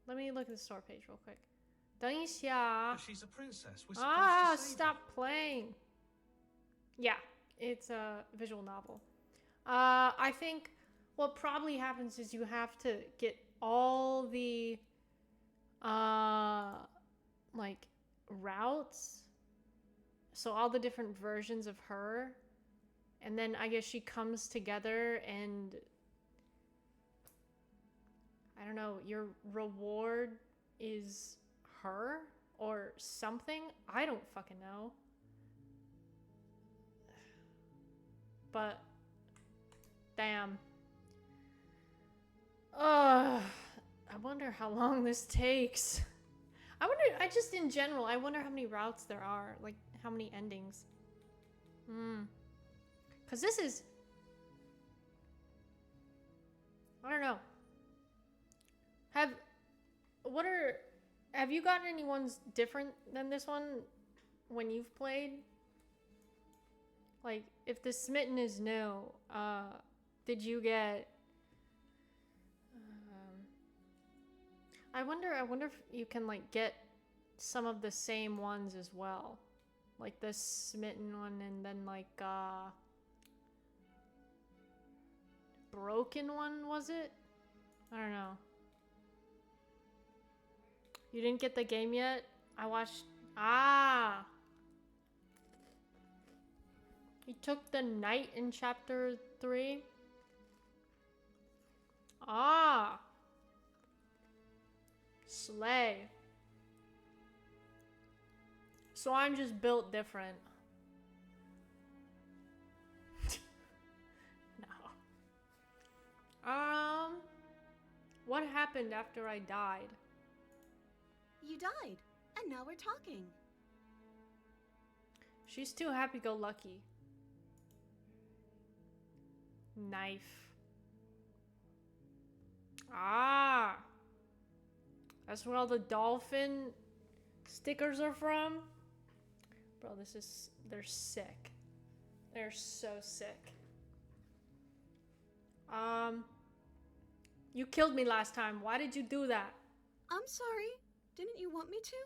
Let me look at the store page real quick. 等一下.
But she's a princess. We're supposed to save
Stop
her.
playing. Yeah, it's a visual novel. I think what probably happens is you have to get all the like routes, so all the different versions of her, and then I guess she comes together and I don't know, your reward is her or something. I don't fucking know. But damn. I wonder how long this takes. I just in general, I wonder how many routes there are, like how many endings. Cause this is, I don't know. Have you gotten any ones different than this one when you've played? Like, if the Smitten is new, did you get... I wonder if you can, like, get some of the same ones as well. Like the Smitten one and then, like, Broken one, was it? I don't know. You didn't get the game yet? I watched... He took the knight in chapter 3. Slay. So I'm just built different. No. What happened after I died?
You died, and now we're talking.
She's too happy-go-lucky. Knife. That's where all the dolphin stickers are from? Bro, they're sick. They're so sick. You killed me last time. Why did you do that?
I'm sorry. Didn't you want me to?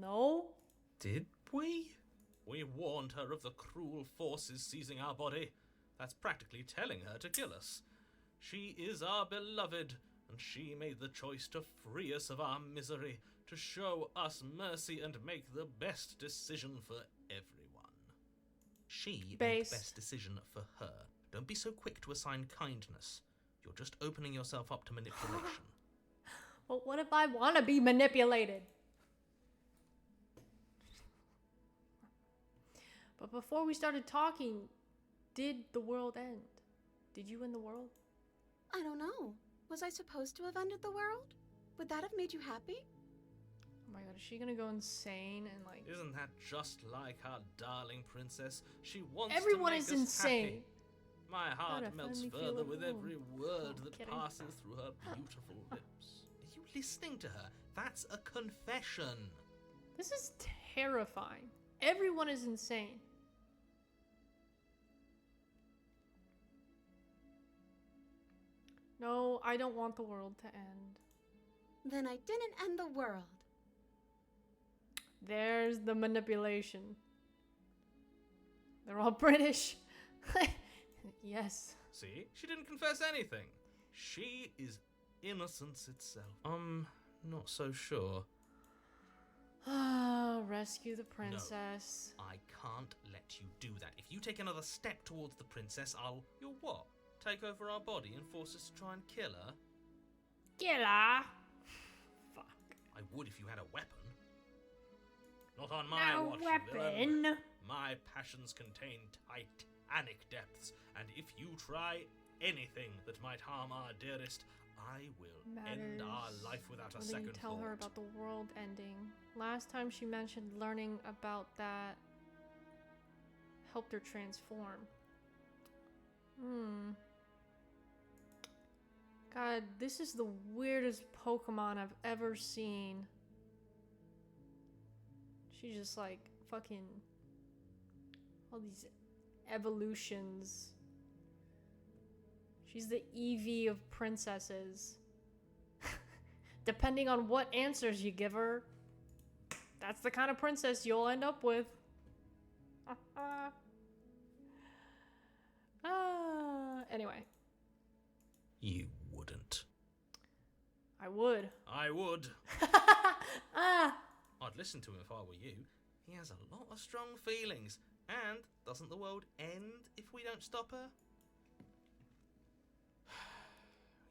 No.
Did we? We warned her of the cruel forces seizing our body. That's practically telling her to kill us. She is our beloved, and she made the choice to free us of our misery, to show us mercy and make the best decision for everyone. She made the best decision for her. Don't be so quick to assign kindness. You're just opening yourself up to manipulation.
Well, what if I want to be manipulated? But before we started talking, did the world end? Did you end the world?
I don't know. Was I supposed to have ended the world? Would that have made you happy?
Oh my god, is she gonna go insane and like...
Isn't that just like our darling princess? She wants
Everyone
to make
is
us
insane.
Happy. My heart
God, I
melts
finally feel
further with
alone.
every word
I'm
that
kidding.
passes through her beautiful lips. Are you listening to her? That's a confession.
This is terrifying. Everyone is insane. No, I don't want the world to end.
Then I didn't end the world.
There's the manipulation. They're all British. Yes.
See? She didn't confess anything. She is innocence itself. Not so sure.
Rescue the princess.
No, I can't let you do that. If you take another step towards the princess, You'll what? Take over our body and force us to try and kill her?
Get her. Fuck.
I would if you had a weapon. Not on my
No
watch,
weapon.
villain. My passions contain titanic depths, and if you try anything that might harm our dearest, I will end our life without a
Or they
second
tell
thought.
her about the world ending. Last time she mentioned learning about that helped her transform. God, this is the weirdest Pokemon I've ever seen. She's just like fucking all these evolutions. She's the Eevee of princesses. Depending on what answers you give her, that's the kind of princess you'll end up with. Anyway.
You wouldn't.
I would.
I would.
Ah!
I'd listen to him if I were you. He has a lot of strong feelings. And doesn't the world end if we don't stop her?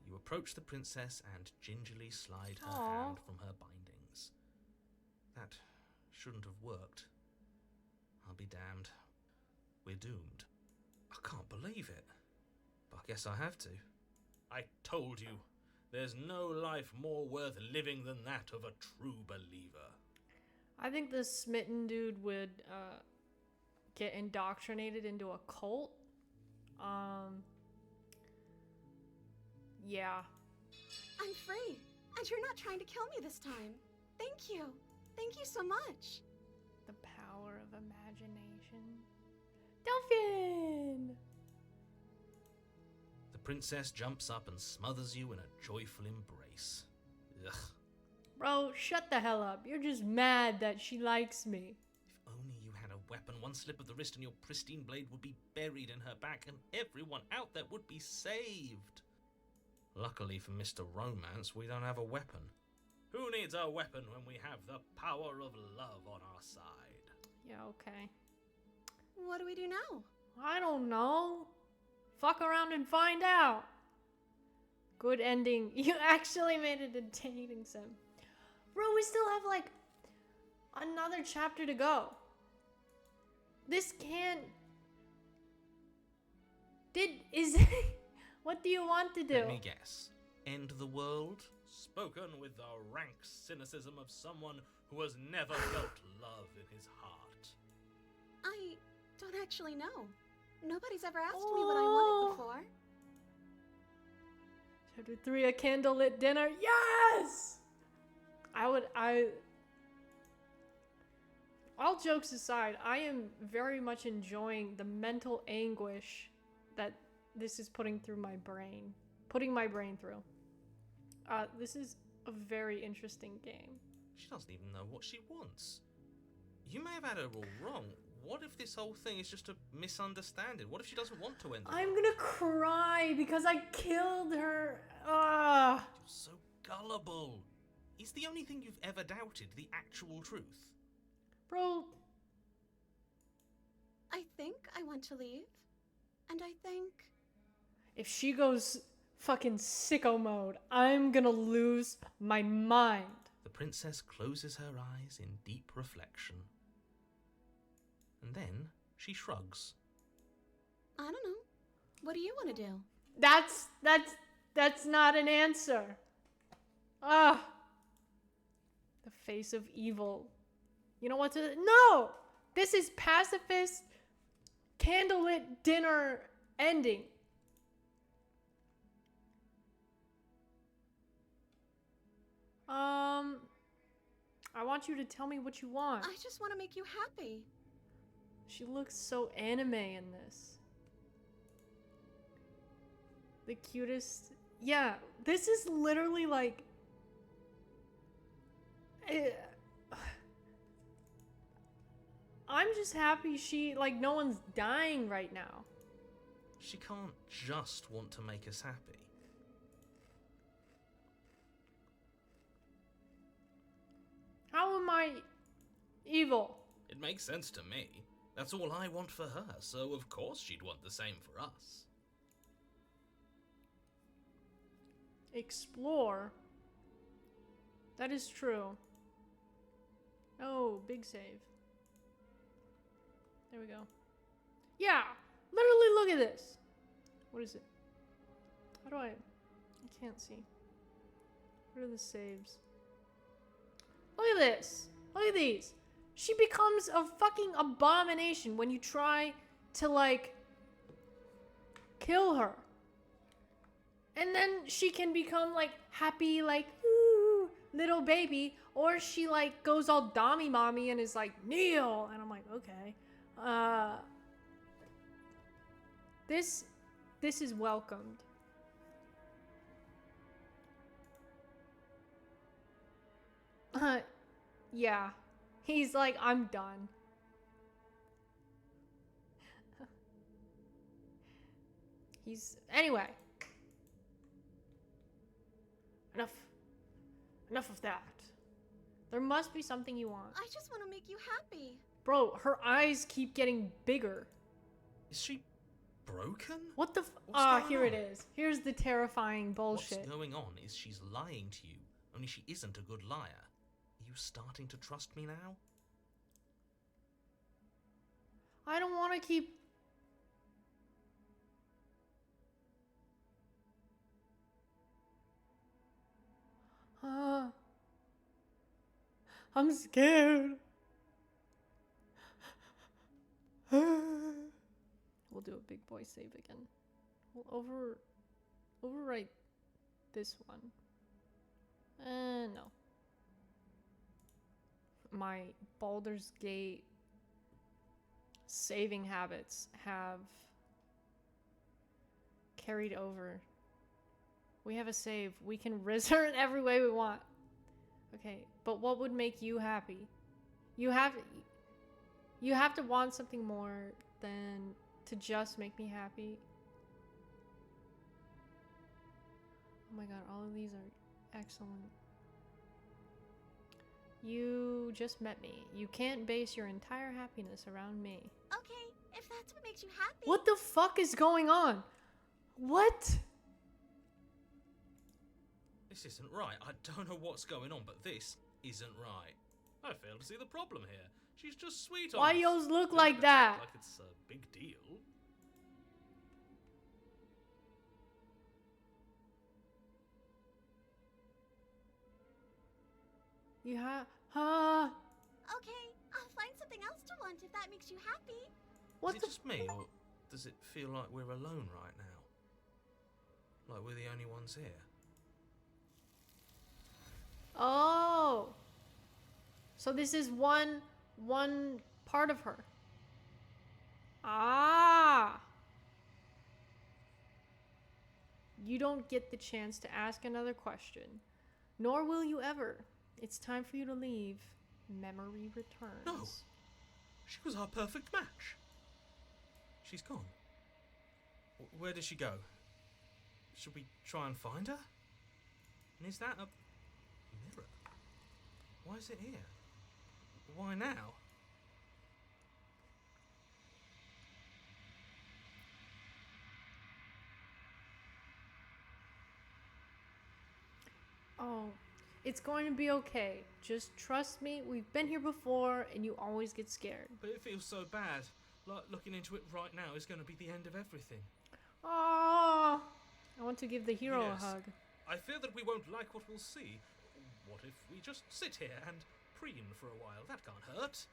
You approach the princess and gingerly slide her
Aw.
hand from her bindings. That shouldn't have worked. I'll be damned. We're doomed. I can't believe it. But I guess I have to. I told you, there's no life more worth living than that of a true believer.
I think this smitten dude would get indoctrinated into a cult. Yeah.
I'm free, and you're not trying to kill me this time. Thank you. Thank you so much.
The power of imagination. Dolphin!
The princess jumps up and smothers you in a joyful embrace. Ugh.
Bro, shut the hell up. You're just mad that she likes me.
If only you had a weapon, one slip of the wrist and your pristine blade would be buried in her back and everyone out there would be saved. Luckily for Mr. Romance, we don't have a weapon. Who needs a weapon when we have the power of love on our side?
Yeah, okay.
What do we do now?
I don't know. Fuck around and find out. Good ending. You actually made it a dating sim. Bro, we still have like another chapter to go. This can't... What do you want to do?
Let me guess. End the world? Spoken with the rank cynicism of someone who has never felt love in his heart.
I don't actually know. Nobody's ever asked me what I wanted before.
Chapter 3, a candlelit dinner. Yes! All jokes aside, I am very much enjoying the mental anguish that this is putting my brain through. This is a very interesting game.
She doesn't even know what she wants. You may have had her all wrong. What if this whole thing is just a misunderstanding? What if she doesn't want to end the
I'm
world?
gonna cry because I killed her. Ah!
You're so gullible. Is the only thing you've ever doubted the actual truth?
Bro,
I think I want to leave. And I think...
if she goes fucking sicko mode, I'm gonna lose my mind.
The princess closes her eyes in deep reflection. And then she shrugs.
I don't know. What do you want to do?
That's not an answer. Ah. The face of evil. You know what to... No! This is pacifist candlelit dinner ending. I want you to tell me what you want.
I just want to make you happy.
She looks so anime in this. The cutest... Yeah, this is literally like... I'm just happy no one's dying right now.
She can't just want to make us happy.
How am I evil?
It makes sense to me. That's all I want for her, so of course she'd want the same for us.
Explore. That is true. Oh, big save. There we go. Yeah! Literally, look at this! What is it? How do I can't see. What are the saves? Look at this! Look at these! She becomes a fucking abomination when you try to, like, kill her. And then she can become, like, happy, like, ooh, little baby. Or she, like, goes all dommy mommy and is like, kneel! And I'm like, okay. This is welcomed. Yeah. He's like, I'm done. Anyway. Enough of that. There must be something you want.
I just want to make you happy.
Bro, her eyes keep getting bigger.
Is she broken?
What the
What's
Ah,
going
here
on?
it is. Here's the terrifying bullshit.
What's going on is she's lying to you, only she isn't a good liar. Are you starting to trust me now?
I don't want to keep... I'm scared. We'll do a big boy save again. We'll overwrite this one. No. My Baldur's Gate saving habits have carried over. We have a save. We can rizz her in every way we want. Okay, but what would make you happy? You have to want something more than to just make me happy. Oh my god, all of these are excellent. You just met me. You can't base your entire happiness around me.
Okay, if that's what makes you happy.
What the fuck is going on? What?
This isn't right. I don't know what's going on, but this isn't right. I fail to see the problem here. She's just sweet on
Why
us.
yo's look
Don't
like
act
that?
Like it's a big deal.
You have...
Okay, I'll find something else to want if that makes you happy.
What
Is
the...
it just me, or does it feel like we're alone right now? Like we're the only ones here?
Oh. So this is one part of her. Ah. You don't get the chance to ask another question. Nor will you ever. It's time for you to leave. Memory returns.
No. She was our perfect match. She's gone. Where did she go? Should we try and find her? And is that a mirror? Why is it here? Why now?
Oh, it's going to be okay. Just trust me. We've been here before and you always get scared.
But it feels so bad. Like looking into it right now is going to be the end of everything.
Oh, I want to give the hero
Yes.
a hug.
I fear that we won't like what we'll see. What if we just sit here and preen for a while? That can't hurt.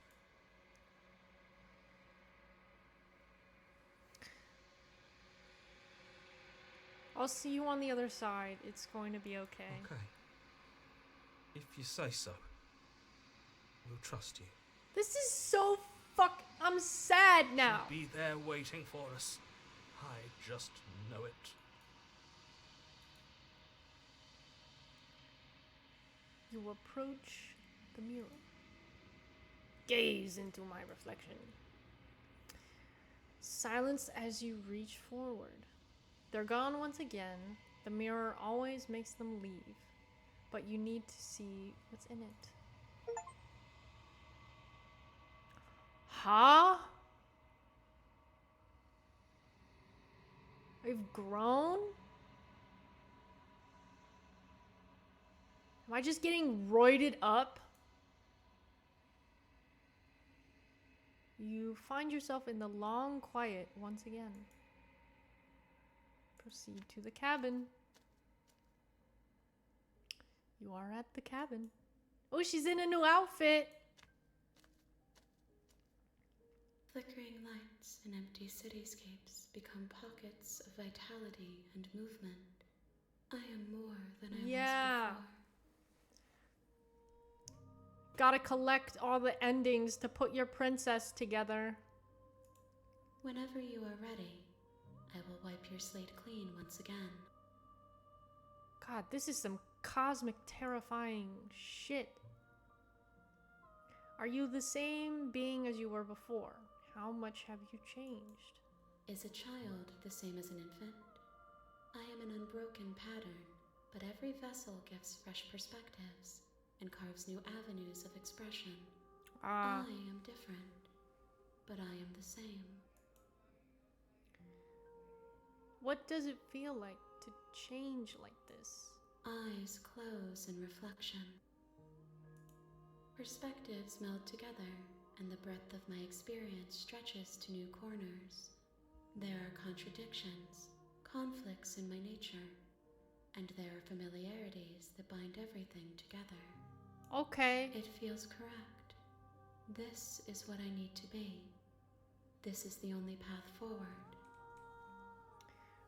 I'll see you on the other side. It's going to be okay.
Okay. If you say so, we'll trust you.
This is so I'm sad now.
She'll be there waiting for us. I just know it.
You approach the mirror. Gaze into my reflection. Silence as you reach forward. They're gone once again. The mirror always makes them leave. But you need to see what's in it. Huh? I've grown? Am I just getting roided up? you find yourself in the long quiet once again. Proceed to the cabin. You are at the cabin. Oh, she's in a new outfit.
Flickering lights and empty cityscapes become pockets of vitality and movement. I am more than I was before.
Gotta collect all the endings to put your princess together.
Whenever you are ready, I will wipe your slate clean once again.
God, this is some cosmic terrifying shit. Are you the same being as you were before? How much have you changed?
Is a child the same as an infant? I am an unbroken pattern, but every vessel gives fresh perspectives and carves new avenues of expression. I am different, but I am the same.
What does it feel like to change like this?
Eyes close in reflection. Perspectives meld together, and the breadth of my experience stretches to new corners. There are contradictions, conflicts in my nature, and there are familiarities that bind everything together.
Okay.
It feels correct. This is what I need to be. This is the only path forward.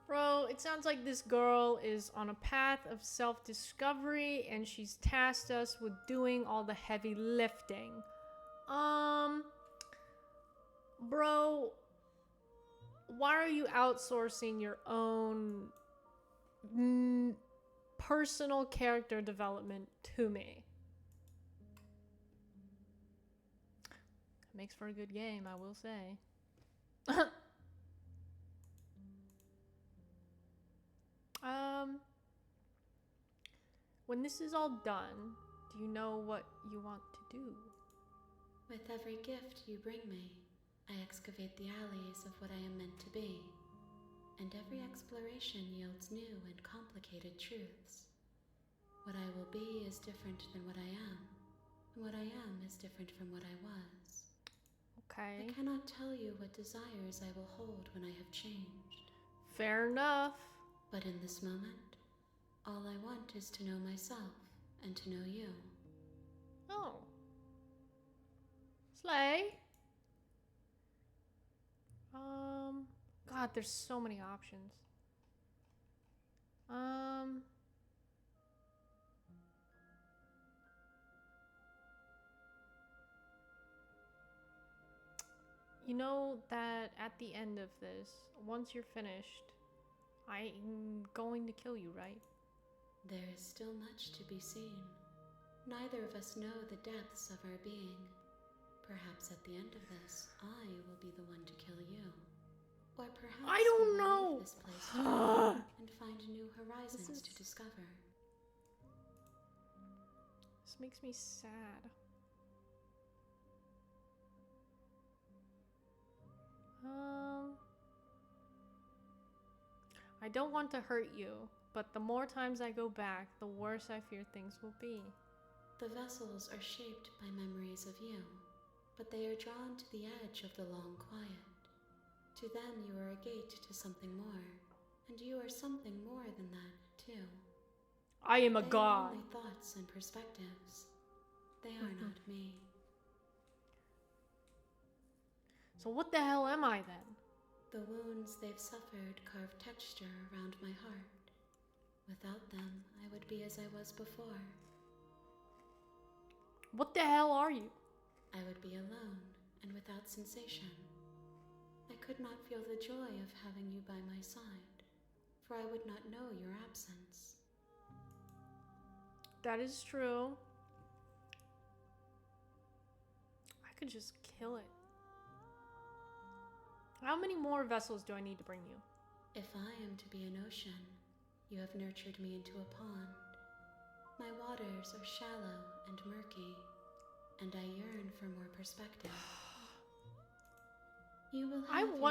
Bro, it sounds like this girl is on a path of self-discovery and she's tasked us with doing all the heavy lifting. Bro, why are you outsourcing your own personal character development to me? Makes for a good game, I will say. When this is all done, do you know what you want to do?
With every gift you bring me, I excavate the alleys of what I am meant to be, and every exploration yields new and complicated truths. What I will be is different than what I am, and what I am is different from what I was.
Okay.
I cannot tell you what desires I will hold when I have changed.
Fair enough.
But in this moment, all I want is to know myself and to know you.
Oh. Slay. God, there's so many options. You know that at the end of this, once you're finished, I'm going to kill you, right?
There is still much to be seen. Neither of us know the depths of our being. Perhaps at the end of this, I will be the one to kill you. Or perhaps
I don't
we will
know.
leave this place together and find new horizons to discover.
This makes me sad. I don't want to hurt you, but the more times I go back, the worse I fear things will be.
The vessels are shaped by memories of you, but they are drawn to the edge of the long quiet. To them you are a gate to something more, and you are something more than that, too.
I am a
They
god.
are only thoughts and perspectives. They are not me.
So what the hell am I then?
The wounds they've suffered carve texture around my heart. Without them, I would be as I was before.
What the hell are you?
I would be alone and without sensation. I could not feel the joy of having you by my side, for I would not know your absence.
That is true. I could just kill it. How many more vessels do I need to bring you?
If I am to be an ocean, you have nurtured me into a pond. My waters are shallow and murky, and I yearn for more perspective. You will have
I
your
do
rest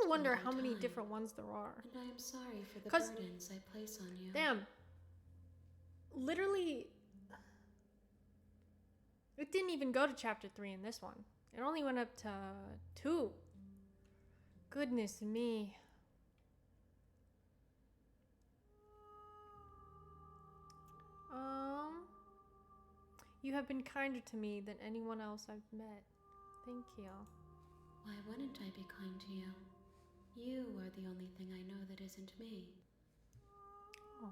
wonder
another
how many
time,
different ones there are.
and I am sorry for the
'Cause-
burdens I place on you.
Damn. Literally, it didn't even go to chapter 3 in this one. It only went up to 2. Goodness me. You have been kinder to me than anyone else I've met. Thank you.
Why wouldn't I be kind to you? You are the only thing I know that isn't me.
Aw.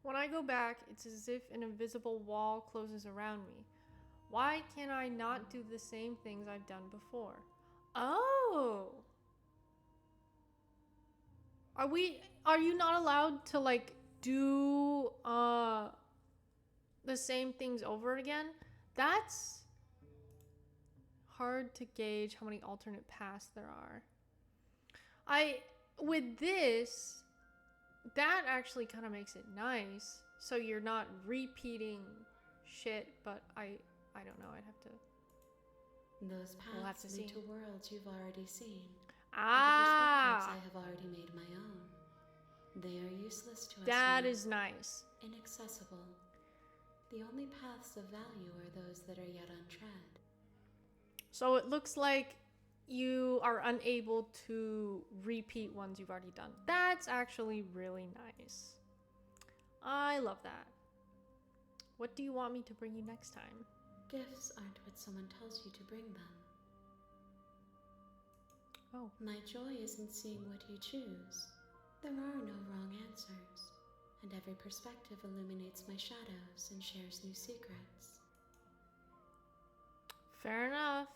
When I go back, it's as if an invisible wall closes around me. Why can I not do the same things I've done before? Oh! Are you not allowed to like do the same things over again? That's hard to gauge how many alternate paths there are. With this, that actually kind of makes it nice. So you're not repeating shit, but I don't know. I'd have to.
Those
We'll have
paths
to
lead
see.
to worlds you've already seen.
Ah,
The perspectives I have already made my own. They are useless to us
that
now.
is nice.
Inaccessible. The only paths of value are those that are yet untread.
So it looks like you are unable to repeat ones you've already done. That's actually really nice. I love that. What do you want me to bring you next time?
Gifts aren't what someone tells you to bring them.
Oh.
My joy is in seeing what you choose. There are no wrong answers, and every perspective illuminates my shadows and shares new secrets.
Fair enough.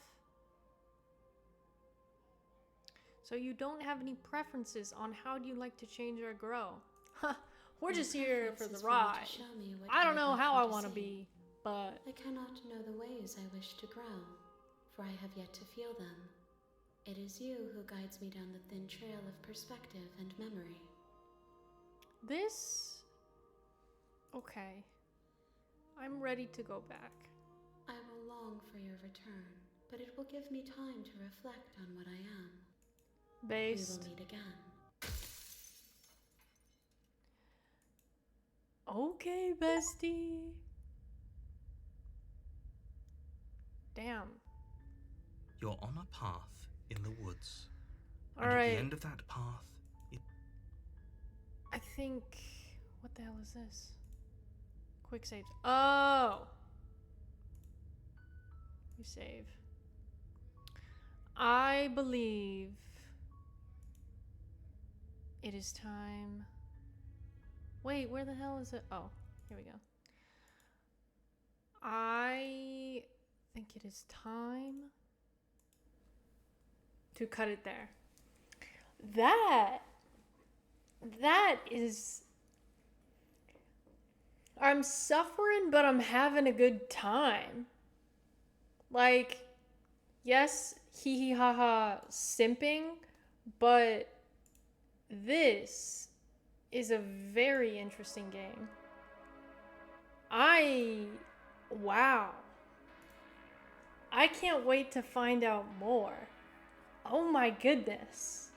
So you don't have any preferences on how do you like to change or grow? Huh, we're
My
just here for
preference
the
is for you to
ride.
show me what
I
you
don't
would
know
like
how
me
I
to
want to
see.
be, but
I cannot know the ways I wish to grow, for I have yet to feel them. It is you who guides me down the thin trail of perspective and memory.
this... Okay. I'm ready to go back.
I will long for your return, but it will give me time to reflect on what I am.
Based.
We will meet again.
Okay, bestie. Damn.
You're on a path in the woods.
All
and at
right.
the end of that path,
I think... What the hell is this? Quick save. Oh! We save. I believe it is time... Wait, where the hell is it? Oh, here we go. I think it is time to cut it there. That is... I'm suffering, but I'm having a good time. Like, yes, hee hee ha ha simping, but this is a very interesting game. Wow. I can't wait to find out more. Oh my goodness.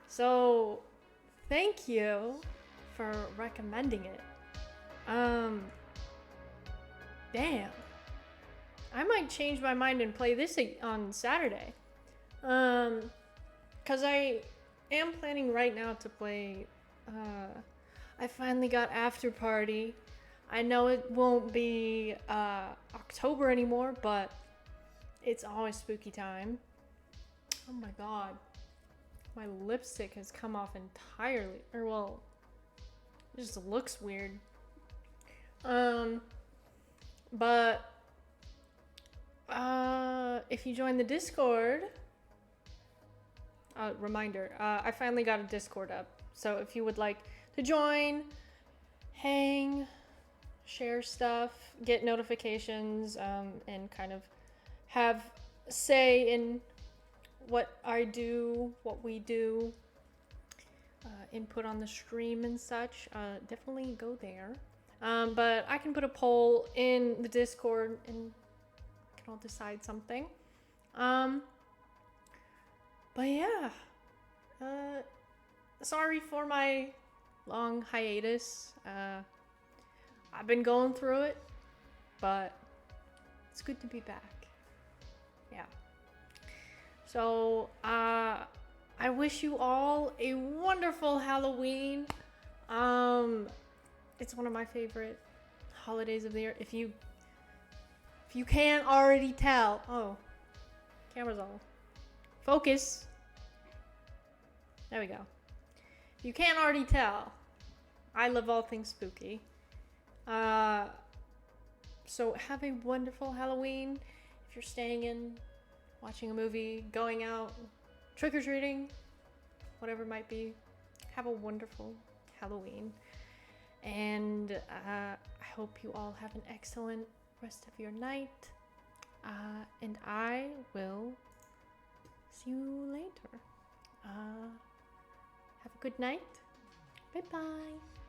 So, thank you for recommending it. Damn. I might change my mind and play this on Saturday. Cause I am planning right now to play, I finally got After Party. I know it won't be, October anymore, but it's always spooky time. Oh my god. My lipstick has come off entirely, or well, it just looks weird. But if you join the Discord, reminder, I finally got a Discord up. So if you would like to join, hang, share stuff, get notifications, and kind of have say in what I do, what we do, input on the stream and such, definitely go there. But I can put a poll in the Discord and we can all decide something. But yeah, sorry for my long hiatus. I've been going through it, but It's good to be back. Yeah. So, I wish you all a wonderful Halloween. It's one of my favorite holidays of the year. If you can't already tell. Oh, camera's off. Focus. There we go. If you can't already tell, I love all things spooky. So have a wonderful Halloween. If you're staying in, watching a movie, going out, trick-or-treating, whatever it might be, have a wonderful Halloween. And I hope you all have an excellent rest of your night. And I will see you later. Have a good night. Bye-bye.